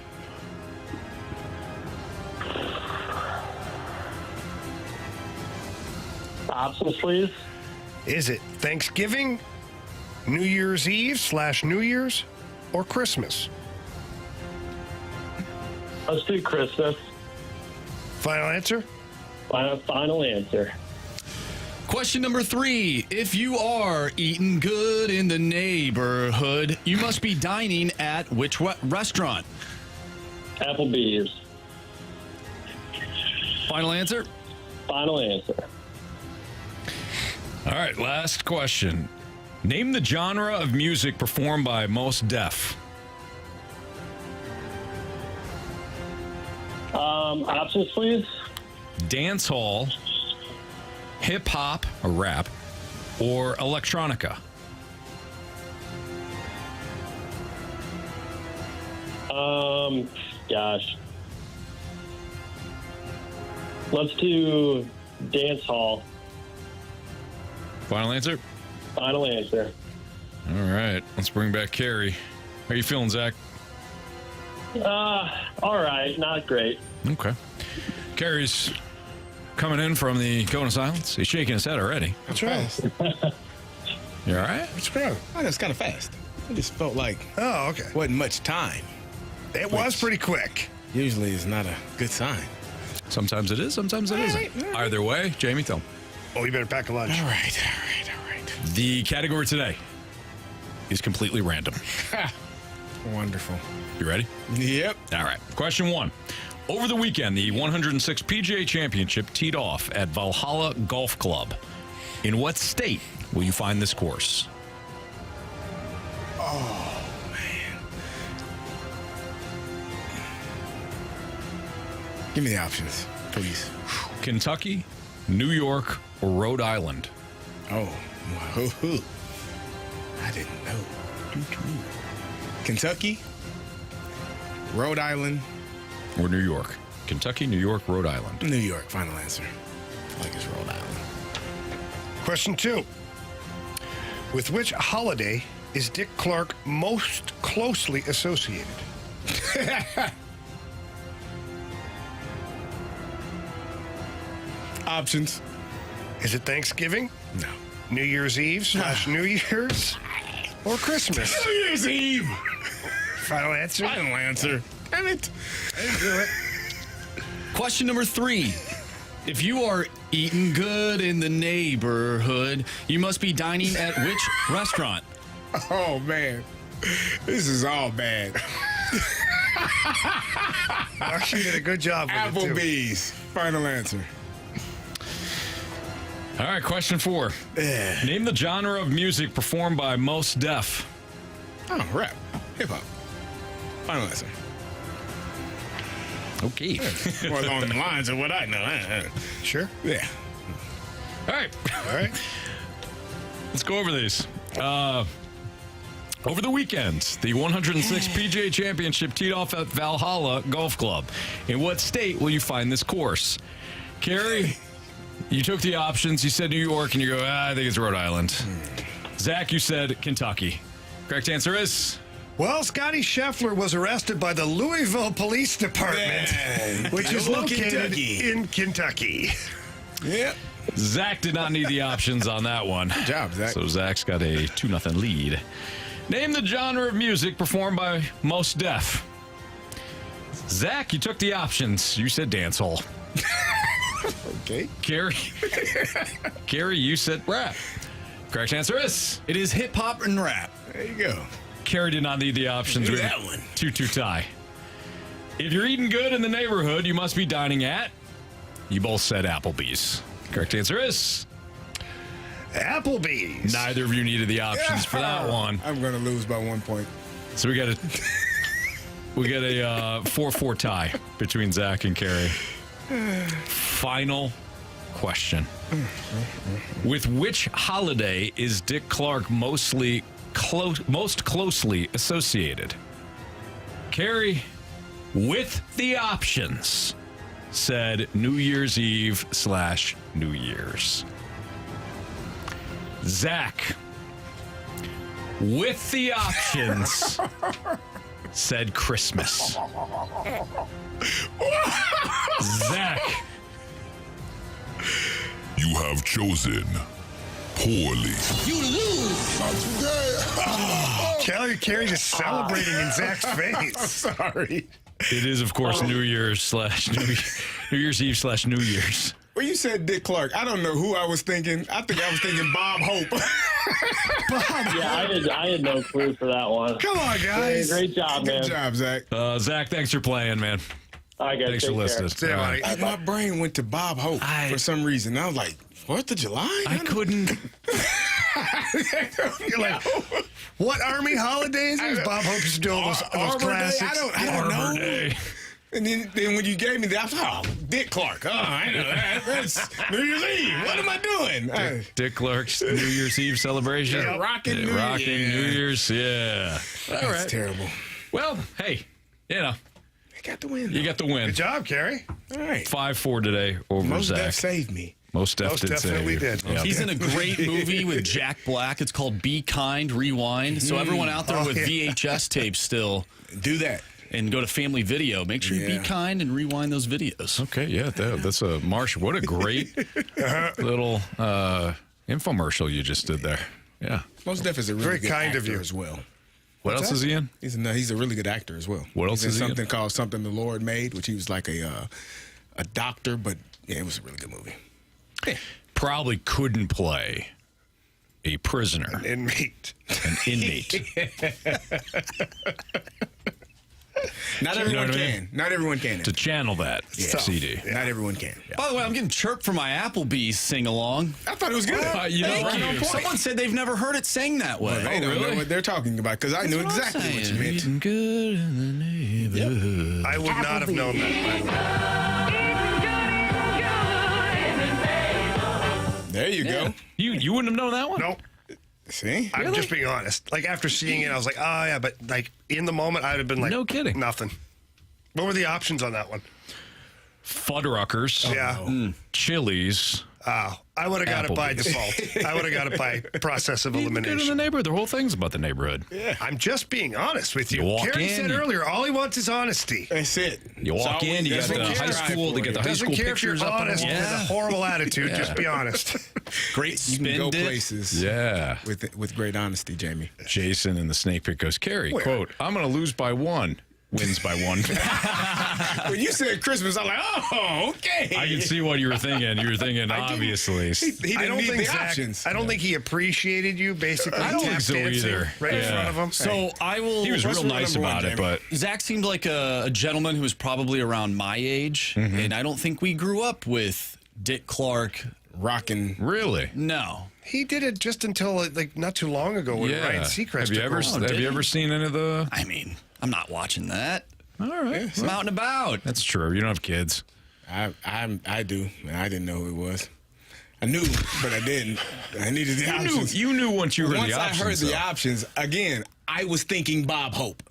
Options, please. Is it Thanksgiving, New Year's Eve / New Year's, or Christmas? Let's do Christmas. Final answer? Final answer. Question number 3. If you are eating good in the neighborhood, you must be dining at which restaurant? Applebee's. Final answer? Final answer. All right, last question. Name the genre of music performed by Mos Def. Options, please. Dance hall, hip hop or rap, or electronica. Gosh. Let's do dance hall. Final answer? Final answer. All right, let's bring back Carey. How you feeling, Zach? All right, not great. Okay. Carey's coming in from the cone of silence. He's shaking his head already. That's right. You all right? What's wrong? Oh, that's kind of fast. I just felt like okay. Wasn't much time. It was pretty quick. Usually is not a good sign. Sometimes it is, sometimes it isn't. Either way, Jamie, tell him. Oh, you better pack a lunch. All right. The category today is completely random. Wonderful. You ready? Yep. All right. Question 1. Over the weekend, the 106 PGA Championship teed off at Valhalla Golf Club. In what state will you find this course? Oh, man. Give me the options, please. Kentucky, New York, or Rhode Island? Oh, I didn't know. Kentucky, Rhode Island, or New York? Kentucky, New York, Rhode Island. New York, final answer. I like it's Rhode Island. Question 2. With which holiday is Dick Clark most closely associated? Options. Is it Thanksgiving? No. New Year's Eve / New Year's, or Christmas? New Year's Eve. Final answer? Final answer. Damn it. I didn't do it. Question number 3. If you are eating good in the neighborhood, you must be dining at which restaurant? Oh, man. This is all bad. Marshy did a good job with Applebee's. Final answer. All right, question 4. Name the genre of music performed by Mos Def. Oh, rap. Hip-hop. Final answer. Okay. Well, along the lines of what I know. Sure. Yeah. All right. All right. Let's go over these. Over the weekend, the 106 PGA Championship teed off at Valhalla Golf Club. In what state will you find this course? Carey, you took the options. You said New York, and you go, I think it's Rhode Island. Zach, you said Kentucky. Correct answer is... Well, Scotty Scheffler was arrested by the Louisville Police Department, which is located in Kentucky. Yeah. Zach did not need the options on that one. Good job, Zach. So Zach's got a 2-0 lead. Name the genre of music performed by Mos Def. Zach, you took the options. You said dancehall. Okay. Carey, you said rap. Correct answer is... It is hip-hop and rap. There you go. Carey did not need the options. Do We have that one. 2-2 tie. If you're eating good in the neighborhood, you must be dining at... You both said Applebee's. Correct answer is... Applebee's. Neither of you needed the options for that one. I'm going to lose by 1 point. So we got a 4-4 tie between Zach and Carey. Final question. With which holiday is Dick Clark most closely associated? Carey, with the options, said New Year's Eve / New Year's. Zach, with the options, said Christmas. Zach, you have chosen poorly. You lose. Carey just celebrating in Zach's face. Sorry. It is, of course, New Year's New Year's Eve / New Year's. Well, you said Dick Clark. I don't know who I was thinking. I think I was thinking Bob Hope. Yeah, I had no clue for that one. Come on, guys. Great job, man. Good job, Zach. Zach, thanks for playing, man. All right, guys. Thanks for listening. See you, buddy. My brain went to Bob Hope for some reason. I was like, 4th of July? I couldn't. You're like, what Army holidays? Bob Hope used to do all those classics. Day? I don't know. Day. And then when you gave me that, I was like, oh, Dick Clark. Oh, I know that. That's New Year's Eve. What am I doing? Dick Clark's New Year's Eve celebration. Yeah, rocking New Year's. Yeah. All right. Terrible. Well, hey, you know. I got the win. You got the win. Good job, Carey. All right. 5-4 today over Most Zach. Def saved me. Most definitely did. Yep. He's in a great movie with Jack Black. It's called Be Kind, Rewind. So everyone out there with VHS tapes still, do that. And go to Family Video. Make sure you be kind and rewind those videos. Okay, yeah, that's a Marsh. What a great little infomercial you just did there. Yeah, Most Def is a really very good kind actor of you as well. What else is he in? He's a really good actor as well. What else is he in? Something called Something the Lord Made, which he was like a doctor, but yeah, it was a really good movie. Yeah. Probably couldn't play a prisoner, an inmate. Not everyone can. Not everyone can. To channel that CD. Yeah. Not everyone can. Yeah. By the way, I'm getting chirped for my Applebee's sing-along. I thought it was good. Someone said they've never heard it sang that way. Well, they don't know what they're talking about because I knew exactly what you meant. Eating good in the neighborhood. I would not have known that, by the way. There you go. You wouldn't have known that one? Nope. See? I'm just being honest. Like, after seeing it, I was like, oh, yeah, but, like, in the moment, I would have been like, no kidding. Nothing. What were the options on that one? Fuddruckers. Yeah. Chili's. Oh, I would have got it by default. I would have got it by process of elimination. Good in the neighborhood. The whole thing's about the neighborhood. Yeah. I'm just being honest with you. You walk Carey in, said earlier, all he wants is honesty. That's it. You walk in, you got the high school, they get the high school pictures up on the honest wall. with a horrible attitude. Just be honest. Great You spin can go dip. places. Yeah. With great honesty, Jamie. Jason in the snake pit goes, Carey, quote, I'm going to lose by 1. wins by 1. When you said Christmas, I'm like, oh, okay. I can see what you were thinking. You were thinking, obviously. He didn't need the options. I don't think he appreciated you, basically. I don't think so either. Right in front of him. So I will. He was real nice about it, but Zach seemed like a gentleman who was probably around my age, and I don't think we grew up with Dick Clark rocking. Really? No. He did it just until like not too long ago when Ryan Seacrest. Have you ever seen any of the? I mean, I'm not watching that. All right, I'm out and about. That's true. You don't have kids. I do. I didn't know who it was. I knew, but I didn't. I needed the options. You knew once you heard the options. Once I heard the options, again, I was thinking Bob Hope.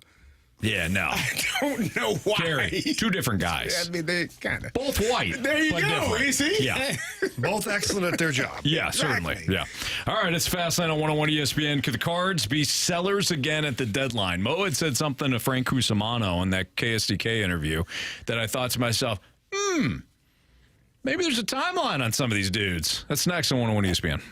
Yeah, no. I don't know why. Carey, two different guys. I mean, they kind of. Both white. There you but go. different. You see? Yeah. Both excellent at their job. Yeah, certainly. Yeah. All right, it's Fastlane on 101 ESPN. Could the Cards be sellers again at the deadline? Mo had said something to Frank Cusimano in that KSDK interview that I thought to myself, maybe there's a timeline on some of these dudes. That's next on 101 ESPN.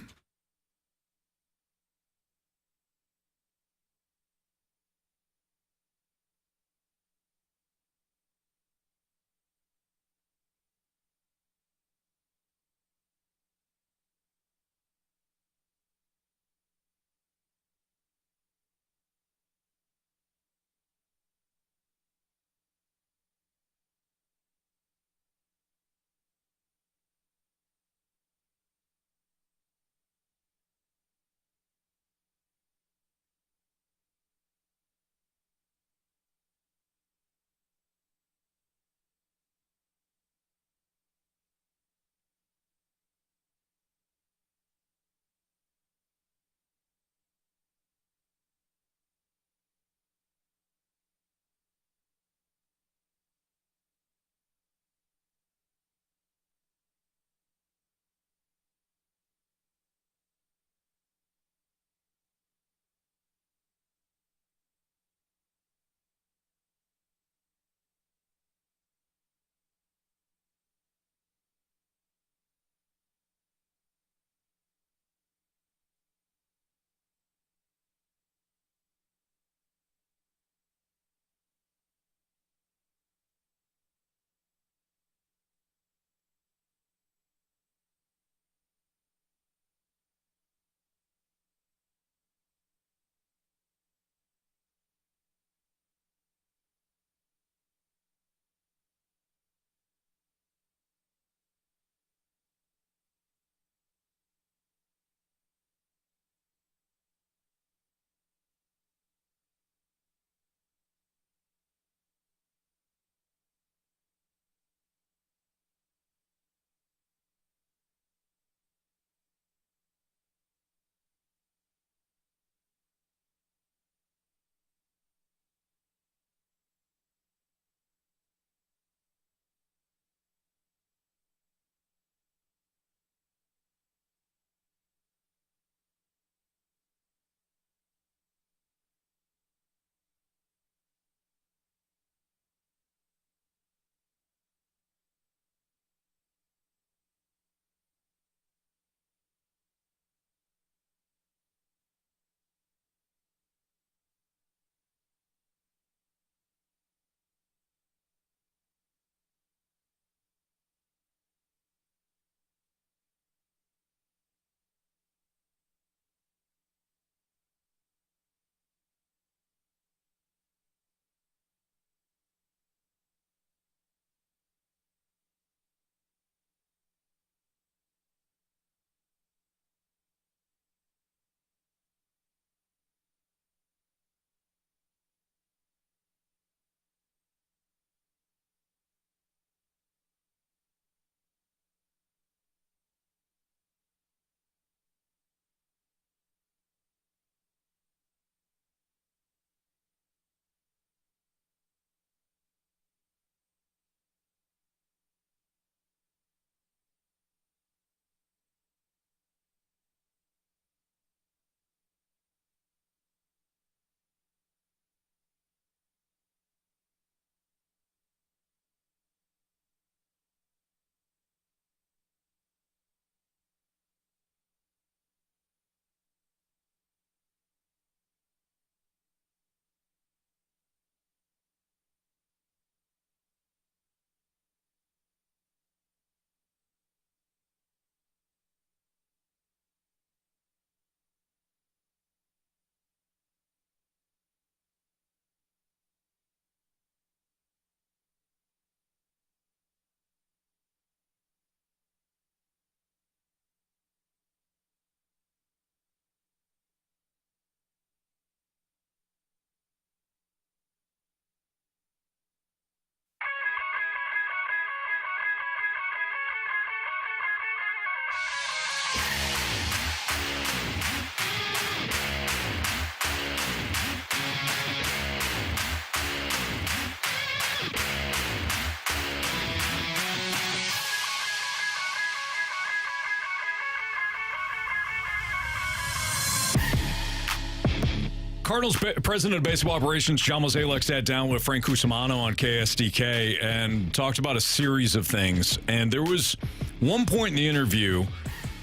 Cardinals president of baseball operations, John Mozeliak, sat down with Frank Cusimano on KSDK and talked about a series of things. And there was one point in the interview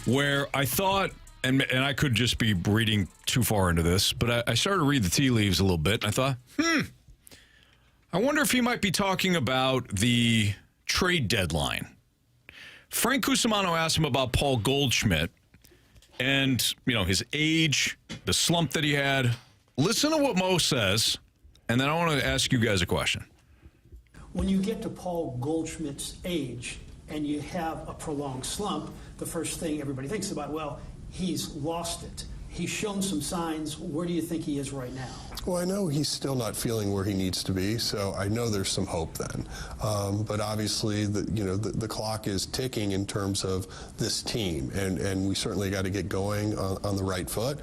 where I thought, and I could just be reading too far into this, but I started to read the tea leaves a little bit. And I thought, I wonder if he might be talking about the trade deadline. Frank Cusimano asked him about Paul Goldschmidt and, his age, the slump that he had. Listen to what Mo says, and then I want to ask you guys a question. When you get to Paul Goldschmidt's age and you have a prolonged slump, the first thing everybody thinks about, well, he's lost it. He's shown some signs. Where do you think he is right now? Well, I know he's still not feeling where he needs to be, so I know there's some hope then. But obviously, the clock is ticking in terms of this team, and we certainly got to get going on the right foot.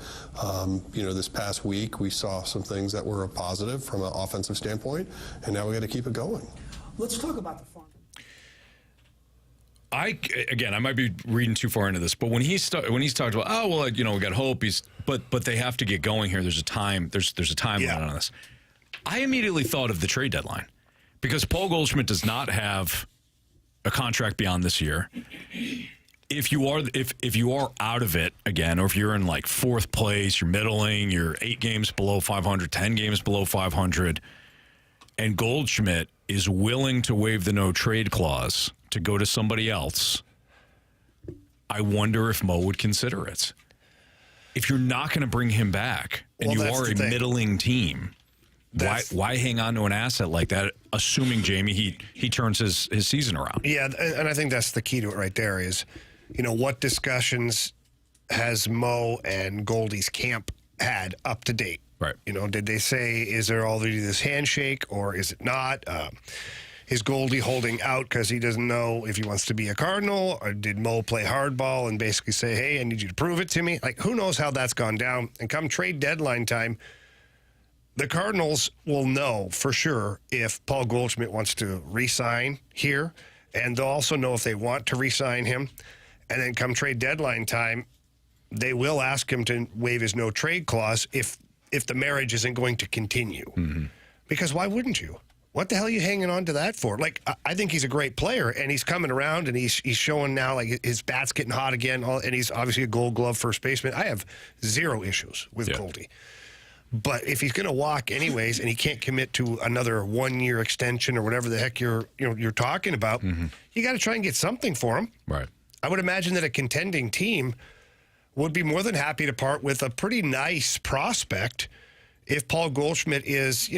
This past week, we saw some things that were a positive from an offensive standpoint, and now we got to keep it going. Let's talk about the farm. I might be reading too far into this, but when he's talked about, we got hope. But they have to get going here. There's a time. There's a timeline on this. I immediately thought of the trade deadline because Paul Goldschmidt does not have a contract beyond this year. If you are out of it again, or if you're in like fourth place, you're middling, you're 8 games below 500, 10 games below 500, and Goldschmidt is willing to waive the no trade clause to go to somebody else, I wonder if Mo would consider it. If you're not going to bring him back and you are a middling team, why hang on to an asset like that, assuming, Jamie, he turns his season around? Yeah, and I think that's the key to it right there is, what discussions has Mo and Goldie's camp had up to date? Right. Did they say, is there already this handshake or is it not? Is Goldie holding out because he doesn't know if he wants to be a Cardinal? Or did Mo play hardball and basically say, hey, I need you to prove it to me? Like, who knows how that's gone down? And come trade deadline time, the Cardinals will know for sure if Paul Goldschmidt wants to re-sign here. And they'll also know if they want to re-sign him. And then come trade deadline time, they will ask him to waive his no-trade clause if the marriage isn't going to continue. Mm-hmm. Because why wouldn't you? What the hell are you hanging on to that for? Like, I think he's a great player, and he's coming around, and he's showing now, like, his bat's getting hot again, and he's obviously a Gold Glove first baseman. I have zero issues with Goldie. But if he's going to walk anyways, and he can't commit to another 1-year extension or whatever the heck you're talking about, you got to try and get something for him. Right. I would imagine that a contending team would be more than happy to part with a pretty nice prospect if Paul Goldschmidt is,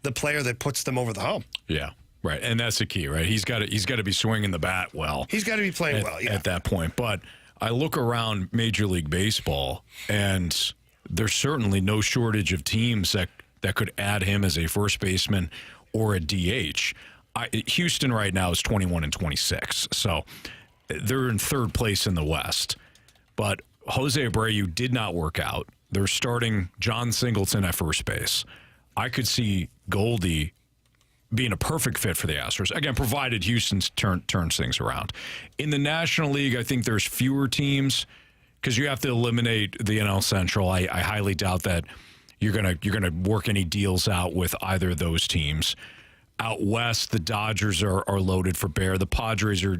the player that puts them over the hump. Yeah, right. And that's the key, right? He's got to be swinging the bat well. He's got to be playing well, at that point. But I look around Major League Baseball, and there's certainly no shortage of teams that could add him as a first baseman or a DH. Houston right now is 21-26, so they're in third place in the West. But Jose Abreu did not work out. They're starting John Singleton at first base. I could see Goldie being a perfect fit for the Astros. Again, provided Houston turns things around. In the National League, I think there's fewer teams because you have to eliminate the NL Central. I highly doubt that you're gonna work any deals out with either of those teams. Out west, the Dodgers are loaded for bear. The Padres are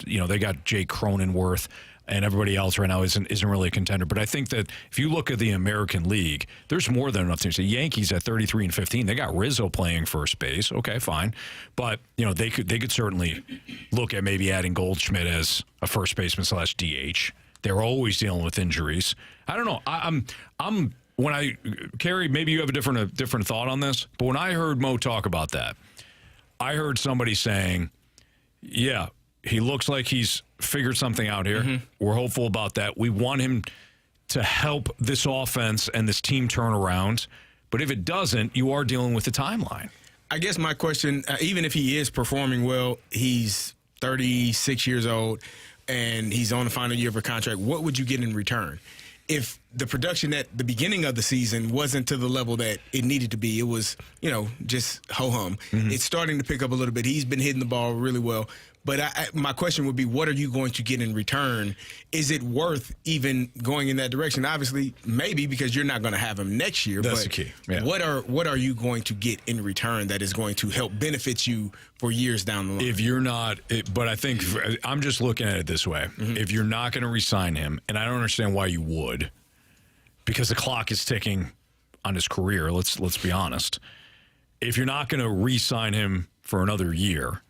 they got Jake Cronenworth. And everybody else right now isn't really a contender. But I think that if you look at the American League, there's more than enough teams. The Yankees at 33-15, they got Rizzo playing first base. Okay, fine. But they could certainly look at maybe adding Goldschmidt as a first baseman / DH. They're always dealing with injuries. I don't know. I'm Carey, maybe you have a different thought on this. But when I heard Mo talk about that, I heard somebody saying, yeah, he looks like he's figured something out here. Mm-hmm. We're hopeful about that. We want him to help this offense and this team turn around. But if it doesn't, you are dealing with the timeline. I guess my question, even if he is performing well, he's 36 years old, and he's on the final year of a contract. What would you get in return? If the production at the beginning of the season wasn't to the level that it needed to be, it was, just ho-hum. Mm-hmm. It's starting to pick up a little bit. He's been hitting the ball really well. But my question would be, what are you going to get in return? Is it worth even going in that direction? Obviously, maybe, because you're not going to have him next year. That's but the key. Yeah. What are you going to get in return that is going to help benefit you for years down the line? If you're not, but I think I'm just looking at it this way. Mm-hmm. If you're not going to re-sign him, and I don't understand why you would, because the clock is ticking on his career. Let's be honest. If you're not going to re-sign him for another year,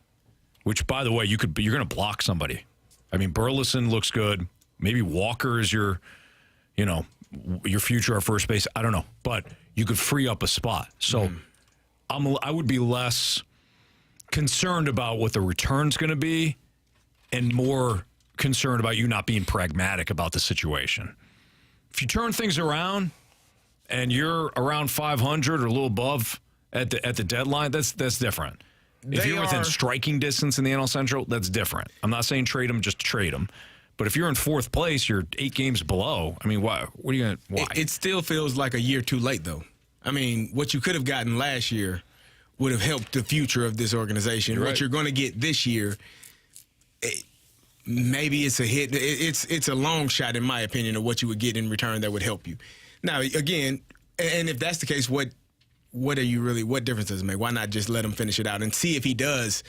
which, by the way, you're going to block somebody. I mean, Burleson looks good. Maybe Walker is your future at first base. I don't know, but you could free up a spot. So I would be less concerned about what the return's going to be, and more concerned about you not being pragmatic about the situation. If you turn things around and you're around 500 or a little above at the deadline, that's different. If you're within striking distance in the NL Central, that's different. I'm not saying trade him, just trade him. But if you're in fourth place, you're 8 games below. I mean, why? What are you going to? Why? It still feels like a year too late, though. I mean, what you could have gotten last year would have helped the future of this organization. You're right. What you're going to get this year, maybe it's a hit. It's a long shot, in my opinion, of what you would get in return that would help you. Now, again, and if that's the case, what difference does it make? Why not just let him finish it out and see if he does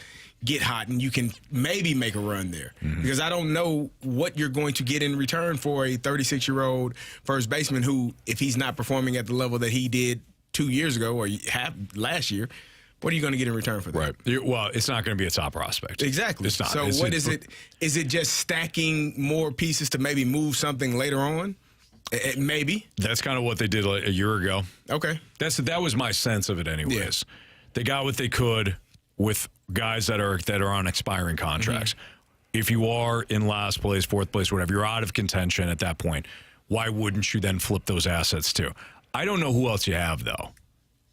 get hot and you can maybe make a run there? Mm-hmm. Because I don't know what you're going to get in return for a 36-year-old first baseman who, if he's not performing at the level that he did 2 years ago or last year, what are you going to get in return for that? Right. Well, it's not going to be a top prospect. Exactly. It's not. So what is it? Is it just stacking more pieces to maybe move something later on? Maybe. That's kind of what they did a year ago. Okay. That was my sense of it anyways. Yeah. They got what they could with guys that are on expiring contracts. Mm-hmm. If you are in last place, fourth place, whatever, you're out of contention at that point. Why wouldn't you then flip those assets too? I don't know who else you have, though.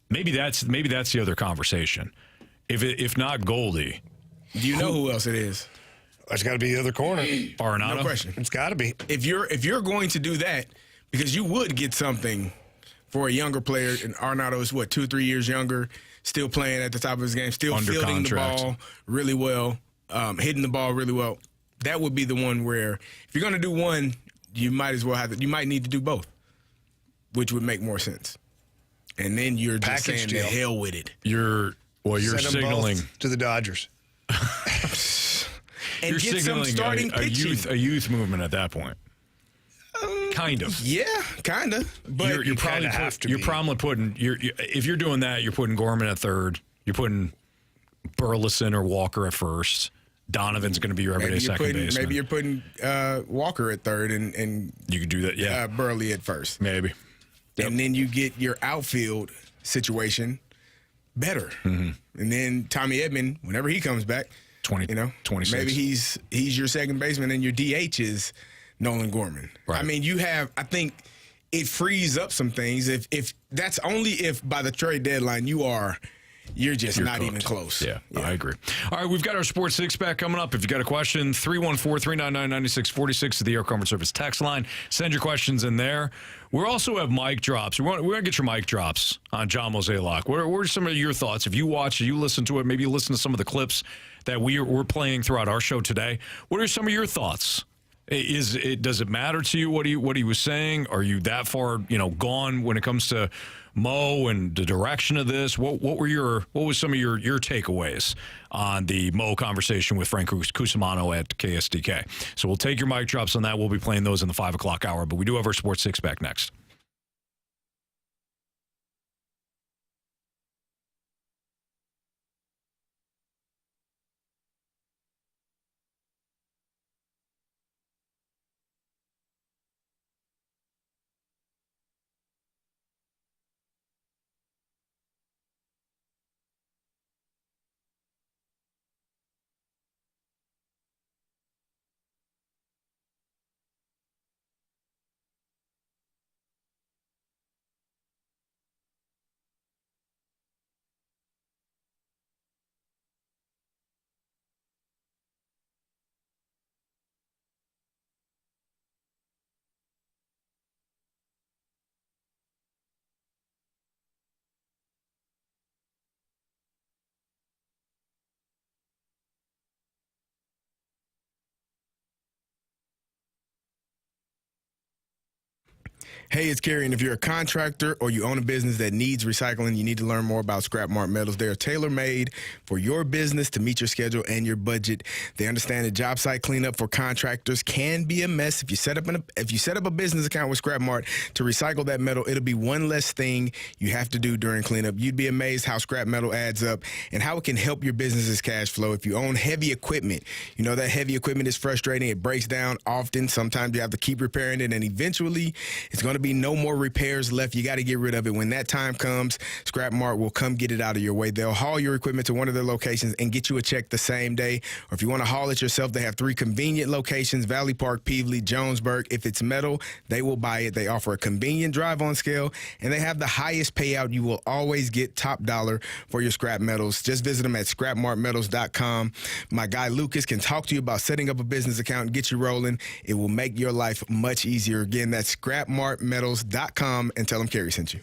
Maybe that's the other conversation. If not Goldie. Do you know who else it is? It's got to be the other corner. Arenado? No question. It's got to be. If you're going to do that, because you would get something for a younger player, and Arenado is 2 or 3 years younger, still playing at the top of his game, still under fielding contract. The ball really well, hitting the ball really well. That would be the one where if you're going to do one, you might as well you might need to do both, which would make more sense. And then you're just saying the hell with it. You're signaling to the Dodgers. And you're get some signaling starting pitching. a youth movement at that point. Kind of. Yeah, kind of. But you're probably putting if you're doing that, you're putting Gorman at third. You're putting Burleson or Walker at first. Donovan's going to be your everyday second baseman. Maybe you're putting Walker at third and you could do that. Yeah, Burley at first. Maybe. Yep. And then you get your outfield situation better. Mm-hmm. And then Tommy Edman, whenever he comes back, 26. Maybe he's your second baseman, and your DH is Nolan Gorman. Right. I mean, I think it frees up some things. If that's only if by the trade deadline you're just not cooked. Even close. Yeah, I agree. All right, we've got our Sports Six-Pack coming up. If you got a question, 314-399-9646 is the Air Comfort Service text line. Send your questions in there. We also have mic drops. We're going to get your mic drops on John Mozeliak. What are some of your thoughts? If you watch, you listen to it, maybe you listen to some of the clips that we're playing throughout our show today. What are some of your thoughts? Does it matter to you what he was saying? Are you that far gone when it comes to Mo and the direction of this? What was some of your takeaways on the Mo conversation with Frank Cusimano at KSDK? So we'll take your mic drops on that. We'll be playing those in the 5 o'clock hour, but we do have our Sports Six-Pack next. Hey, it's Carey, and if you're a contractor or you own a business that needs recycling, you need to learn more about Scrap Mart Metals. They are tailor-made for your business to meet your schedule and your budget. They understand that job site cleanup for contractors can be a mess. If you set up a business account with Scrap Mart to recycle that metal, it'll be one less thing you have to do during cleanup. You'd be amazed how scrap metal adds up and how it can help your business's cash flow. If you own heavy equipment, you know that heavy equipment is frustrating. It breaks down often. Sometimes you have to keep repairing it, and eventually it's going to be no more repairs left. You got to get rid of it. When that time comes, Scrap Mart will come get it out of your way. They'll haul your equipment to one of their locations and get you a check the same day. Or if you want to haul it yourself, they have 3 convenient locations: Valley Park, Peevely, Jonesburg. If it's metal, they will buy it. They offer a convenient drive-on scale, and they have the highest payout. You will always get top dollar for your scrap metals. Just visit them at scrapmartmetals.com. My guy Lucas can talk to you about setting up a business account and get you rolling. It will make your life much easier. Again, that's scrapmartmetals.com, and tell them Carey sent you.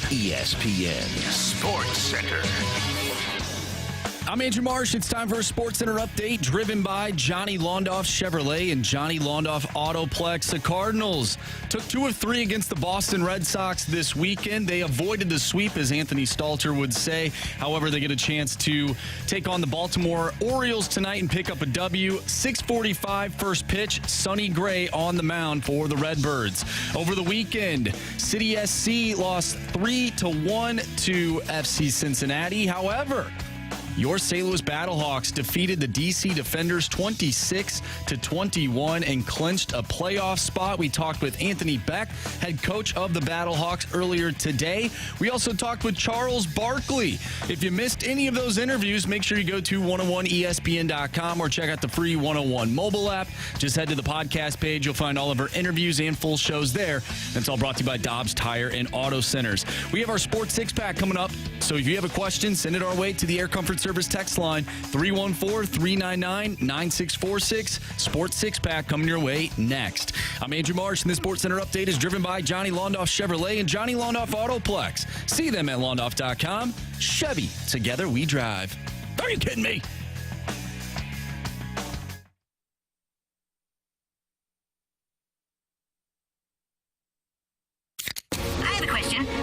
ESPN Sports Center. I'm Andrew Marsh. It's time for a Sports Center update driven by Johnny Londoff Chevrolet and Johnny Londoff Autoplex. The Cardinals took 2 of 3 against the Boston Red Sox this weekend. They avoided the sweep, as Anthony Stalter would say. However, they get a chance to take on the Baltimore Orioles tonight and pick up a W. 6:45 first pitch. Sonny Gray on the mound for the Redbirds. Over the weekend, City SC lost 3-1 to FC Cincinnati. However, Your St. Louis Battlehawks defeated the DC Defenders 26-21 and clinched a playoff spot. We talked with Anthony Becht, head coach of the Battlehawks, earlier today. We also talked with Charles Barkley. If you missed any of those interviews, make sure you go to 101ESPN.com or check out the free 101 mobile app. Just head to the podcast page. You'll find all of our interviews and full shows there. That's all brought to you by Dobbs Tire and Auto Centers. We have our Sports Six-Pack coming up, so if you have a question, send it our way to the Air Comfort Service text line, 314-399-9646. Sports Six-Pack coming your way next. I'm Andrew Marsh, and this Sports Center update is driven by Johnny Londoff Chevrolet and Johnny Londoff Autoplex. See them at londoff.com. Chevy, together we drive. Are you kidding me?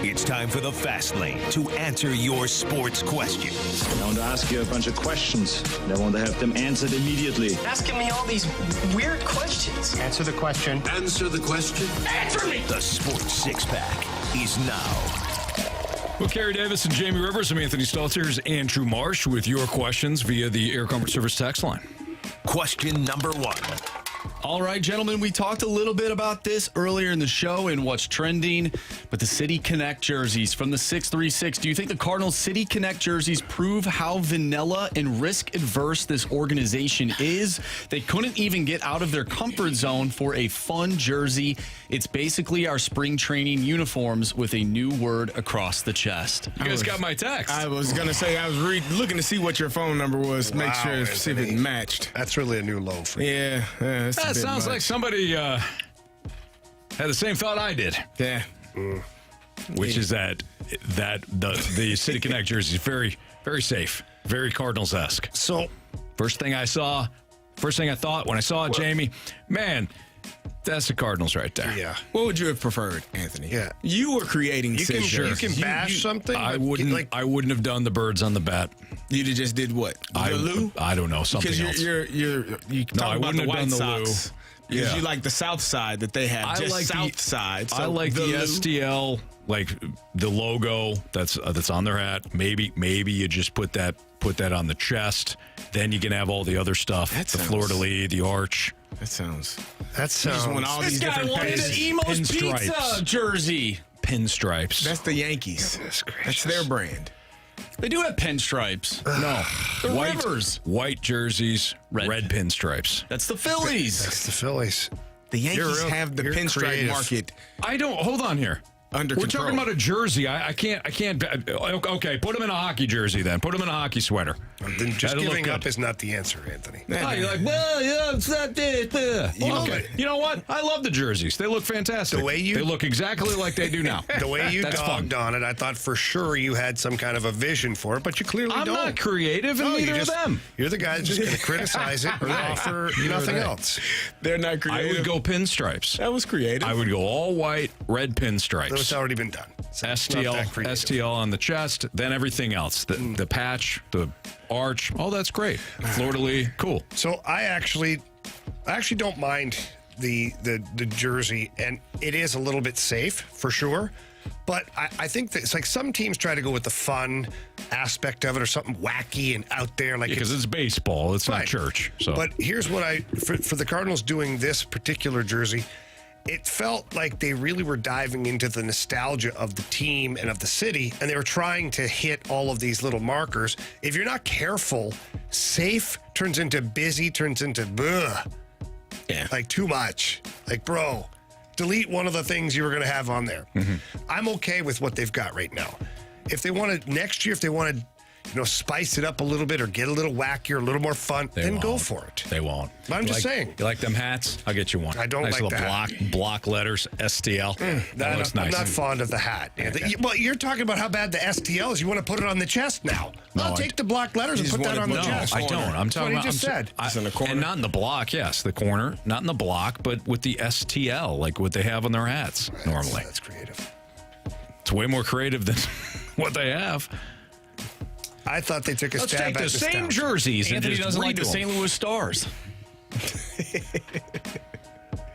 It's time for the Fast Lane to answer your sports questions. I want to ask you a bunch of questions. I want to have them answered immediately. Asking me all these weird questions. Answer the question. Answer the question. Answer me! The Sports Six-Pack is now. Well, Carey Davis and Jamie Rivers, I'm Anthony Stalter. Here's Andrew Marsh with your questions via the Air Comfort Service text line. Question number 1. All right, gentlemen, we talked a little bit about this earlier in the show and what's trending, but the City Connect jerseys from the 636. Do you think the Cardinals City Connect jerseys prove how vanilla and risk-adverse this organization is? They couldn't even get out of their comfort zone for a fun jersey. It's basically our spring training uniforms with a new word across the chest. You guys got my text. I was going to say, I was looking to see what your phone number was, make sure, see if it matched. That's really a new low for you. Yeah. That sounds like somebody had the same thought I did. Yeah. Which is that the City Connect jersey is very, very safe, very Cardinals-esque. So, first thing I thought when I saw it, Jamie, man, that's the Cardinals right there. Yeah. What would you have preferred, Anthony? Yeah. You were creating six jerseys. You can bash something. I wouldn't have done the birds on the bat. You'd have just did what? The Lou? I don't know, something else. Because you talk about the White Sox. Because you like the South Side that they have. South Side. So I like the STL, like the logo that's on their hat. Maybe you just put that on the chest. Then you can have all the other stuff. The fleur-de-lis, the arch. That sounds. Just want all these different Emo's Pizza jersey. Pinstripes. That's the Yankees. That's their brand. They do have pinstripes. No. The Rivers. White jerseys, red pinstripes. That's the Phillies. That's the Phillies. The Yankees have the pinstripe market. Hold on here. We're control. Talking about a jersey. I can't. Okay, put them in a hockey jersey then. Put them in a hockey sweater. Then just giving up is not the answer, Anthony. You're like, well, yeah, it's not this. Okay. You know what? I love the jerseys. They look fantastic. They look exactly like they do now. The way you dogged on it, I thought for sure you had some kind of a vision for it, but you clearly don't. I'm not creative, and neither are them. You're the guy that's just going to criticize it or offer nothing else. They're not creative. I would go pinstripes. That was creative. I would go all white, red pinstripes. It's already been done. STL on the chest, then everything else. The patch, the arch, that's great. Fleur-de-lis, cool. So I actually don't mind the jersey, and it is a little bit safe for sure. But I think that it's like some teams try to go with the fun aspect of it or something wacky and out there. Like because it's baseball, it's not church. So. But here's what for the Cardinals doing this particular jersey, it felt like they really were diving into the nostalgia of the team and of the city, and they were trying to hit all of these little markers. If you're not careful, safe turns into busy, turns into bleh. Yeah. Like too much. Like, bro, delete one of the things you were going to have on there. Mm-hmm. I'm okay with what they've got right now. If they want to, next year, if they want to, spice it up a little bit or get a little wackier, a little more fun, then go for it. They won't. But I'm just saying. You like them hats? I'll get you one. I don't like little that. block letters, STL. That looks nice. I'm not fond of the hat. Okay. Well, you're talking about how bad the STL is. You want to put it on the chest now. I'll take the block letters and put that on the chest. I don't. I'm talking about. That's what he just said. It's in the corner. And not in the block, yes. The corner, not in the block, but with the STL, like what they have on their hats normally. That's creative. It's way more creative than what they have. I thought they took a Let's stab take at the same jerseys. Anthony and doesn't like the redo St. Louis Stars.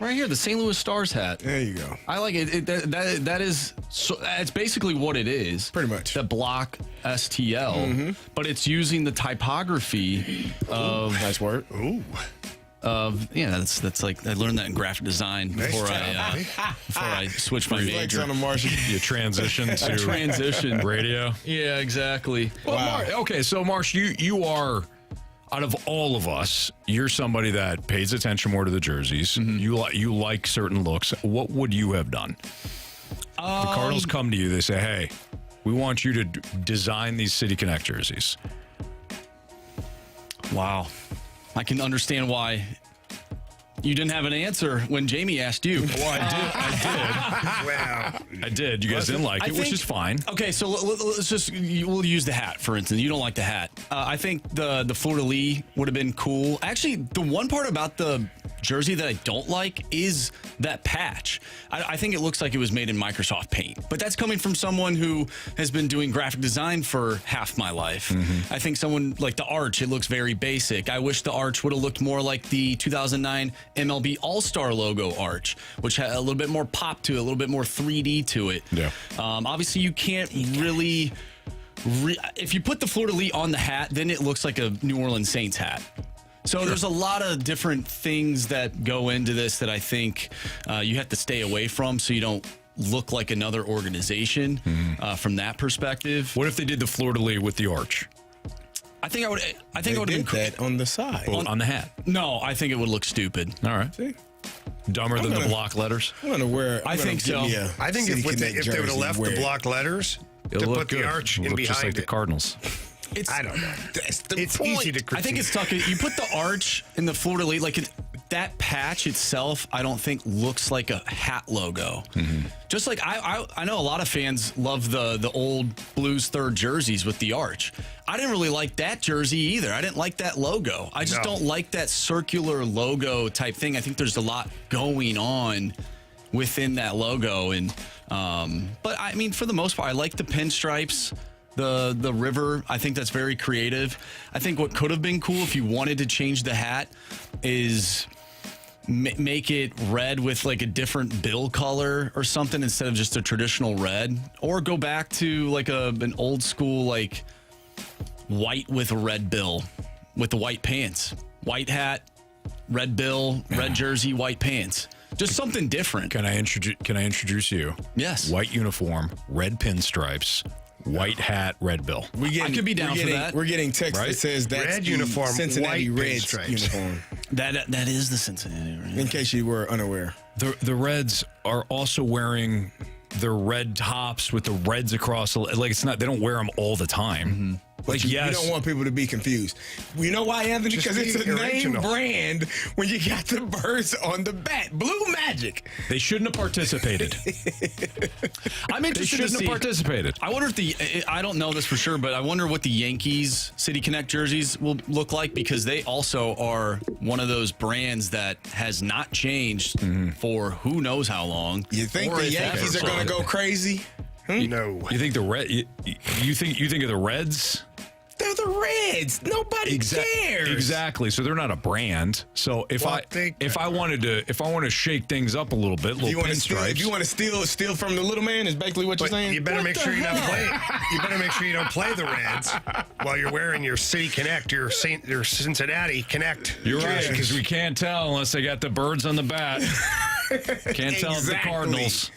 Right here, the St. Louis Stars hat. There you go. I like it. That is. So, that's basically what it is. Pretty much. The block STL, but it's using the typography of. Nice word. Ooh. That's like I learned that in graphic design before I switched my major. You transition to radio. Yeah, exactly. Well, okay, so Marsh, you are, out of all of us, you're somebody that pays attention more to the jerseys. You like certain looks. What would you have done? The Cardinals come to you. They say, "Hey, we want you to design these City Connect jerseys." Wow. I can understand why you didn't have an answer when Jamie asked you. Well, I did. Wow. I did. You guys didn't like it, which is fine. Okay, so let's just, we'll use the hat, for instance. You don't like the hat. I think the fleur-de-lis would have been cool. Actually, the one part about the jersey that I don't like is that patch. I think it looks like it was made in Microsoft Paint, but that's coming from someone who has been doing graphic design for half my life. I think someone like the arch, it looks very basic. I wish the arch would have looked more like the 2009 MLB All-Star logo arch, which had a little bit more pop to it, a little bit more 3D to it. Yeah. Obviously, you can't really... if you put the fleur-de-lis on the hat, then it looks like a New Orleans Saints hat. So there's a lot of different things that go into this that I think you have to stay away from so you don't look like another organization from that perspective. What if they did the fleur-de-lis with the arch? I think I would have been that on the side. On the hat. No, I think it would look stupid. All right. See? Dumber than the block letters? I'm gonna wear. I think so. I think if they would have left the block letters to put the arch in behind just like it. the Cardinals. I don't know. That's the it's point. easy to critique. I think it's tough. You put the arch in the fleur-de-lis, like that patch itself, I don't think looks like a hat logo. Just like I know a lot of fans love the old Blues third jerseys with the arch. I didn't really like that jersey either. I didn't like that logo. I just don't like that circular logo type thing. I think there's a lot going on within that logo, and but I mean, for the most part, I like the pinstripes. The river, I think that's very creative. I think what could have been cool if you wanted to change the hat is make it red with like a different bill color or something instead of just a traditional red, or go back to like an old school like white with a red bill with the white pants, white hat, red bill, red jersey, white pants. Just something different. Can I introduce you? Yes. White uniform, red pinstripes, white hat, red bill. I could be down for that. We're getting text that says that's red the uniform, Cincinnati white Reds pinstripes. uniform. That is the Cincinnati Reds. In case you were unaware. The Reds are also wearing their red tops with the reds across. Like it's not. They don't wear them all the time. Like, you don't want people to be confused. You know why, Anthony? Because it's a name brand when you got the birds on the bat. Blue Magic. They shouldn't have participated. I'm interested. They shouldn't have participated. I wonder if I don't know this for sure, but I wonder what the Yankees City Connect jerseys will look like, because they also are one of those brands that has not changed for who knows how long. You think the Yankees are going to go crazy? No. You think the Red? You think of the Reds? They're the Reds. Nobody cares. Exactly. So they're not a brand. So if I wanted to shake things up a little bit, little pinstripes. If you want to steal from the little man, is basically what you're saying. You better make sure you don't play. You better make sure you don't play the Reds while you're wearing your City Connect, your Cincinnati Connect. You're right, because we can't tell unless they got the birds on the bat. Can't tell it's the Cardinals.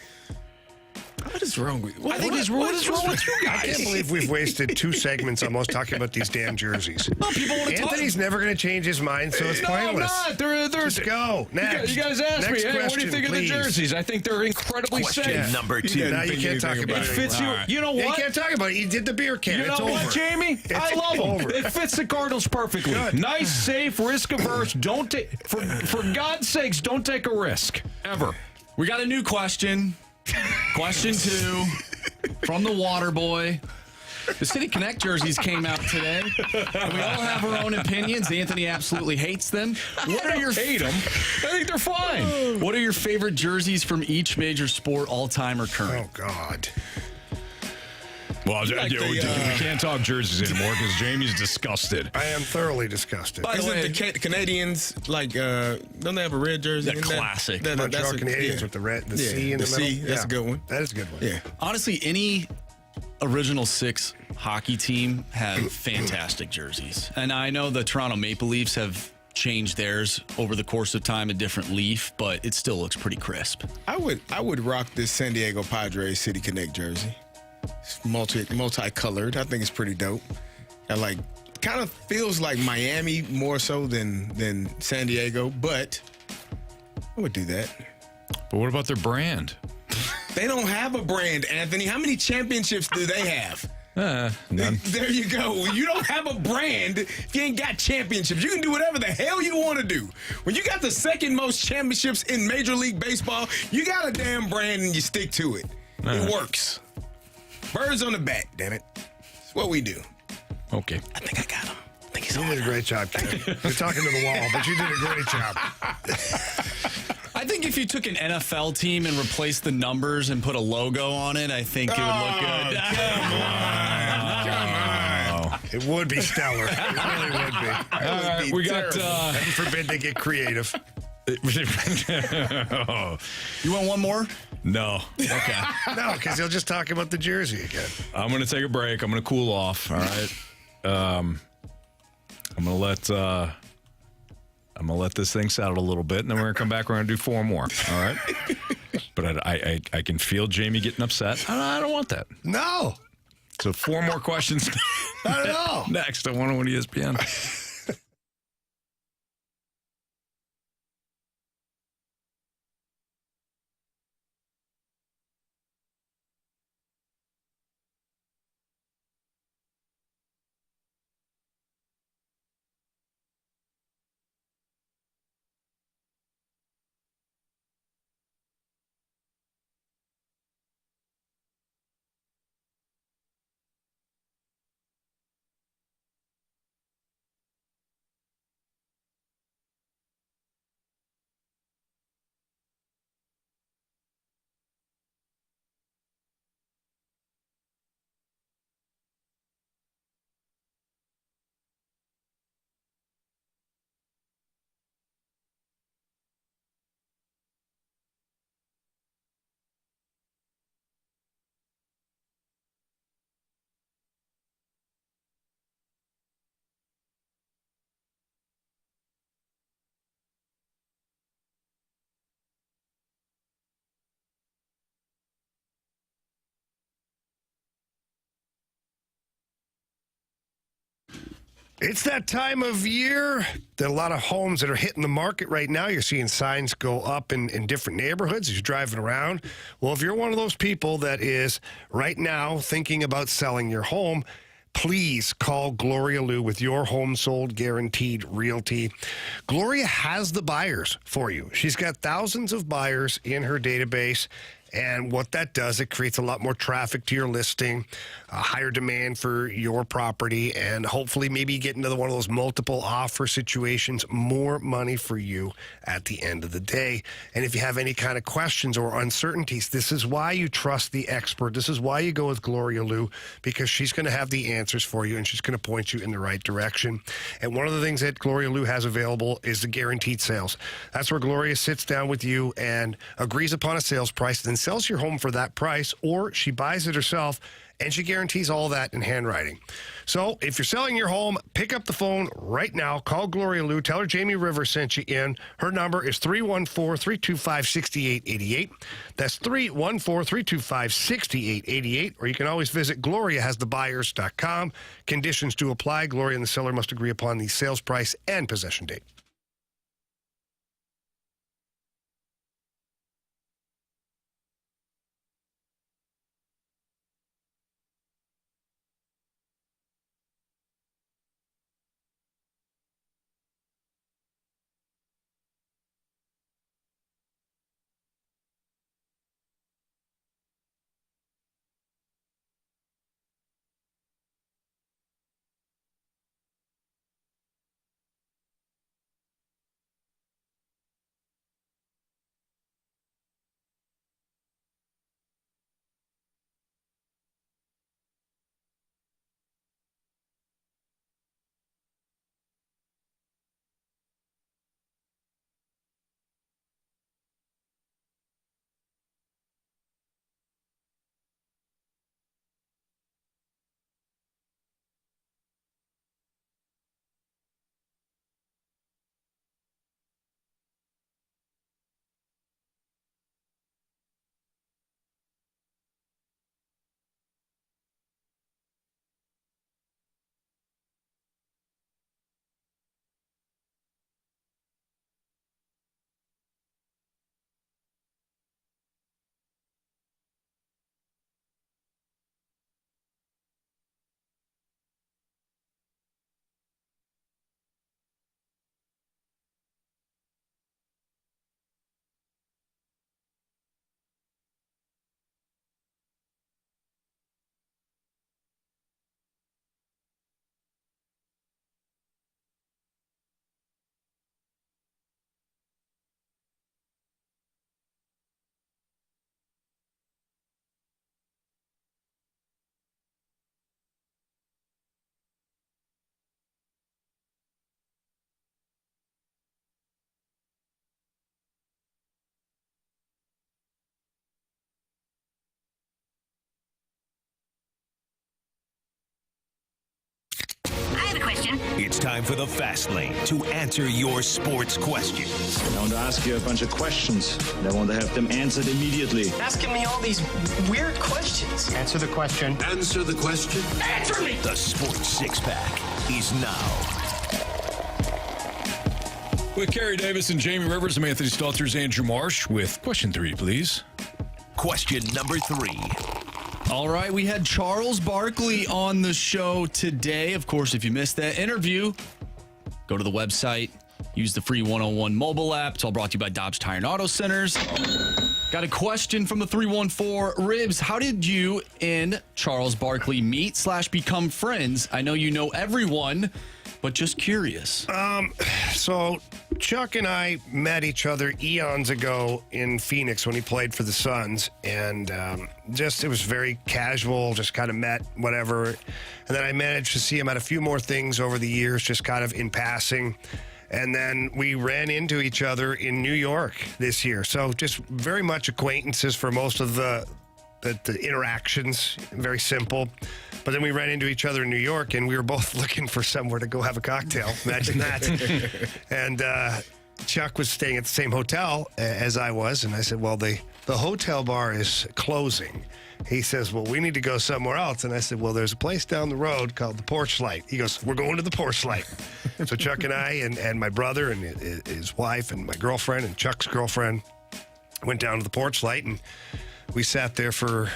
What is wrong with you? What is wrong with you guys? I can't believe we've wasted 2 segments almost talking about these damn jerseys. No, people want to Anthony's never going to change his mind, so it's pointless. No, I'm not. Just go. Next. You guys asked me, hey, what do you think of the jerseys? I think they're incredibly safe. Number 2. Now you can't talk about it. It fits you. You know what? You can't talk about it. You did the beer can. You know what, Jamie? I love them. It fits the Cardinals perfectly. Good. Nice, safe, risk averse. Don't take for God's sakes, don't take a risk ever. We got a new question. Question 2 from the Water Boy. The City Connect jerseys came out today. And we all have our own opinions. Anthony absolutely hates them. What are your hate them? I think they're fine. What are your favorite jerseys from each major sport, all time or current? Oh God. Well, we can't talk jerseys anymore because Jamie's disgusted. I am thoroughly disgusted. By the way, the Canadians, don't they have a red jersey? The classic. Montreal Canadiens with the C in the middle. C, that's a good one. That is a good one. Yeah. Honestly, any original six hockey team have fantastic jerseys. And I know the Toronto Maple Leafs have changed theirs over the course of time, a different leaf, but it still looks pretty crisp. I would rock this San Diego Padres City Connect jersey. It's multicolored. I think it's pretty dope. I kind of feels like Miami more so than San Diego, but I would do that. But what about their brand? They don't have a brand, Anthony. How many championships do they have? None. There you go. When you don't have a brand, if you ain't got championships, you can do whatever the hell you want to do. When you got the second most championships in Major League Baseball, you got a damn brand and you stick to it. It works. Birds on the back, damn it. It's what we do. Okay. I think I got him. I think he's You did a great job, Ken. You're talking to the wall, but you did a great job. I think if you took an NFL team and replaced the numbers and put a logo on it, I think it would look good. Come on. It would be stellar. It really would be. All right, we got. Heaven forbid they get creative. You want one more? No. Okay. No, because he'll just talk about the jersey again. I'm going to take a break. I'm going to cool off. All right. I'm going to let this thing settle a little bit, and then we're going to come back. We're going to do 4 more. All right. But I can feel Jamie getting upset. I don't want that. No. So 4 more questions. Not at all. Next on 101 ESPN. It's that time of year. There are a lot of homes that are hitting the market right now. You're seeing signs go up in different neighborhoods as you're driving around. Well, if you're one of those people that is right now thinking about selling your home, please call Gloria Lou with your home sold guaranteed realty. Gloria has the buyers for you. She's got thousands of buyers in her database. And what that does, it creates a lot more traffic to your listing, a higher demand for your property, and hopefully maybe you get into one of those multiple offer situations, more money for you at the end of the day. And if you have any kind of questions or uncertainties, this is why you trust the expert. This is why you go with Gloria Lou, because she's going to have the answers for you and she's going to point you in the right direction. And one of the things that Gloria Lou has available is the guaranteed sales. That's where Gloria sits down with you and agrees upon a sales price, then sells your home for that price, or she buys it herself and she guarantees all that in handwriting. So if you're selling your home, pick up the phone right now. Call Gloria Lou. Tell her Jamie Rivers sent you in. Her number is 314-325-6888. That's 314-325-6888. Or you can always visit gloriahasthebuyers.com. Conditions do apply. Gloria and the seller must agree upon the sales price and possession date. It's time for the Fast Lane to answer your sports questions. I want to ask you a bunch of questions, and I want to have them answered immediately. Asking me all these weird questions. Answer the question. Answer the question. Answer me! The Sports Six-Pack is now. With Carey Davis and Jamie Rivers, I'm Anthony Stalter's Andrew Marsh with question 3, please. Question number 3. All right, we had Charles Barkley on the show today. Of course, if you missed that interview, go to the website, use the free 101 mobile app. It's all brought to you by Dodge Tire and Auto Centers. Got a question from the 314 Ribs. How did you and Charles Barkley meet/become friends? I know you know everyone, but just curious. So Chuck and I met each other eons ago in Phoenix when he played for the Suns, and it was very casual, just kind of met, whatever. And then I managed to see him at a few more things over the years, just kind of in passing. And then we ran into each other in New York this year. So just very much acquaintances for most of the interactions, very simple. But then we ran into each other in New York, and we were both looking for somewhere to go have a cocktail. Imagine that. And Chuck was staying at the same hotel as I was, and I said, well, the hotel bar is closing. He says, well, we need to go somewhere else. And I said, well, there's a place down the road called the Porch Light. He goes, we're going to the Porch Light. So Chuck and I and my brother and his wife and my girlfriend and Chuck's girlfriend went down to the Porch Light, and we sat there for,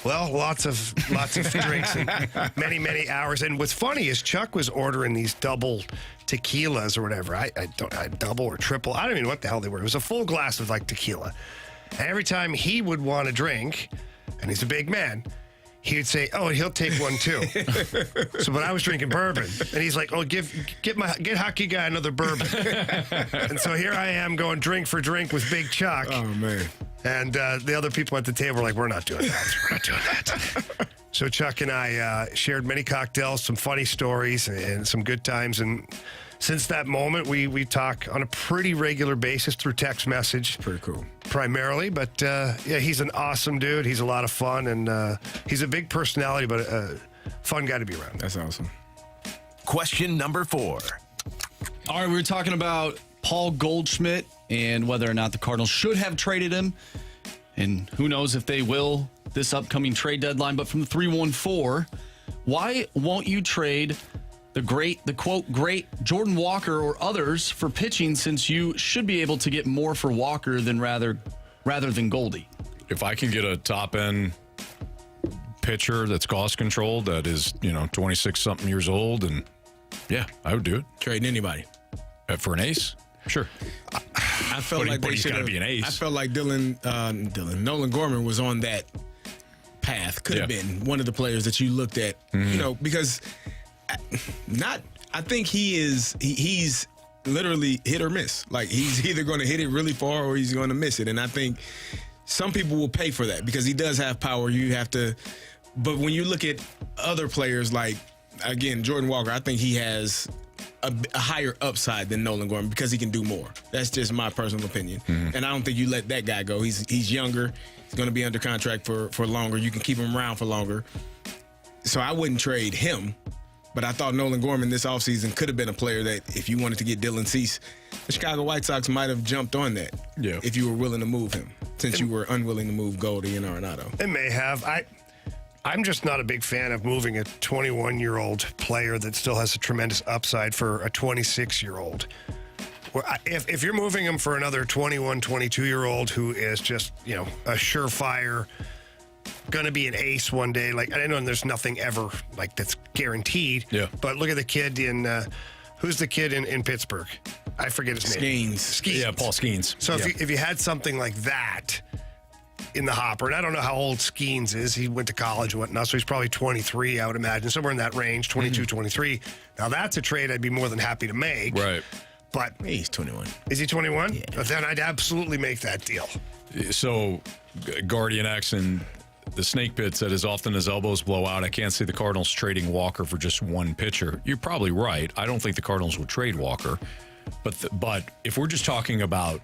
well, lots of drinks and many hours. And what's funny is Chuck was ordering these double tequilas or whatever. I double or triple. I don't even know what the hell they were. It was a full glass of like tequila. And every time he would want a drink, and he's a big man, he would say, oh, he'll take one too. But I was drinking bourbon, and he's like, oh, get Hockey Guy another bourbon. And so here I am going drink for drink with Big Chuck. Oh, man. And the other people at the table were like, we're not doing that. We're not doing that. So Chuck and I shared many cocktails, some funny stories, and some good times. And since that moment, we talk on a pretty regular basis through text message. Pretty cool. Primarily. But, yeah, he's an awesome dude. He's a lot of fun. And he's a big personality, but a fun guy to be around. That's awesome. Question number 4. All right, we were talking about Paul Goldschmidt and whether or not the Cardinals should have traded him. And who knows if they will this upcoming trade deadline. But from the 314, why won't you trade the quote, great Jordan Walker or others for pitching, since you should be able to get more for Walker than rather than Goldie? If I can get a top-end pitcher that's cost-controlled, that is, 26-something years old, and yeah, I would do it. Trading anybody. For an ace? Sure. I felt like he's got to be an ace. I felt like Nolan Gorman was on that path. Could have been one of the players that you looked at, because I think he's literally hit or miss. Like, he's either going to hit it really far or he's going to miss it. And I think some people will pay for that because he does have power. You have to, but when you look at other players like, again, Jordan Walker, I think he has a higher upside than Nolan Gorman because he can do more. That's just my personal opinion. And I don't think you let that guy go. He's younger. He's going to be under contract for longer. You can keep him around for longer. So I wouldn't trade him. But I thought Nolan Gorman this offseason could have been a player that, if you wanted to get Dylan Cease, the Chicago White Sox might have jumped on that if you were willing to move him, since you were unwilling to move Goldie and Arenado. It may have. I'm just not a big fan of moving a 21-year-old player that still has a tremendous upside for a 26-year-old. If you're moving him for another 21, 22-year-old who is just, a surefire, going to be an ace one day, like, I know there's nothing ever like that's guaranteed. Yeah. But look at the kid who's the kid in Pittsburgh? I forget his name. Skeens. Yeah, Paul Skeens. So if you had something like that in the hopper, and I don't know how old Skeens is. He went to college and whatnot, so he's probably 23, I would imagine, somewhere in that range, 22, 23. Now, that's a trade I'd be more than happy to make. Right. But he's 21. Is he 21? Yeah. But then I'd absolutely make that deal. So, Guardian X and the Snake Pit said, as often as elbows blow out, I can't see the Cardinals trading Walker for just one pitcher. You're probably right. I don't think the Cardinals would trade Walker. But if we're just talking about,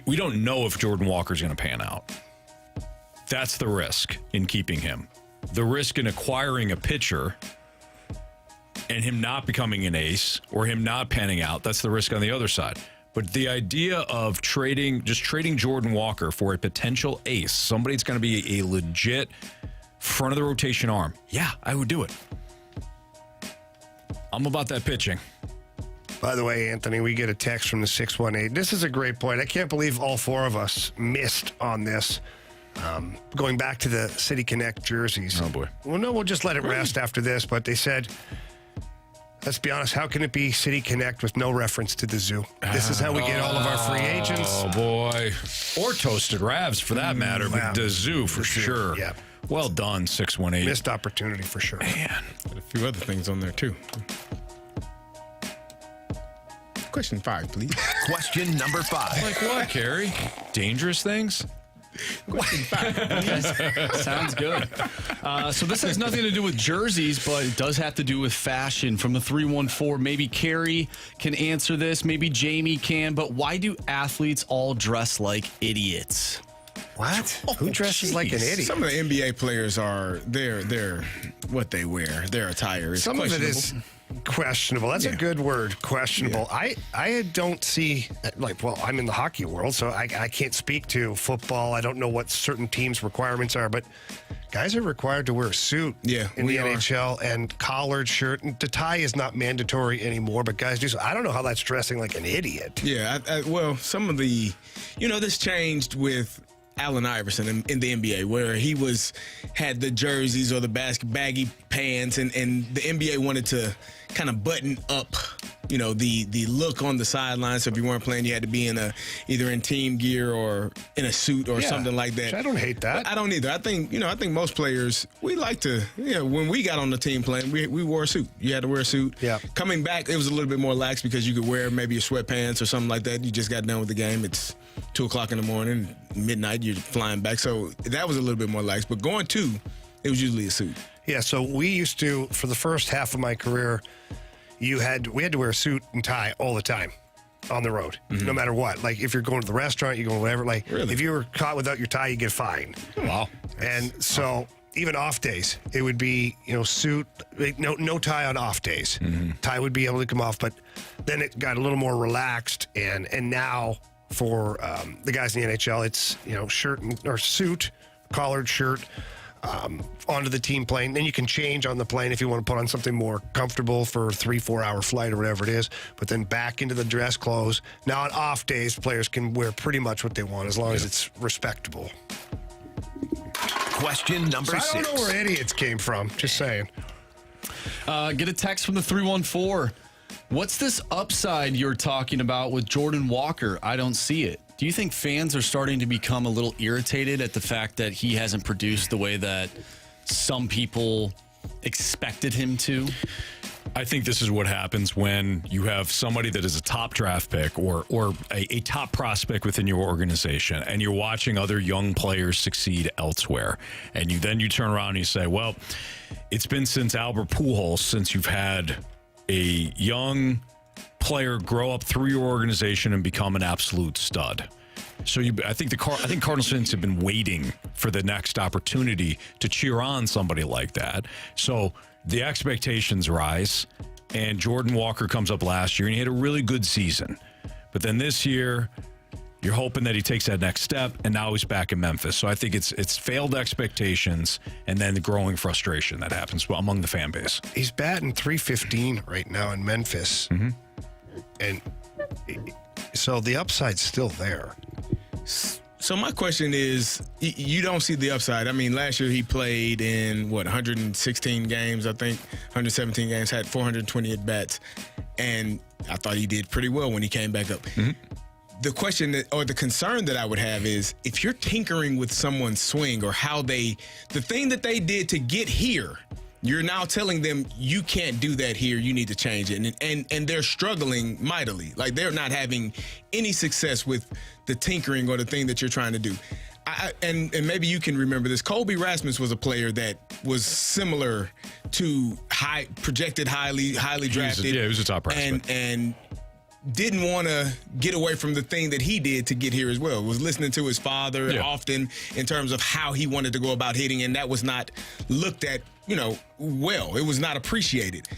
we don't know if Jordan Walker's going to pan out. That's the risk in keeping him. The risk in acquiring a pitcher and him not becoming an ace or him not panning out, that's the risk on the other side. But the idea of trading Jordan Walker for a potential ace, somebody that's going to be a legit front of the rotation arm, yeah, I would do it. I'm about that pitching. By the way, Anthony, we get a text from the 618. This is a great point. I can't believe all four of us missed on this. Going back to the City Connect jerseys. Oh, boy. Well, no, we'll just let it rest after this. But they said, let's be honest, how can it be City Connect with no reference to the zoo? This is how we get all of our free agents. Oh, boy. Or Toasted Ravs, for that matter, but the zoo for sure. Yeah. Well done, 618. Missed opportunity for sure. Man. Got a few other things on there, too. Question 5, please. Question number 5. Like what, Carey? Dangerous things? Question 5. Sounds good. So this has nothing to do with jerseys, but it does have to do with fashion. From the 314, maybe Carey can answer this, maybe Jamie can, but why do athletes all dress like idiots? What? Who dresses like an idiot? Some of the NBA players are, they're what they wear, their attire is Some of it is questionable. That's a good word, questionable. Yeah. I don't see, I'm in the hockey world, so I can't speak to football. I don't know what certain teams' requirements are, but guys are required to wear a suit in the NHL and collared shirt. And the tie is not mandatory anymore, but guys do so. I don't know how that's dressing like an idiot. Yeah, well, some of the, this changed with Allen Iverson in the NBA, where he had the jerseys or the baggy pants, and the NBA wanted to kind of button up, the look on the sideline. So if you weren't playing, you had to be either in team gear or in a suit or something like that. I don't hate that. But I don't either. I think most players, we like to, when we got on the team playing, we wore a suit. You had to wear a suit. Yeah. Coming back, it was a little bit more lax because you could wear maybe your sweatpants or something like that. You just got done with the game. It's 2 o'clock in the morning, midnight, you're flying back. So that was a little bit more lax. But going to, it was usually a suit. Yeah, so we used to, for the first half of my career, we had to wear a suit and tie all the time on the road, no matter what. Like, if you're going to the restaurant, you're going whatever. Like, if you were caught without your tie, you get fined. Wow. And so even off days, it would be, suit, no tie on off days. Tie would be able to come off, but then it got a little more relaxed. And now for the guys in the NHL, it's, shirt or suit, collared shirt, onto the team plane. Then you can change on the plane if you want to put on something more comfortable for a 3-4 hour flight or whatever it is, but then back into the dress clothes. Now on off days, players can wear pretty much what they want as long as it's respectable. Question number 6. I don't know where idiots came from. Just saying. Get a text from the 314. What's this upside you're talking about with Jordan Walker? I don't see it. Do you think fans are starting to become a little irritated at the fact that he hasn't produced the way that some people expected him to? I think this is what happens when you have somebody that is a top draft pick or a top prospect within your organization, and you're watching other young players succeed elsewhere. And you turn around and you say, well, it's been since Albert Pujols since you've had a young player grow up through your organization and become an absolute stud. So I think Cardinals fans have been waiting for the next opportunity to cheer on somebody like that. So the expectations rise, and Jordan Walker comes up last year, and he had a really good season. But then this year, you're hoping that he takes that next step, and now he's back in Memphis. So I think it's failed expectations and then the growing frustration that happens among the fan base. He's batting .315 right now in Memphis. And so the upside's still there. So my question is, you don't see the upside. I mean, last year he played in, 116 games, I think, 117 games, had 420 at-bats, and I thought he did pretty well when he came back up. The question or the concern that I would have is, if you're tinkering with someone's swing or the thing that they did to get here, you're now telling them you can't do that here. You need to change it. And they're struggling mightily. Like, they're not having any success with the tinkering or the thing that you're trying to do. And maybe you can remember this. Colby Rasmus was a player that was similar to projected highly drafted. He was a top prospect. And didn't want to get away from the thing that he did to get here as well. Was listening to his father often in terms of how he wanted to go about hitting, and that was not looked at, well. It was not appreciated.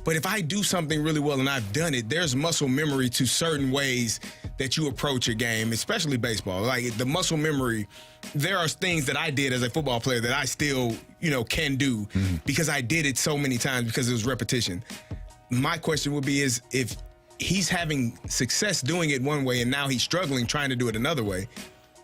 But if I do something really well and I've done it, there's muscle memory to certain ways that you approach a game, especially baseball. Like the muscle memory, there are things that I did as a football player that I still, can do because I did it so many times because it was repetition. My question would be is if he's having success doing it one way and now he's struggling trying to do it another way,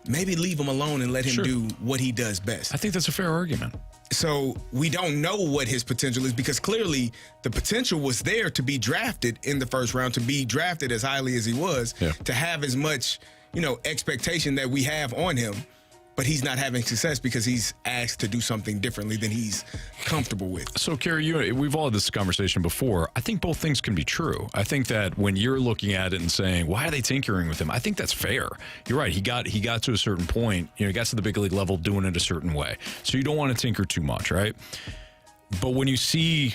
maybe leave him alone and let him do what he does best. I think that's a fair argument. So we don't know what his potential is because clearly the potential was there to be drafted in the first round, to be drafted as highly as he was, to have as much, expectation that we have on him. But he's not having success because he's asked to do something differently than he's comfortable with. So, Carey, we've all had this conversation before. I think both things can be true. I think that when you're looking at it and saying, why are they tinkering with him? I think that's fair. You're right. He got to a certain point. He got to the big league level doing it a certain way. So you don't want to tinker too much, right? But when you see,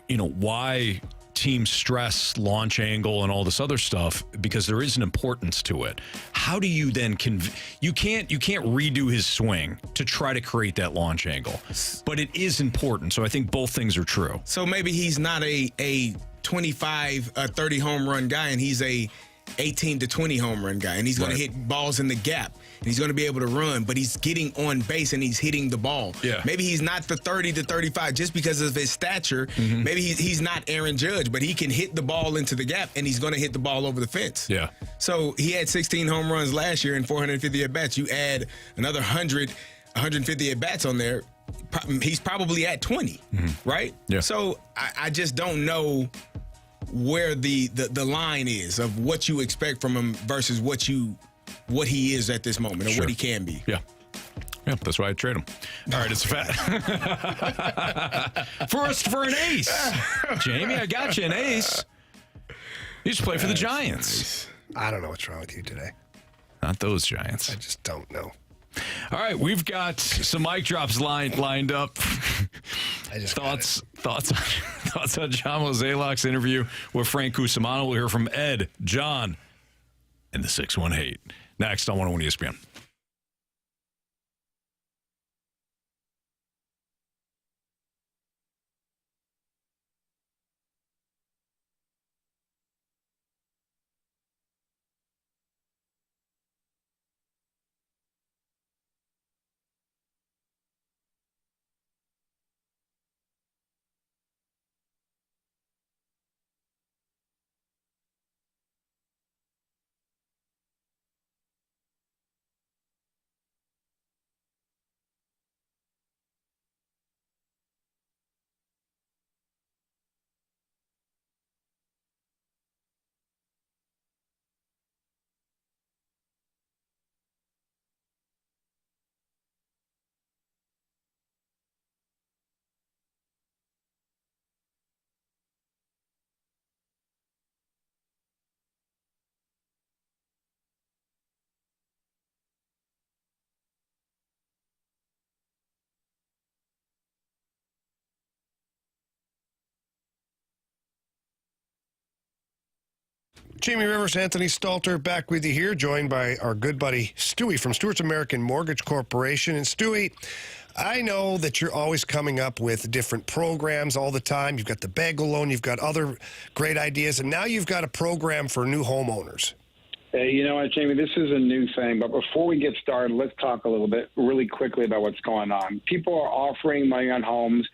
why teams stress launch angle and all this other stuff because there is an importance to it. How do you then you can't redo his swing to try to create that launch angle, but it is important. So I think both things are true. So maybe he's not a 25, 30 home run guy, and he's a 18 to 20 home run guy, and he's going to hit balls in the gap, and he's going to be able to run, but he's getting on base and he's hitting the ball. Yeah. Maybe he's not the 30 to 35 just because of his stature. Maybe he's not Aaron Judge, but he can hit the ball into the gap, and he's going to hit the ball over the fence. Yeah. So he had 16 home runs last year and 450 at-bats. You add another 150 at-bats on there, he's probably at 20, right? Yeah. So I just don't know where the line is of what you expect from him versus what he is at this moment or what he can be. Yeah, that's why I trade him. All right, it's for an ace. Jamie, I got you an ace. You just play for the Giants. I don't know what's wrong with you today. Not those Giants. I just don't know. All right, we've got some mic drops lined up. Thoughts on John Mozeliak's interview with Frank Cusimano. We'll hear from Ed, John, and the 618. Next on 101 ESPN. Jamie Rivers, Anthony Stalter, back with you here, joined by our good buddy Stewie from Stewart's American Mortgage Corporation. And Stewie, I know that you're always coming up with different programs all the time. You've got the bagel loan, you've got other great ideas, and now you've got a program for new homeowners. Hey, you know what, Jamie, this is a new thing, but before we get started, let's talk a little bit really quickly about what's going on. People are offering money on homes,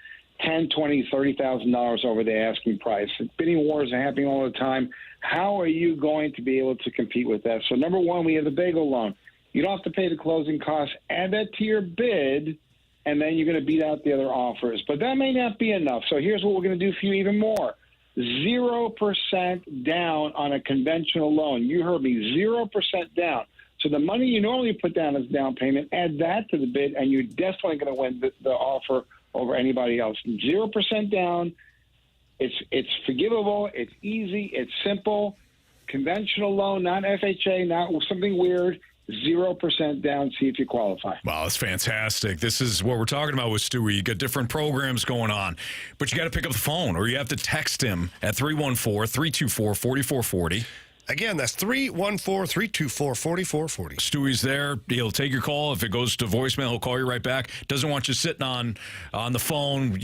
$10,000, $20,000, $30,000 over the asking price. Bidding wars are happening all the time. How are you going to be able to compete with that? So, number one, we have the bagel loan. You don't have to pay the closing costs. Add that to your bid, and then you're going to beat out the other offers. But that may not be enough. So here's what we're going to do for you even more. 0% down on a conventional loan. You heard me, 0% down. So the money you normally put down as down payment, add that to the bid, and you're definitely going to win the offer over anybody else. 0% down. It's forgivable. It's easy. It's simple. Conventional loan, not FHA, not something weird. 0% down. See if you qualify. Wow, that's fantastic. This is what we're talking about with Stewie. You got different programs going on, but you got to pick up the phone or you have to text him at 314-324-4440. Again, that's 314-324-4440. Stewie's there. He'll take your call. If it goes to voicemail, he'll call you right back. Doesn't want you sitting on the phone,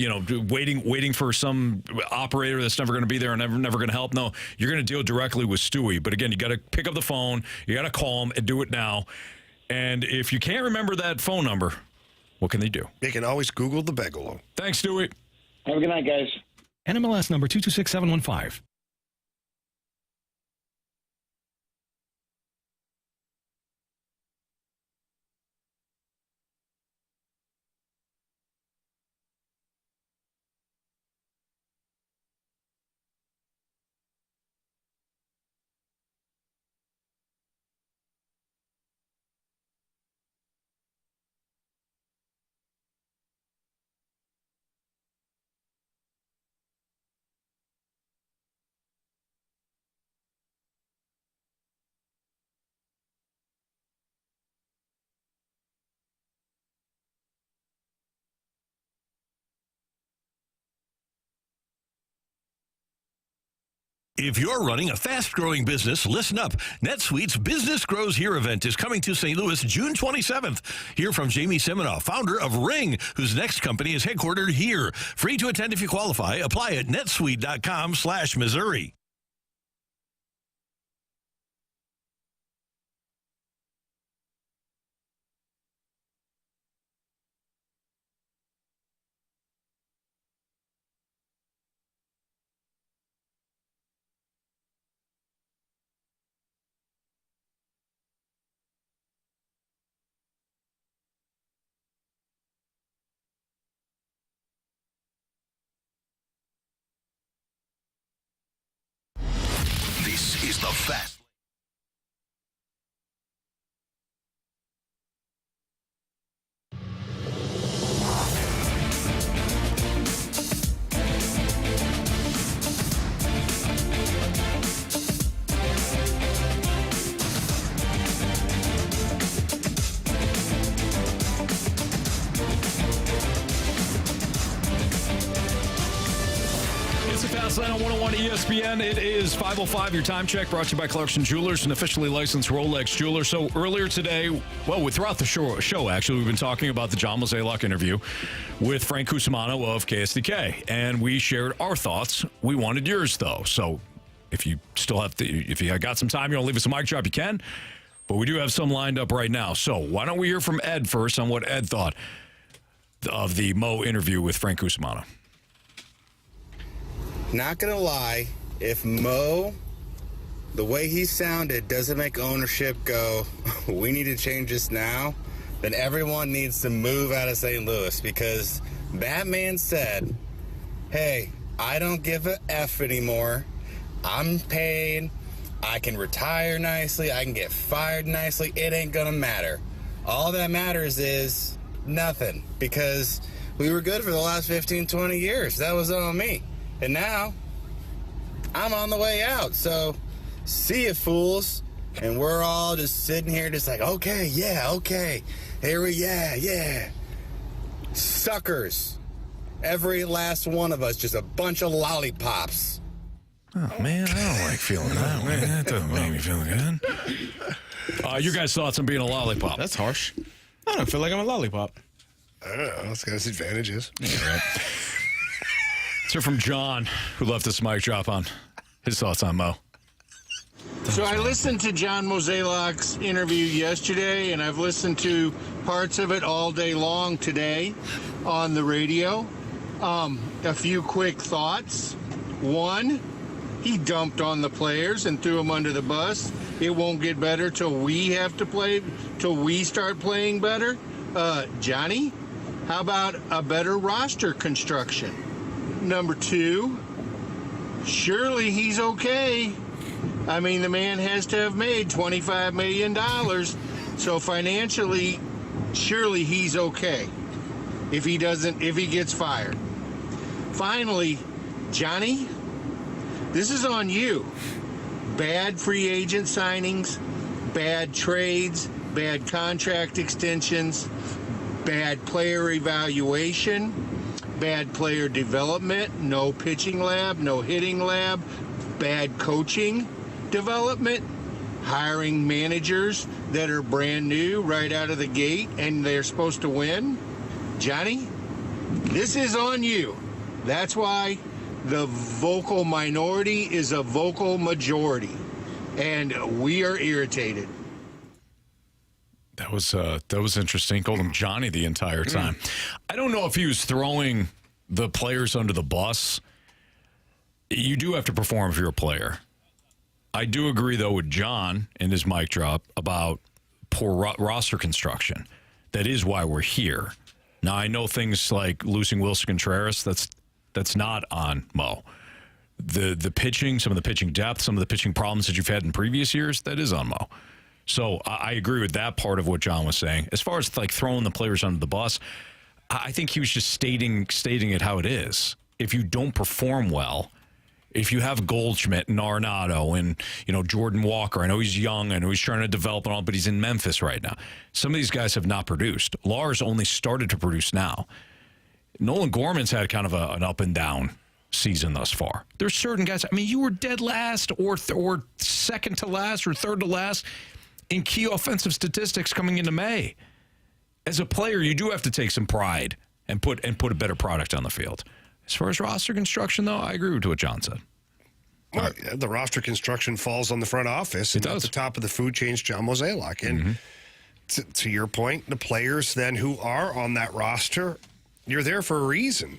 waiting for some operator that's never going to be there and never going to help. No, you're going to deal directly with Stewie. But again, you got to pick up the phone. You got to call him and do it now. And if you can't remember that phone number, what can they do? They can always Google the Begalo. Thanks, Stewie. Have a good night, guys. NMLS number 226715. If you're running a fast-growing business, listen up. NetSuite's Business Grows Here event is coming to St. Louis June 27th. Hear from Jamie Seminoff, founder of Ring, whose next company is headquartered here. Free to attend if you qualify. Apply at netsuite.com/Missouri. This is the Fast. It's a Fast Lane on 101 ESPN. It is 5:05. Your time check brought to you by Clarkson Jewelers, an officially licensed Rolex jeweler. So earlier today, throughout the show, actually, we've been talking about the John Mozeliak interview with Frank Cusimano of KSDK, and we shared our thoughts. We wanted yours, though. So if you got some time, you want to leave us a mic drop, you can. But we do have some lined up right now. So why don't we hear from Ed first on what Ed thought of the Mo interview with Frank Cusimano? Not gonna lie, if Mo, the way he sounded, doesn't make ownership go, we need to change this now, then everyone needs to move out of St. Louis, because Batman said, hey, I don't give a F anymore. I'm paid. I can retire nicely. I can get fired nicely. It ain't gonna matter. All that matters is nothing, because we were good for the last 15, 20 years. That was on me. And now, I'm on the way out. So, see you, fools. And we're all just sitting here just like, okay. Here yeah. Suckers. Every last one of us, just a bunch of lollipops. Oh, man, I don't like feeling that way. That doesn't make me feel good. Your guys' thoughts on being a lollipop? That's harsh. I don't feel like I'm a lollipop. I don't know. It's got its advantages. Yeah, right. Let's hear from John, who left this mic drop on his thoughts on Mo. So I listened to John Mozeliak's interview yesterday, and I've listened to parts of it all day long today on the radio. A few quick thoughts. One, he dumped on the players and threw them under the bus. It won't get better till we start playing better. Johnny, how about a better roster construction? Number two, surely he's okay. I mean, the man has to have made $25 million. So financially, surely he's okay if he gets fired. Finally, Johnny, this is on you. Bad free agent signings, bad trades, bad contract extensions, bad player evaluation, bad player development, no pitching lab, no hitting lab, bad coaching, development, hiring managers that are brand new right out of the gate and they're supposed to win. Johnny, this is on you. That's why the vocal minority is a vocal majority, and we are irritated. That was interesting. Called him Johnny the entire time. I don't know if he was throwing the players under the bus. You do have to perform if you're a player. I do agree, though, with John in his mic drop about poor roster construction. That is why we're here. Now, I know things like losing Wilson Contreras, that's not on Mo. The pitching, some of the pitching depth, some of the pitching problems that you've had in previous years, that is on Mo. So I agree with that part of what John was saying. As far as like throwing the players under the bus, I think he was just stating it how it is. If you don't perform well, if you have Goldschmidt and Arenado and, Jordan Walker, I know he's young, I know he's trying to develop and all, but he's in Memphis right now. Some of these guys have not produced. Lars only started to produce now. Nolan Gorman's had kind of an up and down season thus far. There's certain guys, you were dead last or second to last or third to last in key offensive statistics coming into May. As a player, you do have to take some pride and put a better product on the field. As far as roster construction, though, I agree with what John said. Well, the roster construction falls on the front office. It does. At the top of the food chain is John Mozeliak. And to your point, the players then who are on that roster, you're there for a reason.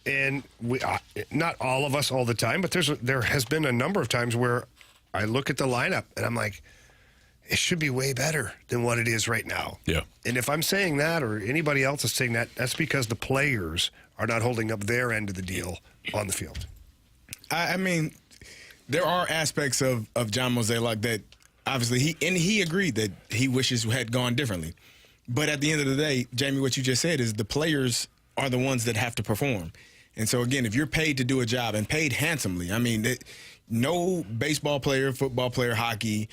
And we, not all of us all the time, but there has been a number of times where I look at the lineup and I'm like, it should be way better than what it is right now. Yeah. And if I'm saying that or anybody else is saying that, that's because the players are not holding up their end of the deal on the field. There are aspects of John Mozeliak that obviously he agreed that he wishes had gone differently. But at the end of the day, Jamie, what you just said is the players are the ones that have to perform. And so, again, if you're paid to do a job and paid handsomely, no baseball player, football player, hockey,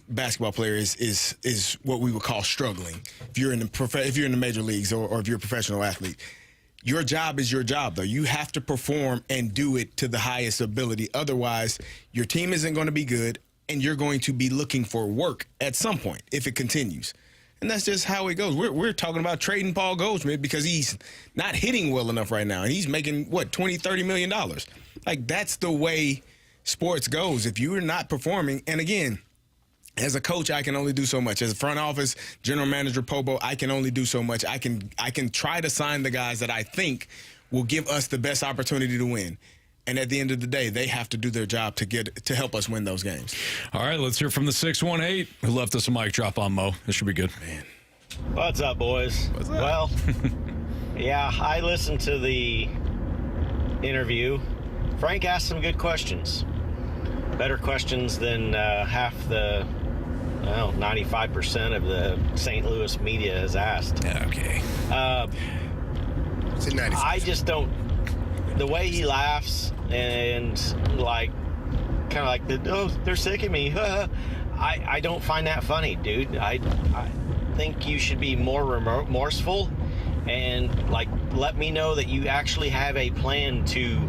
basketball player is what we would call struggling. If you're in the major leagues or if you're a professional athlete, your job is your job, though. You have to perform and do it to the highest ability. Otherwise, your team isn't going to be good, and you're going to be looking for work at some point if it continues. And that's just how it goes. We're talking about trading Paul Goldschmidt because he's not hitting well enough right now, and he's making, $20-30 million. That's the way sports goes. If you're not performing, and again, as a coach, I can only do so much. As a front office, general manager, Pobo, I can only do so much. I can try to sign the guys that I think will give us the best opportunity to win. And at the end of the day, they have to do their job to help us win those games. All right, let's hear from the 618 who left us a mic drop on Mo. This should be good. Man. What's up, boys? What's up? Well, yeah, I listened to the interview. Frank asked some good questions. Better questions than half the 95% of the St. Louis media has asked. Okay. It's a 95%. I just don't. The way he laughs and they're sick of me. I don't find that funny, dude. I think you should be more remorseful and let me know that you actually have a plan to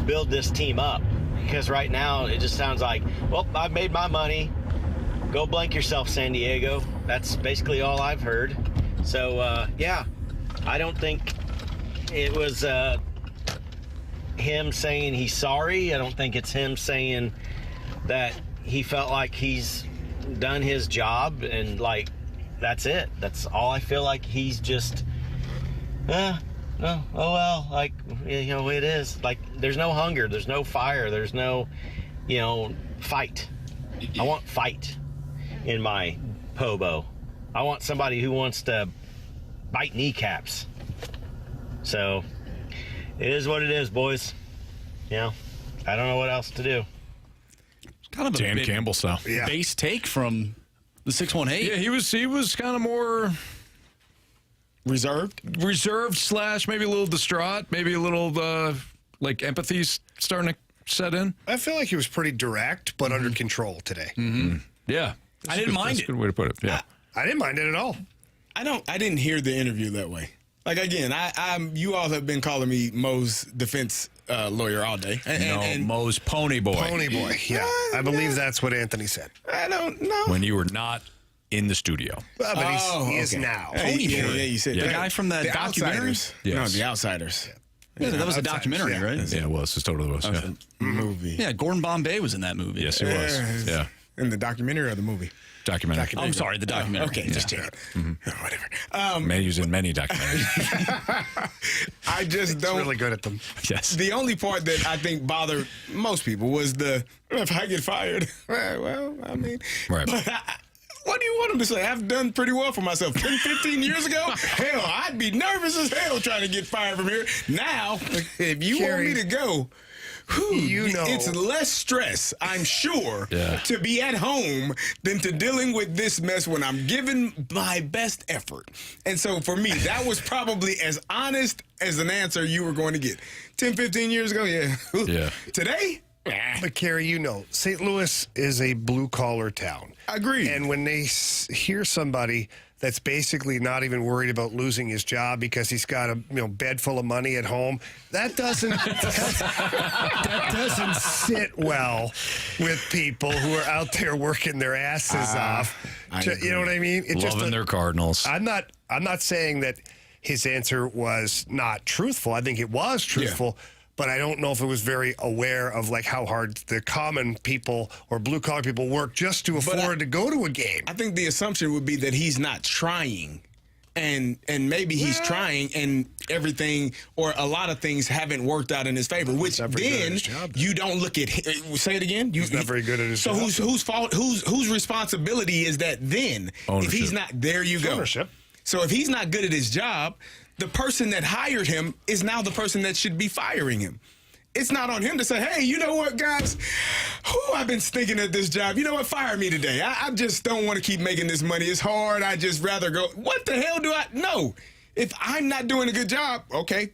build this team up. Because right now it just sounds like, well, I've made my money. Go blank yourself, San Diego. That's basically all I've heard. So, yeah, I don't think it was him saying he's sorry. I don't think it's him saying that he felt like he's done his job and, that's it. That's all I feel like he's just, it is. There's no hunger. There's no fire. There's no, fight. I want fight in my Pobo. I want somebody who wants to bite kneecaps. So it is what it is, boys. I don't know what else to do. It's kind of a Dan Campbell style. Base take from the 618. Yeah, he was kind of more reserved / maybe a little distraught, maybe a little empathy's starting to set in. I feel like he was pretty direct, but under control today. Mm-hmm. Yeah, I didn't mind it. That's a good way to put it. Yeah, I didn't mind it at all. I didn't hear the interview that way. Like, again, you all have been calling me Mo's defense lawyer all day. Mo's pony boy. Pony boy, yeah. I believe that's what Anthony said. I don't know. When you were not in the studio. Well, but he is now. Pony boy. Yeah, you said the guy from that documentary? Outsiders. Yes. No, The Outsiders. Yeah, that was a documentary, right? Yeah, it was. It totally was. Yeah. Movie. Yeah, Gordon Bombay was in that movie. Yes, he was. Yeah. In the documentary or the movie? Documentary. I'm sorry, the documentary. Okay, just check it. Whatever. He's in many documentaries. I just don't. Really good at them. Yes. The only part that I think bothered most people was if I get fired. Well, I mean. Right. But what do you want him to say? I've done pretty well for myself. 10, 15 years ago? Hell, I'd be nervous as hell trying to get fired from here. Now, if you want me to go, it's less stress, I'm sure, to be at home than to dealing with this mess when I'm giving my best effort. And so for me, that was probably as honest as an answer you were going to get. 10, 15 years ago, yeah. Today? But, Carey, St. Louis is a blue-collar town. Agreed. And when they hear somebody that's basically not even worried about losing his job because he's got a bed full of money at home, that doesn't sit well with people who are out there working their asses off. You know what I mean? Loving their Cardinals. I'm not saying that his answer was not truthful. I think it was truthful. Yeah. But I don't know if it was very aware of how hard the common people or blue collar people work just to afford to go to a game. I think the assumption would be that he's not trying, and maybe he's trying, and everything or a lot of things haven't worked out in his favor. Which then you don't look at. Say it again. He's not very good at his job. So whose fault? Whose responsibility is that then? Ownership. If he's not, there you go. Ownership. So if he's not good at his job, the person that hired him is now the person that should be firing him. It's not on him to say, hey, you know what, guys? I've been stinking at this job. You know what? Fire me today. I just don't want to keep making this money. It's hard. I just rather go. What the hell do I? No. If I'm not doing a good job, okay,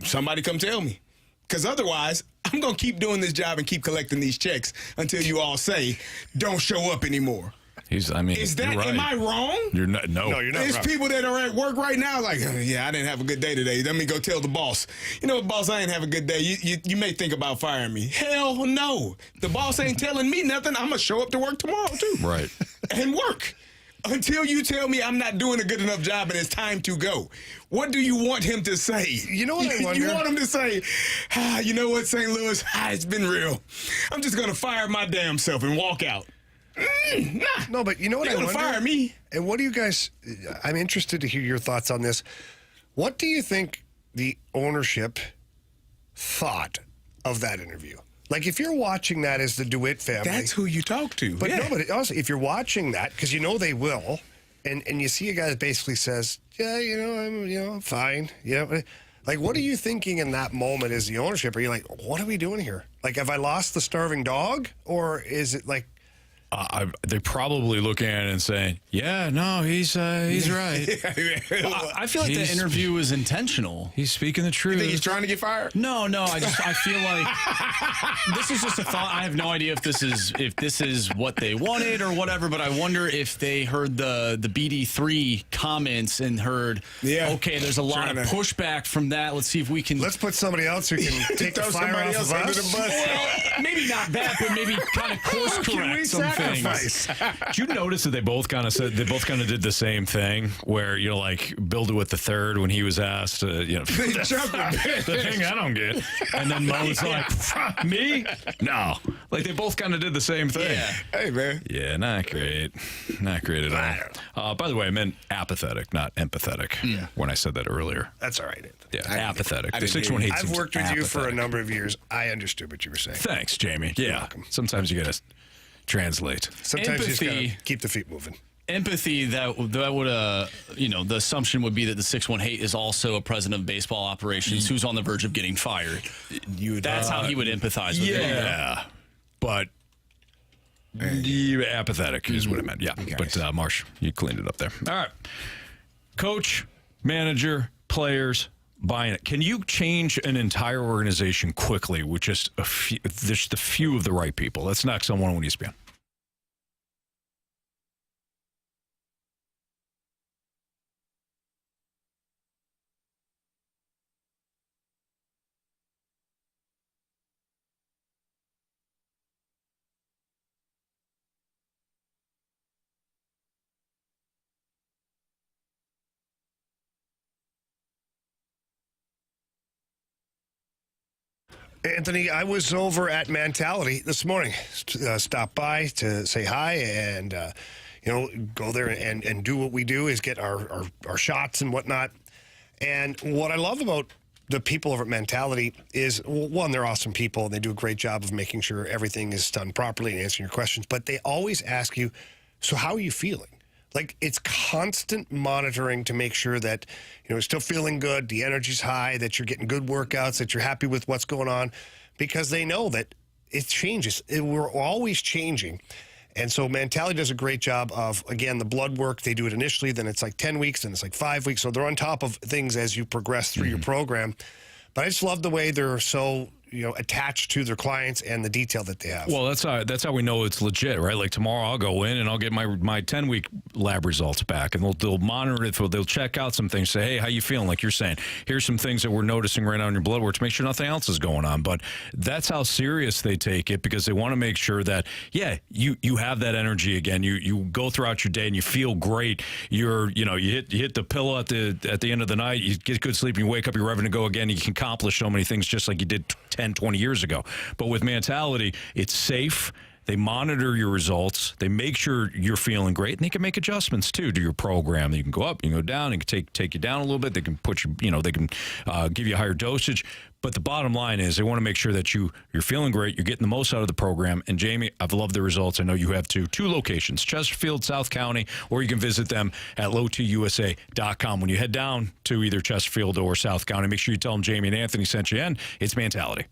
somebody come tell me. Because otherwise, I'm going to keep doing this job and keep collecting these checks until you all say, don't show up anymore. Is that, right. Am I wrong? You're not. No, you're not. There's wrong. people that are at work right now like, yeah, I didn't have a good day today. Let me go tell the boss. You know what, boss, I ain't have a good day. You may think about firing me. Hell no. The boss ain't telling me nothing. I'm going to show up to work tomorrow too. Right. And work. Until you tell me I'm not doing a good enough job and it's time to go. What do you want him to say? You know what I wonder? You want him to say, you know what, St. Louis? It's been real. I'm just going to fire my damn self and walk out. Nah. No, but you know what I wonder? Fire me. And what do you guys, I'm interested to hear your thoughts on this. What do you think the ownership thought of that interview? Like, if you're watching that as the DeWitt family. That's who you talk to. But no, but also, if you're watching that, because you know they will, and you see a guy that basically says, yeah, I'm fine. Like, what are you thinking in that moment as the ownership? Are you like, what are we doing here? Like, have I lost the starving dog? Or is it like, they're probably looking at it and saying, yeah, no, he's right. Well, I feel like the interview was intentional. He's speaking the truth. You think he's trying to get fired? No, I feel like this is just a thought. I have no idea if this is what they wanted or whatever, but I wonder if they heard the BD3 comments and heard, okay, there's a lot of pushback from that. Let's see if we can. Let's put somebody else who can take the fire off of us. The bus. Well, maybe not that, but maybe kind of course correct some things. Did you notice that they both kind of did the same thing where like Bill DeWitt the third when he was asked the thing I don't get, and then Mo was like, me? No, like they both kind of did the same thing. Yeah. Hey man. Yeah, not great at all. By the way, I meant apathetic, not empathetic. When I said that earlier. That's all right. Yeah, apathetic. The 618. I've worked with you for a number of years. I understood what you were saying. Thanks, Jamie. Yeah, sometimes you gotta translate. Sometimes you just gotta keep the feet moving. Empathy, that would the assumption would be that the 618 is also a president of baseball operations who's on the verge of getting fired. That's how he would empathize with it. Yeah, but apathetic is what I meant. Yeah, but Marsh, you cleaned it up there. All right, coach, manager, players, buying it. Can you change an entire organization quickly with just a few of the right people? That's next on 101 ESPN. Anthony, I was over at Mentality this morning. Stopped by to say hi and, go there and do what we do is get our shots and whatnot. And what I love about the people over at Mentality is, one, they're awesome people. And they do a great job of making sure everything is done properly and answering your questions. But they always ask you, so how are you feeling? Like, it's constant monitoring to make sure that, you're still feeling good, the energy's high, that you're getting good workouts, that you're happy with what's going on, because they know that it changes. We're always changing. And so Mentality does a great job of, again, the blood work. They do it initially, then it's like 10 weeks, then it's like 5 weeks. So they're on top of things as you progress through your program. But I just love the way they're so attached to their clients and the detail that they have. Well, that's how we know it's legit, right? Like tomorrow I'll go in and I'll get my 10-week lab results back, and they'll monitor it. They'll check out some things, say, hey, how you feeling? Like you're saying, here's some things that we're noticing right now in your blood work to make sure nothing else is going on. But that's how serious they take it, because they want to make sure that, you have that energy again. You go throughout your day and you feel great. You hit the pillow at the end of the night, you get good sleep, and you wake up, you're ready to go again. You can accomplish so many things just like you did 10, 20 years ago. But with Mentality, it's safe. They monitor your results. They make sure you're feeling great, and they can make adjustments too to your program. You can go up, you can go down, they can take you down a little bit. They can put you, they can give you a higher dosage. But the bottom line is they want to make sure that you're feeling great, you're getting the most out of the program. And Jamie, I've loved the results. I know you have two locations, Chesterfield, South County, or you can visit them at lowtusa.com. When you head down to either Chesterfield or South County, make sure you tell them Jamie and Anthony sent you in. It's Mentality.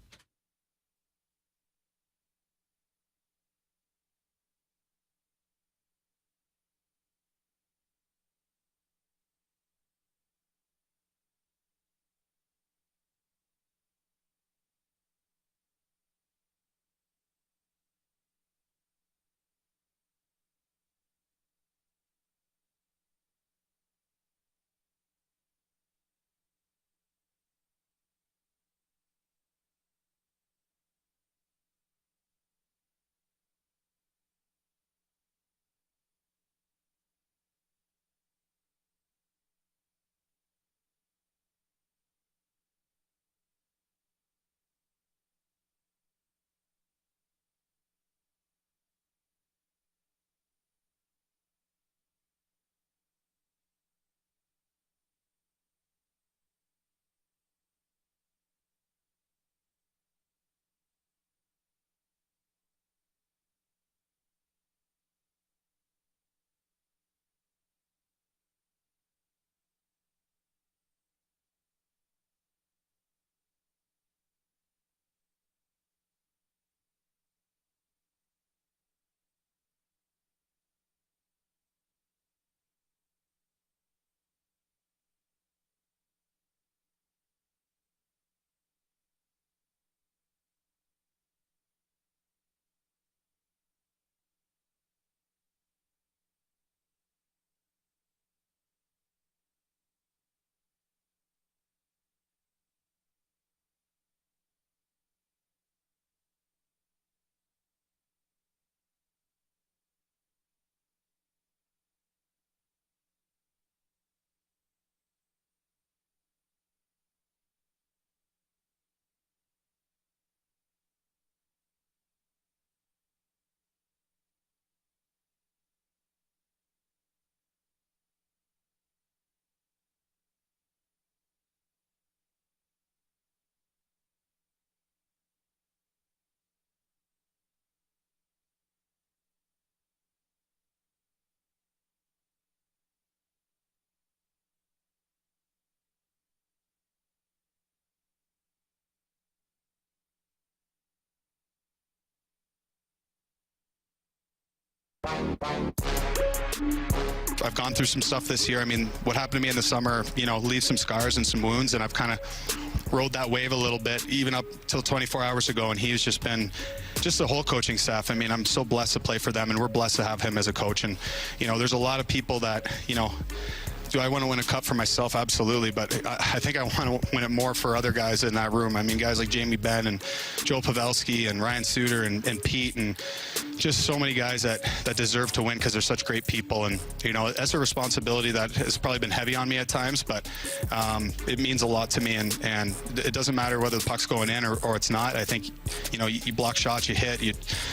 I've gone through some stuff this year. I mean, what happened to me in the summer, leaves some scars and some wounds, and I've kind of rode that wave a little bit, even up till 24 hours ago, and he's just been the whole coaching staff. I mean, I'm so blessed to play for them, and we're blessed to have him as a coach. And, there's a lot of people that, do I want to win a cup for myself? Absolutely. But I think I want to win it more for other guys in that room. I mean, guys like Jamie Benn and Joe Pavelski and Ryan Suter and Pete and just so many guys that deserve to win because they're such great people. And, that's a responsibility that has probably been heavy on me at times, but it means a lot to me. And it doesn't matter whether the puck's going in or it's not. I think, you block shots, you hit, you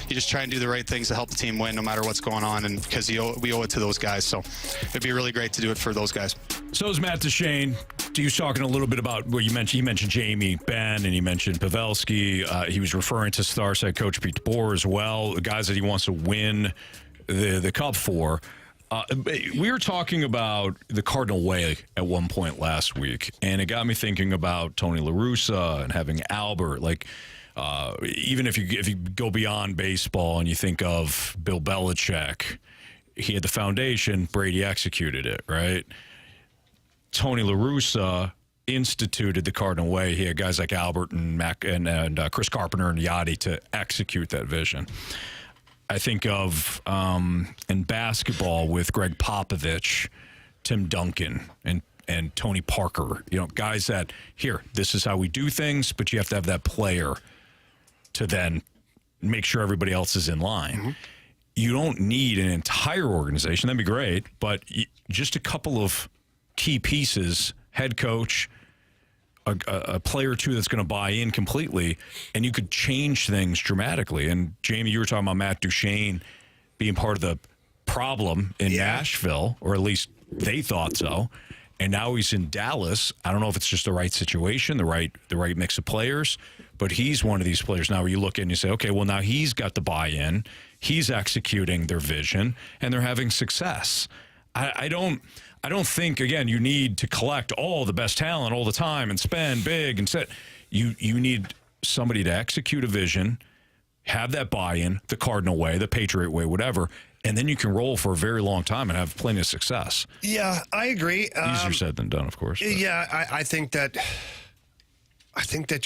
just try and do the right things to help the team win no matter what's going on. And because we owe it to those guys. So it'd be really great to do it for those guys. So is Matt Duchene. He was talking a little bit about what you mentioned Jamie Benn, and you mentioned Pavelski. He was referring to Stars head coach Pete DeBoer as well, the guys that he wants to win the cup for. We were talking about the Cardinal way at one point last week, and it got me thinking about Tony La Russa and having Albert. Like, even if you go beyond baseball and you think of Bill Belichick, he had the foundation, Brady executed it, right? Tony La Russa instituted the Cardinal way. He had guys like Albert and Mac and Chris Carpenter and Yachty to execute that vision. I think of in basketball with Greg Popovich, Tim Duncan, and Tony Parker. Guys that, this is how we do things, but you have to have that player to then make sure everybody else is in line. Mm-hmm. You don't need an entire organization. That'd be great, but just a couple of key pieces, head coach, a player or two that's going to buy in completely, and you could change things dramatically. And Jamie, you were talking about Matt Duchene being part of the problem in Nashville, or at least they thought so. And now he's in Dallas. I don't know if it's just the right situation, the right mix of players, but he's one of these players now where you look at and you say, okay, well, now he's got the buy-in, he's executing their vision, and they're having success. I don't think, again, you need to collect all the best talent all the time and spend big and set. You need somebody to execute a vision, have that buy-in, the Cardinal way, the Patriot way, whatever, and then you can roll for a very long time and have plenty of success. Yeah, I agree. Easier said than done, of course. But. Yeah, I think that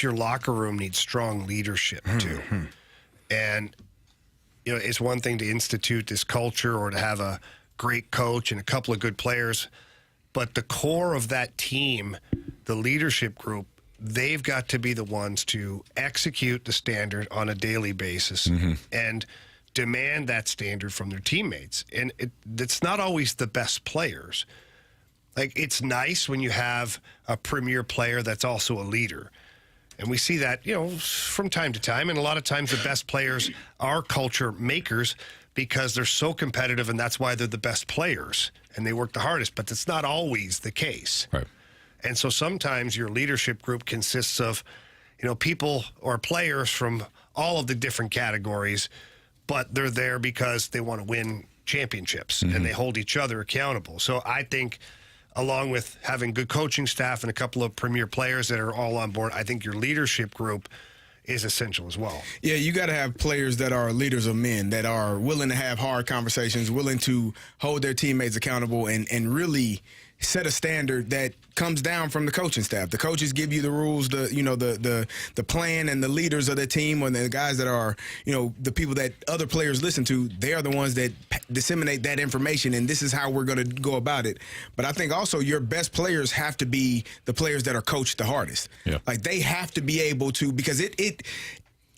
your locker room needs strong leadership too. Mm-hmm. And it's one thing to institute this culture or to have a great coach and a couple of good players, but the core of that team, the leadership group, they've got to be the ones to execute the standard on a daily basis and demand that standard from their teammates. And it's not always the best players. Like, it's nice when you have a premier player that's also a leader. And we see that, from time to time. And a lot of times the best players are culture makers because they're so competitive, and that's why they're the best players and they work the hardest. But it's not always the case. Right. And so sometimes your leadership group consists of, people or players from all of the different categories, but they're there because they want to win championships and they hold each other accountable. So I think, along with having good coaching staff and a couple of premier players that are all on board, I think your leadership group is essential as well. Yeah, you got to have players that are leaders of men, that are willing to have hard conversations, willing to hold their teammates accountable, and really set a standard that comes down from the coaching staff. The coaches give you the rules, the plan, and the leaders of the team, and the guys that are, the people that other players listen to, they are the ones that disseminate that information, and this is how we're going to go about it. But I think also your best players have to be the players that are coached the hardest. Yeah. Like, they have to be able to, because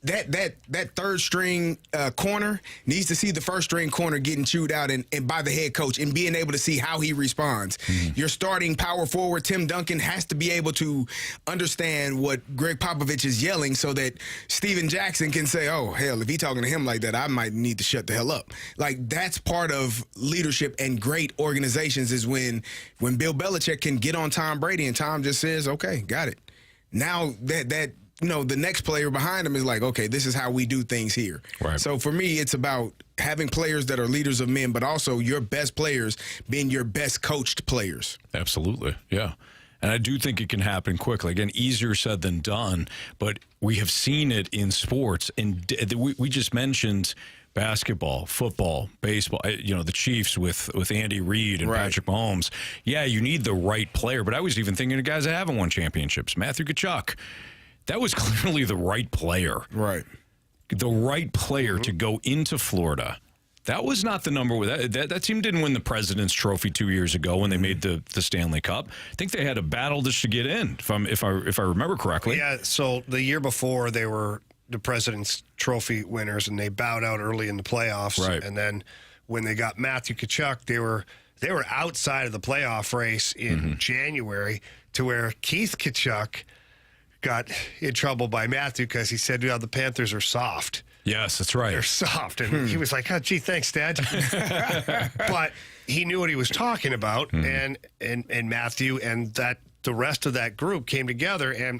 that third string corner needs to see the first string corner getting chewed out and by the head coach and being able to see how he responds. Your starting power forward, Tim Duncan, has to be able to understand what Greg Popovich is yelling so that Steven Jackson can say, oh, hell, if he's talking to him like that, I might need to shut the hell up. Like, that's part of leadership and great organizations, is when Bill Belichick can get on Tom Brady and Tom just says, okay, got it. Now that the next player behind him is like, okay, this is how we do things here. Right. So for me, it's about having players that are leaders of men, but also your best players being your best coached players. Absolutely, yeah. And I do think it can happen quickly. Again, easier said than done, but we have seen it in sports. And we just mentioned basketball, football, baseball, the Chiefs with Andy Reid and Patrick Mahomes. Yeah, you need the right player, but I was even thinking of guys that haven't won championships. Matthew Tkachuk. That was clearly the right player. Right. The right player to go into Florida. That was not the number. That team didn't win the President's Trophy 2 years ago when they made the Stanley Cup. I think they had a battle just to get in, if I remember correctly. Yeah, so the year before they were the President's Trophy winners, and they bowed out early in the playoffs. Right. And then when they got Matthew Tkachuk, they were outside of the playoff race in January, to where Keith Tkachuk got in trouble by Matthew because he said, the Panthers are soft. Yes, that's right. They're soft. And he was like, oh, gee, thanks, Dad. But he knew what he was talking about, and Matthew and the rest of that group came together, and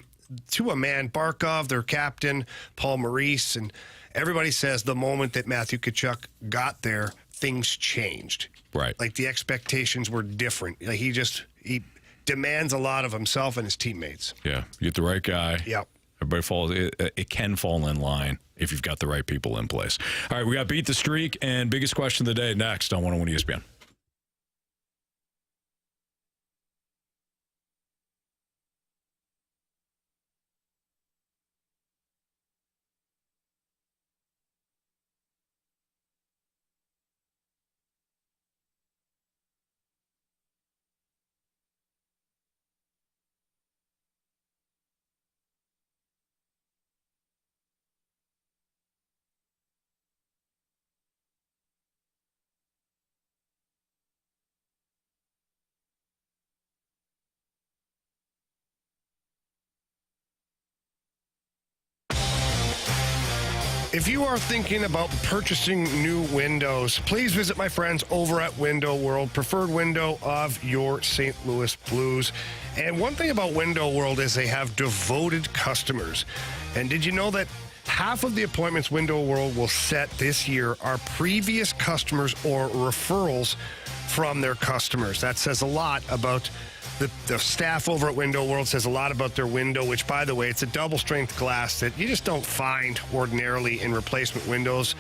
to a man, Barkov, their captain, Paul Maurice, and everybody says the moment that Matthew Tkachuk got there, things changed. Right. Like the expectations were different. Like he demands a lot of himself and his teammates. Yeah, you get the right guy. Yep. Everybody falls. It can fall in line if you've got the right people in place. All right, we got Beat the Streak and biggest question of the day next on 101 ESPN. If you are thinking about purchasing new windows, please visit my friends over at Window World, preferred window of your St. Louis Blues. And one thing about Window World is they have devoted customers. And did you know that half of the appointments Window World will set this year are previous customers or referrals from their customers? That says a lot about the staff over at Window World, says a lot about their window, which, by the way, it's a double-strength glass that you just don't find ordinarily in replacement windows.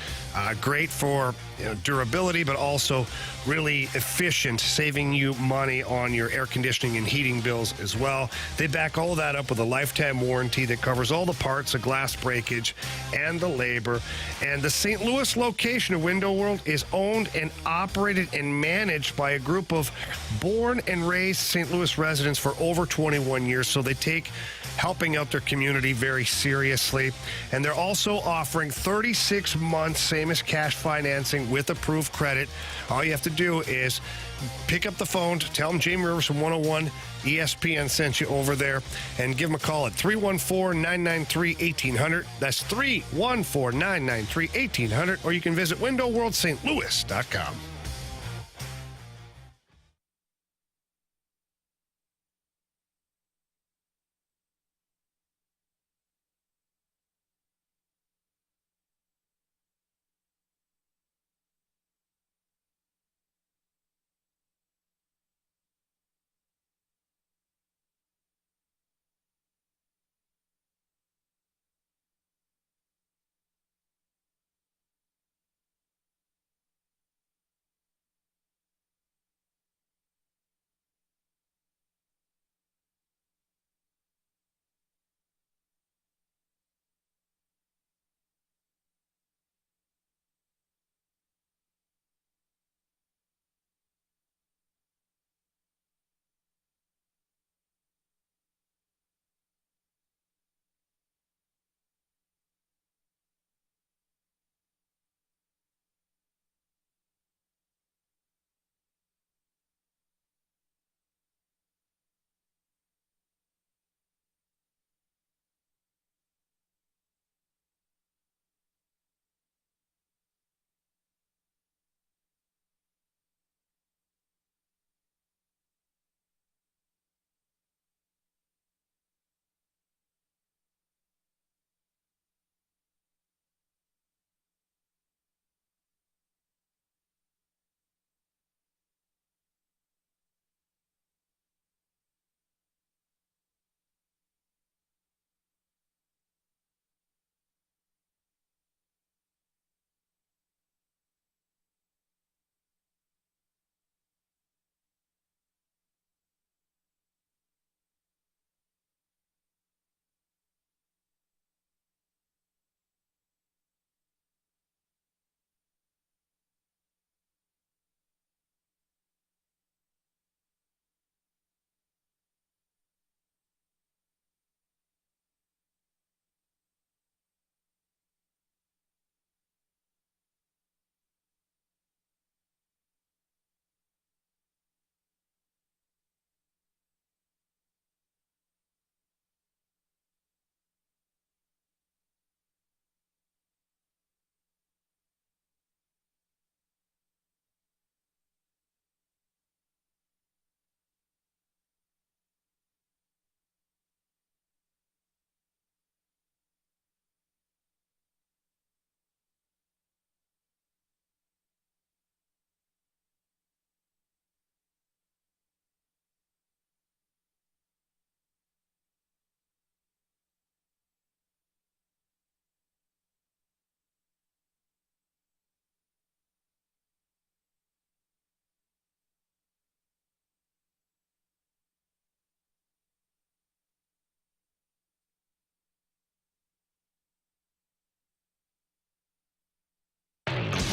Great for durability, but also really efficient, saving you money on your air conditioning and heating bills as well. They back all of that up with a lifetime warranty that covers all the parts of glass breakage and the labor. And the St. Louis location of Window World is owned and operated and managed by a group of born and raised St. Louis residents for over 21 years. So they take helping out their community very seriously. And they're also offering 36 months same as cash financing with approved credit. All you have to do is pick up the phone, tell them Jamie Rivers from 101 ESPN sent you over there, and give them a call at 314-993-1800. That's 314-993-1800, or you can visit windowworldstlouis.com.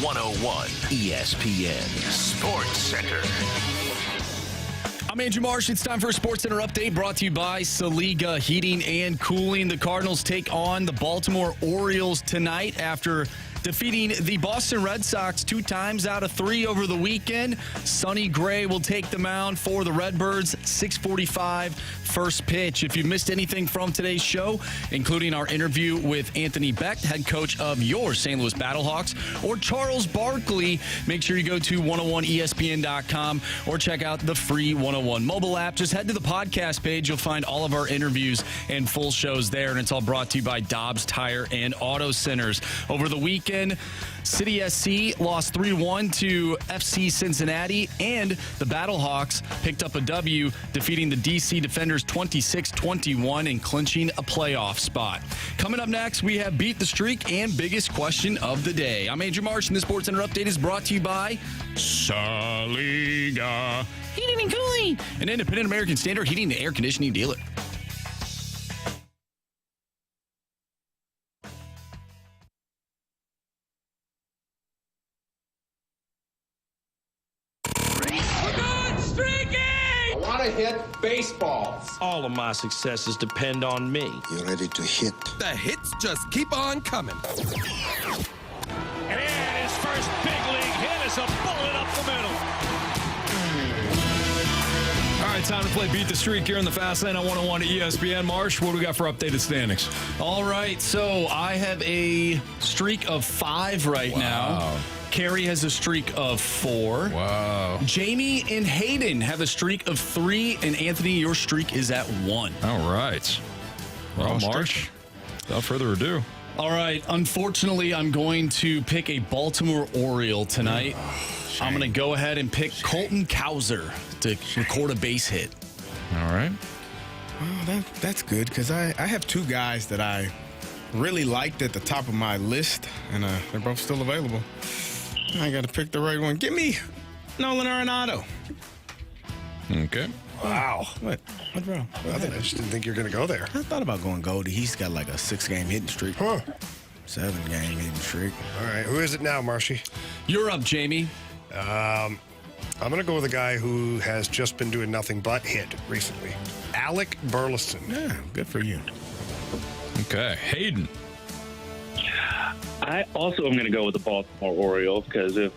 101 ESPN Sports Center. I'm Andrew Marsh. It's time for a Sports Center update brought to you by Saliga Heating and Cooling. The Cardinals take on the Baltimore Orioles tonight after defeating the Boston Red Sox 2 times out of 3 over the weekend. Sonny Gray will take the mound for the Redbirds. 6:45 first pitch. If you've missed anything from today's show, including our interview with Anthony Becht, head coach of your St. Louis Battlehawks, or Charles Barkley, make sure you go to 101ESPN.com or check out the free 101 mobile app. Just head to the podcast page. You'll find all of our interviews and full shows there, and it's all brought to you by Dobbs Tire and Auto Centers. Over the weekend, City SC lost 3-1 to FC Cincinnati, and the Battlehawks picked up a W, defeating the DC Defenders 26-21 and clinching a playoff spot. Coming up next, we have Beat the Streak and Biggest Question of the Day. I'm Andrew Marsh, and the Sports Center Update is brought to you by Saliga Heating and Cooling, an independent American Standard heating and air conditioning dealer. Hit baseballs. All of my successes depend on me. You ready to hit? The hits just keep on coming. And his first big league hit is a bullet up the middle. All right, time to play Beat the Streak here in the Fast Lane on 101 ESPN. Marsh, what do we got for updated standings? All right, so I have a streak of 5 right now. Carey has a streak of 4. Wow. Jamie and Hayden have a streak of 3, and Anthony, your streak is at 1. All right. Well, Marsh, without further ado. All right. Unfortunately, I'm going to pick a Baltimore Oriole tonight. I'm going to go ahead and pick Colton Cowser to record a base hit. All right. Well, that's good because I have 2 guys that I really liked at the top of my list, and they're both still available. I got to pick the right one. Give me Nolan Arenado. Okay. Wow. What's wrong? I just didn't think you were going to go there. I thought about going Goldie. He's got like a 6-game hitting streak. 7-game hitting streak. All right. Who is it now, Marshy? You're up, Jamie. I'm going to go with a guy who has just been doing nothing but hit recently. Alec Burleson. Yeah, good for you. Okay. Hayden. I also am going to go with the Baltimore Orioles because if,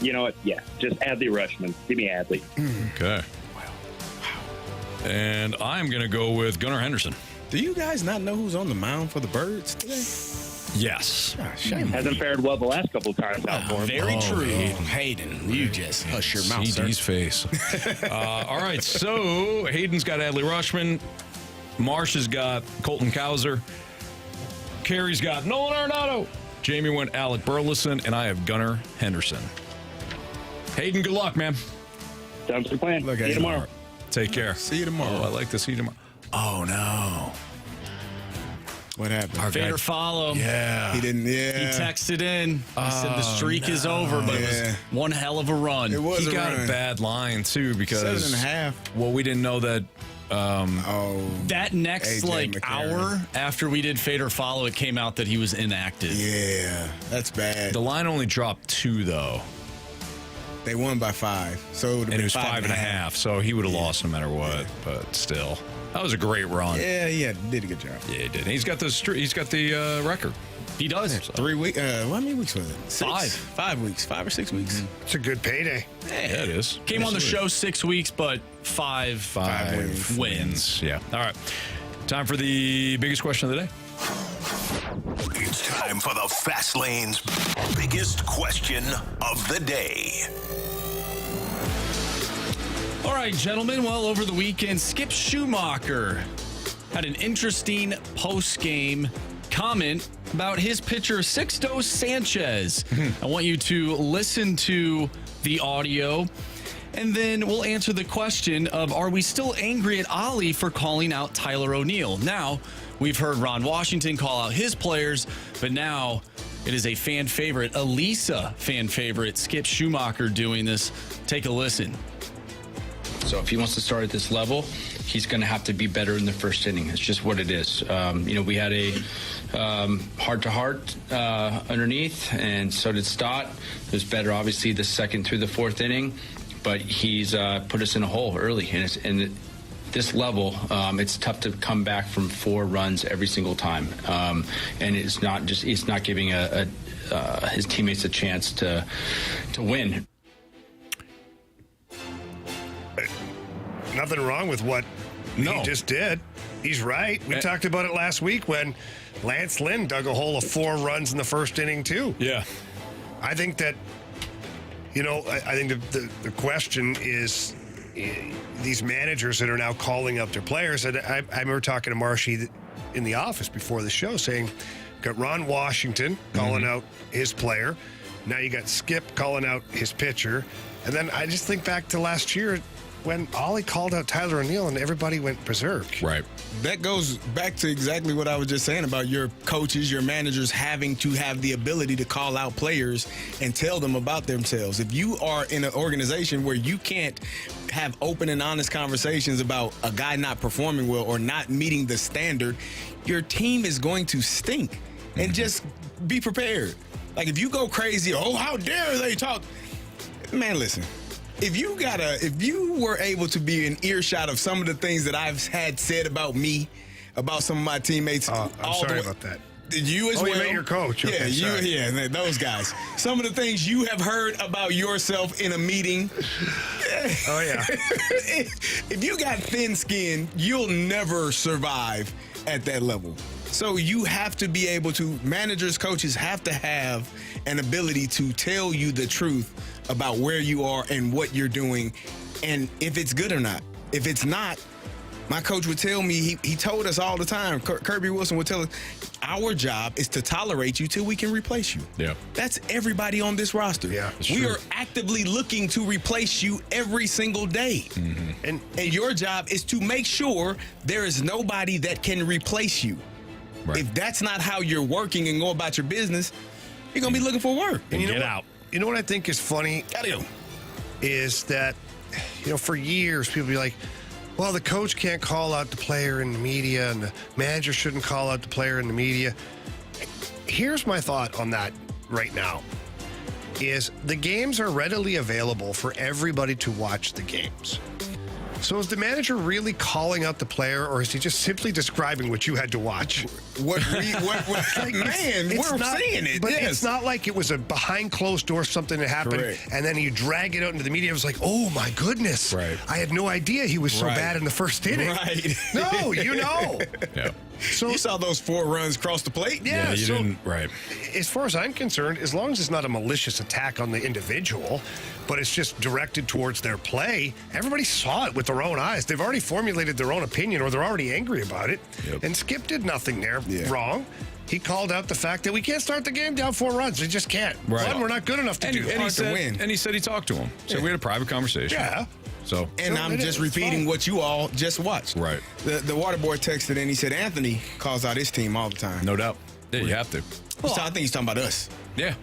you know what, just Adley Rutschman. Give me Adley. Okay. Wow. And I'm going to go with Gunnar Henderson. Do you guys not know who's on the mound for the Birds today? Yes. Hasn't fared well the last couple of times out for him. Very true. Hayden, you just hush your mouth, CD's sir. face. All right, so Hayden's got Adley Rutschman. Marsh has got Colton Cowser. Carey's got Nolan Arenado. Jamie went Alec Burleson, and I have Gunnar Henderson. Hayden, good luck, man. Sounds like a plan. See you tomorrow. Take care. See you tomorrow. Oh, I like to see you tomorrow. Oh, no. What happened? Fade or follow. Yeah. He didn't, He texted in. He said the streak is over, but it was one hell of a run. It was He got a bad line, too, because 7.5. Well, we didn't know that. That next AJ hour after we did Fade or Follow, it came out that he was inactive. Yeah, that's bad. The line only dropped 2, though. They won by 5. So and it was 5.5, so he would have lost no matter what. But still, that was a great run. Yeah, did a good job. Yeah, he did. He's got the record. He does. Yeah, 3 weeks. How many weeks was it? 5. 5 weeks. 5 or 6 weeks. It's a good payday. Yeah, it is. Came on the show 6 weeks, but 5 wins. Yeah. All right. Time for the biggest question of the day. It's time for the Fast Lane's biggest question of the day. All right, gentlemen. Well, over the weekend, Skip Schumacher had an interesting post-game comment about his pitcher, Sixto Sanchez. I want you to listen to the audio, and then we'll answer the question of, are we still angry at Ollie for calling out Tyler O'Neill? Now, we've heard Ron Washington call out his players, but now it is a fan favorite, Elisa fan favorite, Skip Schumacher doing this. Take a listen. So if he wants to start at this level, he's going to have to be better in the first inning. It's just what it is. We had a heart-to-heart underneath, and so did Stott. It was better, obviously, the second through the fourth inning, but he's put us in a hole early. And this level, it's tough to come back from 4 runs every single time. And it's not giving his teammates a chance to win. Nothing wrong with what he just did. He's right. We talked about it last week when Lance Lynn dug a hole of 4 runs in the first inning, too. Yeah. I think that, I think the question is these managers that are now calling up their players. And I remember talking to Marshy in the office before the show saying, got Ron Washington calling out his player. Now you got Skip calling out his pitcher. And then I just think back to last year when Ollie called out Tyler O'Neill and everybody went berserk. Right. That goes back to exactly what I was just saying about your coaches, your managers having to have the ability to call out players and tell them about themselves. If you are in an organization where you can't have open and honest conversations about a guy not performing well or not meeting the standard, your team is going to stink. And just be prepared. Like if you go crazy, oh, how dare they talk? Man, listen. If you were able to be in earshot of some of the things that I've had said about me, about some of my teammates, I'm sorry about that. You as well. You meant your coach. Okay, yeah, those guys. Some of the things you have heard about yourself in a meeting. Oh yeah. If you got thin skin, you'll never survive at that level. So you have to be able to, managers, coaches have to have an ability to tell you the truth about where you are and what you're doing and if it's good or not. If it's not, my coach would tell me, he told us all the time, Kirby Wilson would tell us, our job is to tolerate you till we can replace you. Yeah. That's everybody on this roster. Yeah, we are actively looking to replace you every single day. Mm-hmm. And your job is to make sure there is nobody that can replace you. Right. If that's not how you're working and go about your business, you're going to be looking for work. And get out. You know what I think is funny? Is that, for years people be like, well, the coach can't call out the player in the media and the manager shouldn't call out the player in the media. Here's my thought on that right now is the games are readily available for everybody to watch the games. So is the manager really calling out the player, or is he just simply describing what you had to watch? We're seeing it. But it's not like it was a behind closed door something that happened, and then you drag it out into the media. It was like, oh my goodness, I had no idea he was so bad in the first inning. Right? No, Yeah. So you saw those 4 runs cross the plate. Yeah, you didn't. Right. As far as I'm concerned, as long as it's not a malicious attack on the individual, but it's just directed towards their play, everybody saw it with their own eyes. They've already formulated their own opinion, or they're already angry about it. Yep. And Skip did nothing there wrong. He called out the fact that we can't start the game down 4 runs. We just can't. Right. One, we're not good enough to do and he said he talked to him. So we had a private conversation. Yeah. So, and I'm just repeating what you all just watched. Right. The water boy texted and he said Anthony calls out his team all the time. No doubt. Yeah, you have to. Well, I think he's talking about us. Yeah.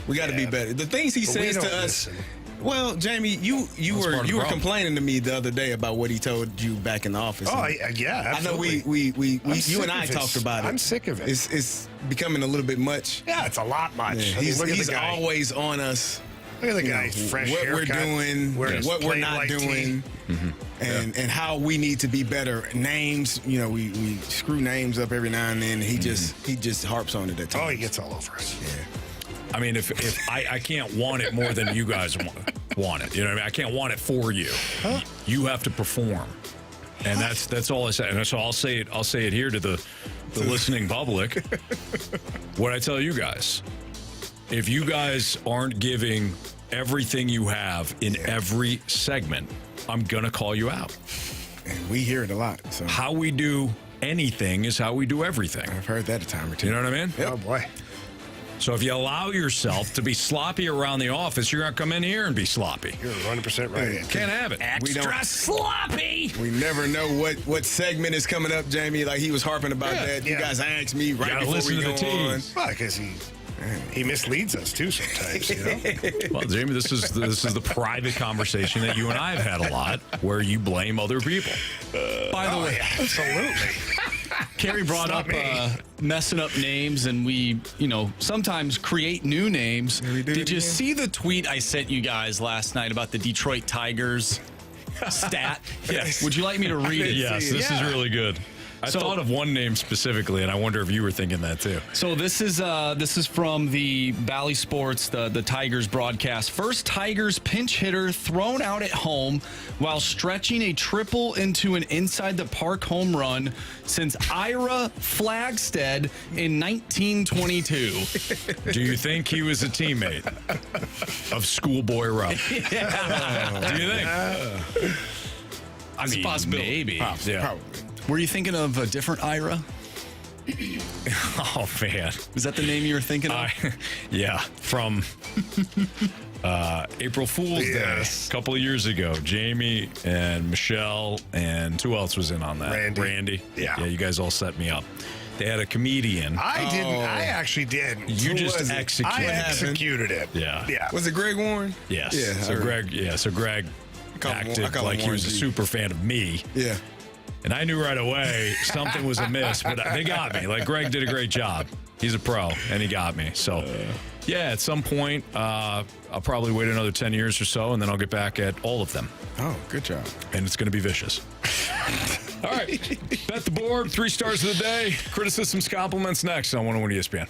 We got to be better. The things he says to us. Well, Jamie, you were complaining to me the other day about what he told you back in the office. Oh, yeah, absolutely. I know you and I talked about it. I'm sick of it. It's becoming a little bit much. Yeah, it's a lot much. Yeah, he's always on us. Look at the guy, fresh what haircut, we're doing, what we're not doing, and how we need to be better. Names, we screw names up every now and then. He just harps on it at times. Oh, he gets all over us. Yeah. I mean, if I can't want it more than you guys want it. You know what I mean? I can't want it for you. Huh? You have to perform. And that's all I say. And so I'll say it here to the listening public. What I tell you guys. If you guys aren't giving everything you have in every segment, I'm going to call you out. And we hear it a lot. So. How we do anything is how we do everything. I've heard that a time or two. You know what I mean? Yep. Oh, boy. So if you allow yourself to be sloppy around the office, you're going to come in here and be sloppy. You're 100% right. Can't have it. Extra sloppy. We never know what segment is coming up, Jamie. Like he was harping about that. You guys asked me right before we go on. Well, because he He misleads us too sometimes. You know? Well, Jamie, this is the private conversation that you and I have had a lot, where you blame other people. By the way, yeah, absolutely. Carey brought up messing up names, and we, sometimes create new names. Did you see the tweet I sent you guys last night about the Detroit Tigers stat? Yes. Would you like me to read it? Yes, this is really good. I thought of one name specifically, and I wonder if you were thinking that too. So this is from the Bally Sports, the Tigers broadcast. First Tigers pinch hitter thrown out at home while stretching a triple into an inside the park home run since Ira Flagstead in 1922. Do you think he was a teammate of Schoolboy Rob? Yeah. Do you think? I mean, possibility. Maybe. Probably. Were you thinking of a different Ira? Oh, man. Was that the name you were thinking of? Yeah, from April Fool's Day a couple of years ago. Jamie and Michelle and who else was in on that? Randy. Yeah, you guys all set me up. They had a comedian. I didn't. I actually did. You just executed. I executed it. Yeah. Was it Greg Warren? Yes. Yeah. So Greg acted like he was a super fan of me. Yeah. And I knew right away something was amiss, but they got me. Like, Greg did a great job. He's a pro, and he got me. So, yeah, at some point, I'll probably wait another 10 years or so, and then I'll get back at all of them. Oh, good job. And it's going to be vicious. All right. Bet the board. 3 stars of the day. Criticisms, compliments next on 101 ESPN.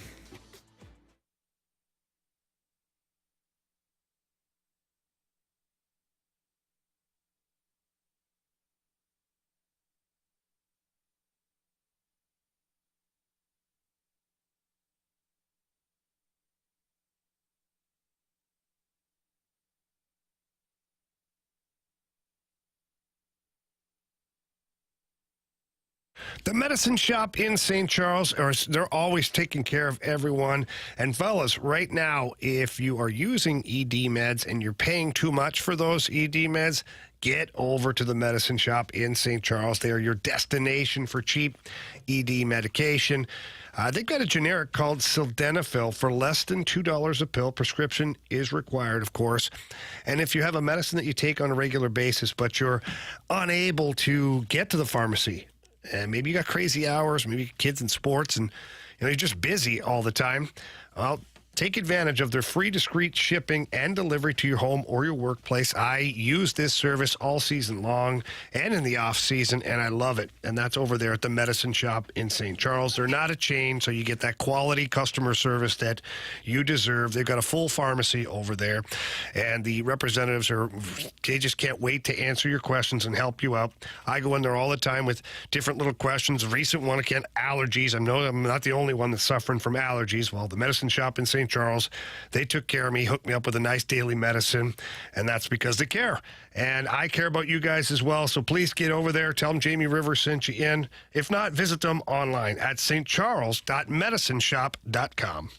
The medicine shop in St. Charles, they're always taking care of everyone. And fellas, right now, if you are using ED meds and you're paying too much for those ED meds, get over to the medicine shop in St. Charles. They are your destination for cheap ED medication. They've got a generic called sildenafil for less than $2 a pill. Prescription is required, of course. And if you have a medicine that you take on a regular basis, but you're unable to get to the pharmacy, and maybe you got crazy hours, maybe kids in sports, and you're just busy all the time, well, take advantage of their free discreet shipping and delivery to your home or your workplace. I use this service all season long and in the off season, and I love it. And that's over there at the Medicine Shop in St. Charles. They're not a chain, so you get that quality customer service that you deserve. They've got a full pharmacy over there, and the representatives they just can't wait to answer your questions and help you out. I go in there all the time with different little questions. A recent one, again, allergies. I know I'm not the only one that's suffering from allergies. Well, the Medicine Shop in St. Charles, they took care of me, hooked me up with a nice daily medicine, and that's because they care. And I care about you guys as well, so please get over there. Tell them Jamie Rivers sent you in. If not, visit them online at stcharles.medicineshop.com.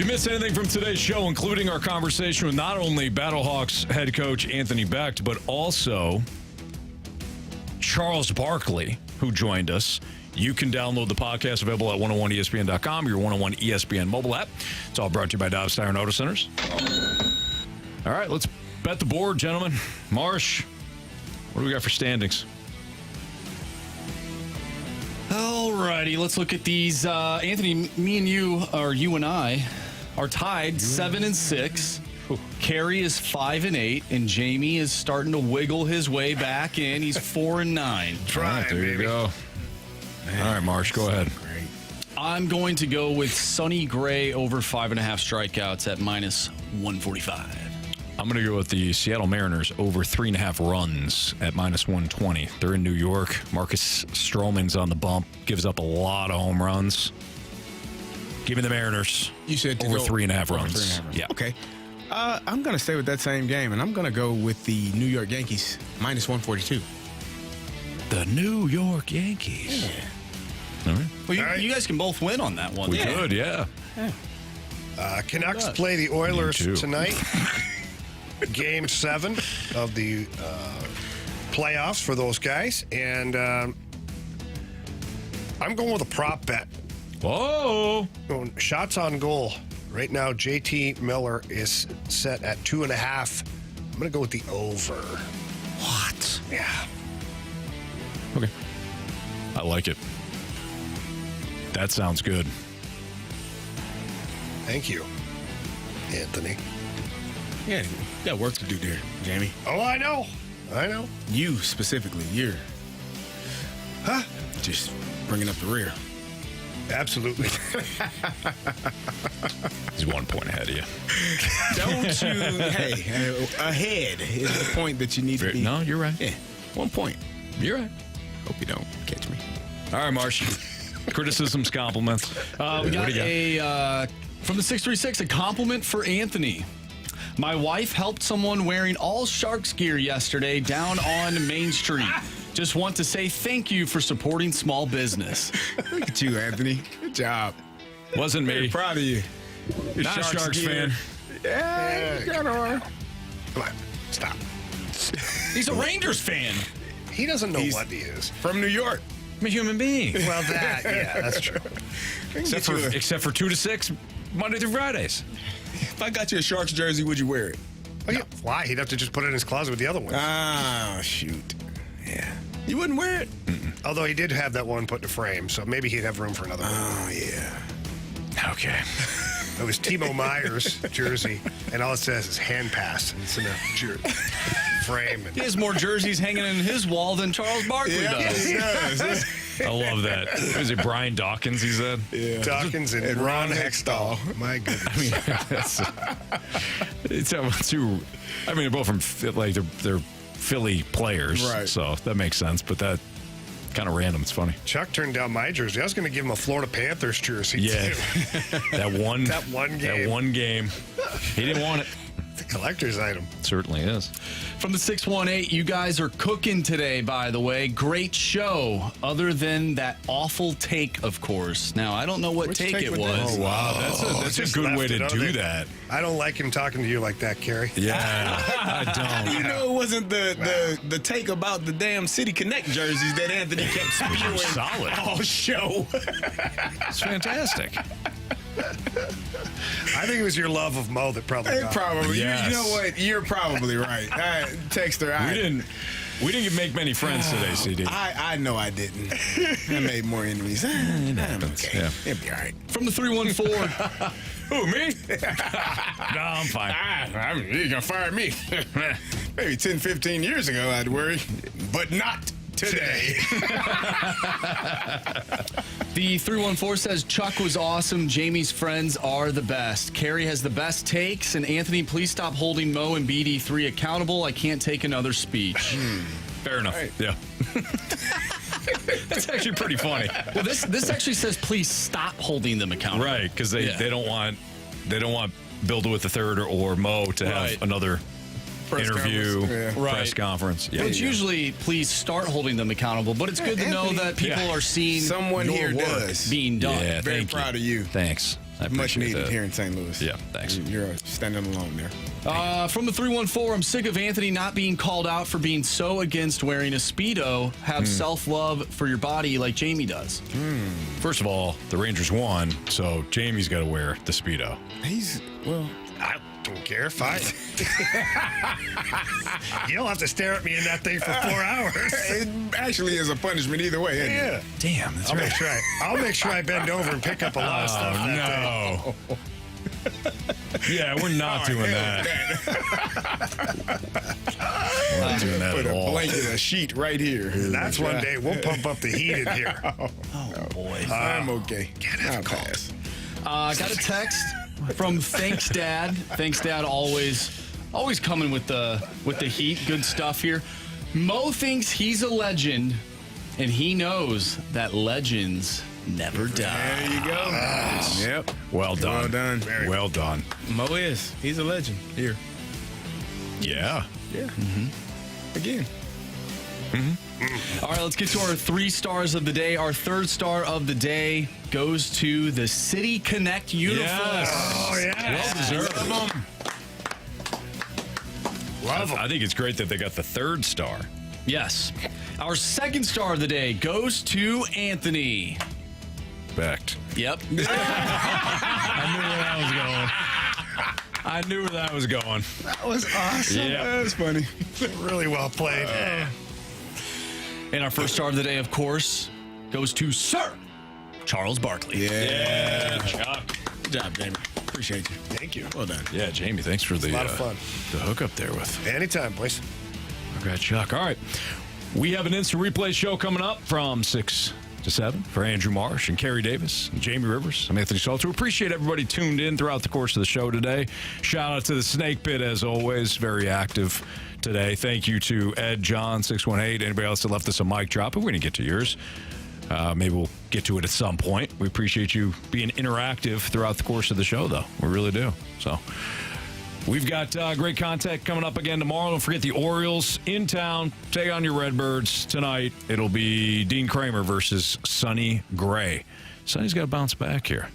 you missed anything from today's show, including our conversation with not only Battlehawks head coach Anthony Becht, but also Charles Barkley, who joined us, you can download the podcast available at 101ESPN.com, your 101 ESPN mobile app. It's all brought to you by Dobbs Tire and Auto Centers. All right, let's bet the board, gentlemen. Marsh, what do we got for standings? All righty, let's look at these. Anthony, me and you, or you and I, are tied 7-6. Carey is 5-8, and Jamie is starting to wiggle his way back in. He's 4-9. Right, there you go. All right, Marsh, go ahead. I'm going to go with Sonny Gray over 5.5 strikeouts at -145. I'm going to go with the Seattle Mariners over 3.5 runs at -120. They're in New York. Marcus Stroman's on the bump. Gives up a lot of home runs. Give me the Mariners. You said to over go 3.5 runs. 3.5 runs. Yeah. Okay. I'm going to stay with that same game, and I'm going to go with the New York Yankees -142. The New York Yankees. Yeah. All right. Well, you guys can both win on that one. We could, yeah. Canucks play the Oilers tonight. Game 7 of the playoffs for those guys. And I'm going with a prop bet. Whoa. Going shots on goal. Right now, JT Miller is set at 2.5. I'm going to go with the over. What? Yeah. Okay. I like it. That sounds good. Thank you, Anthony. Yeah, you got work to do there, Jamie. Oh, I know. You specifically, you're just bringing up the rear. Absolutely. He's 1 point ahead of you. Don't you? Hey, ahead is the point that you need to be. No, you're right. Yeah, 1 point. You're right. Hope you don't catch me. All right, Marsh. Criticisms, compliments. We got from the 636, a compliment for Anthony. My wife helped someone wearing all Sharks gear yesterday down on Main Street. Just want to say thank you for supporting small business. Look at you, Anthony. Good job. Wasn't me. Very proud of you. Not a Sharks fan. Yeah, you got on. Come on, stop. He's a Rangers fan. He doesn't know what he is. From New York. I'm a human being. Well, that's true. Except for 2 to 6, Monday through Fridays. If I got you a Sharks jersey, would you wear it? Oh, yeah. Why? He'd have to just put it in his closet with the other ones. Ah, shoot. Yeah. You wouldn't wear it? Although he did have that one put in a frame, so maybe he'd have room for another one. Oh, yeah. Okay. It was Timo Meyer's jersey, and all it says is hand pass. It's in a frame. He has more jerseys hanging in his wall than Charles Barkley does. He does. I love that. Was it Brian Dawkins, he said? Yeah. Dawkins and Ron Hextall. My goodness. I mean, it's two. I mean, they're both from they're Philly players, right? So that makes sense. But that kind of random. It's funny. Chuck turned down my jersey. I was going to give him a Florida Panthers jersey. Yeah, too. that one game. That one game. He didn't want it. It's a collector's item. Certainly is. From the 618, you guys are cooking today, by the way. Great show, other than that awful take, of course. Now, I don't know what Which take take it was was. Oh, wow. That's a good way to do that. I don't like him talking to you like that, Carey. Yeah, I don't. You know, it wasn't the take about the damn City Connect jerseys that Anthony kept spewing solid all show. It's fantastic. I think it was your love of Mo that probably got Probably. Yes. You know what? You're probably right. Texter, We didn't make many friends today, CD. I know I didn't. I made more enemies. I'm okay. Yeah. It'll be all right. From the 314, Who, me? No, I'm fine. You're going to fire me. Maybe 10, 15 years ago, I'd worry. But not today. the 314 says, Chuck was awesome. Jamie's friends are the best. Carey has the best takes. And Anthony, please stop holding Mo and BD3 accountable. I can't take another speech. Fair enough. Right. Yeah. That's actually pretty funny. Well, this actually says, please stop holding them accountable. Right, because they don't want Bill DeWitt III or Mo to have another Press interview, conference. press conference. Yeah. Well, it's usually please start holding them accountable, but it's good to know that people are seeing someone your here work does being done. Yeah, Very thank proud you. of you. Thanks. Much needed that. here in St. Louis. Yeah, thanks. You're standing alone there. From the 314, I'm sick of Anthony not being called out for being so against wearing a Speedo. Have self-love for your body like Jamie does. First of all, the Rangers won, so Jamie's got to wear the Speedo. I don't care. Fine. You'll have to stare at me in that thing for 4 hours. It actually is a punishment either way, isn't it? Damn, that's I'll right. I'll make sure I bend over and pick up a lot of stuff that day. Yeah, we're not doing that. We're not doing that Put at a all. blanket, a sheet right here. That's one day we'll pump up the heat in here. Oh, boy. I'm okay. I'll pass. Got a text from Thanks Dad. Thanks Dad, always coming with the heat. Good stuff here. Mo thinks he's a legend, and he knows that legends never die. There you go. Yep. Well done. Well done. Well done. Mo is. He's a legend here. Yeah. Yeah. Again. All right, let's get to our 3 stars of the day. Our 3rd star of the day goes to the City Connect uniforms. Yes. Oh, yeah. Well deserved. Love them. I think it's great that they got the 3rd star. Yes. Our 2nd star of the day goes to Anthony. Becht. Yep. I knew where that was going. That was awesome. Yeah. That's funny. Really well played. And our 1st star of the day, of course, goes to Sir Charles Barkley. Yeah. Chuck. Good job, Jamie. Appreciate you. Thank you. Well done. Yeah, Jamie, thanks for the a lot of fun. The hookup there with. Anytime, boys. Okay, Chuck. All right. We have an instant replay show coming up from 6 to 7 for Andrew Marsh and Carey Davis and Jamie Rivers. I'm Anthony Stalter. Appreciate everybody tuned in throughout the course of the show today. Shout out to the Snake Pit, as always. Very active today. Thank you to Ed, John, 618. Anybody else that left us a mic drop? If we didn't get to yours, maybe we'll get to it at some point. We appreciate you being interactive throughout the course of the show, though. We really do. So we've got great content coming up again tomorrow. Don't forget the Orioles in town. Take on your Redbirds tonight. It'll be Dean Kramer versus Sonny Gray. Sonny's got to bounce back here.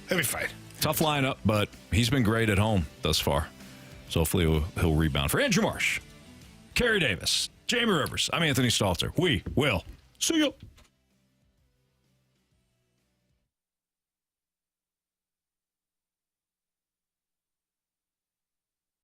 He'll be fine. Tough lineup, but he's been great at home thus far. So hopefully he'll rebound. For Andrew Marsh, Carey Davis, Jamie Rivers, I'm Anthony Stalter. We will see you.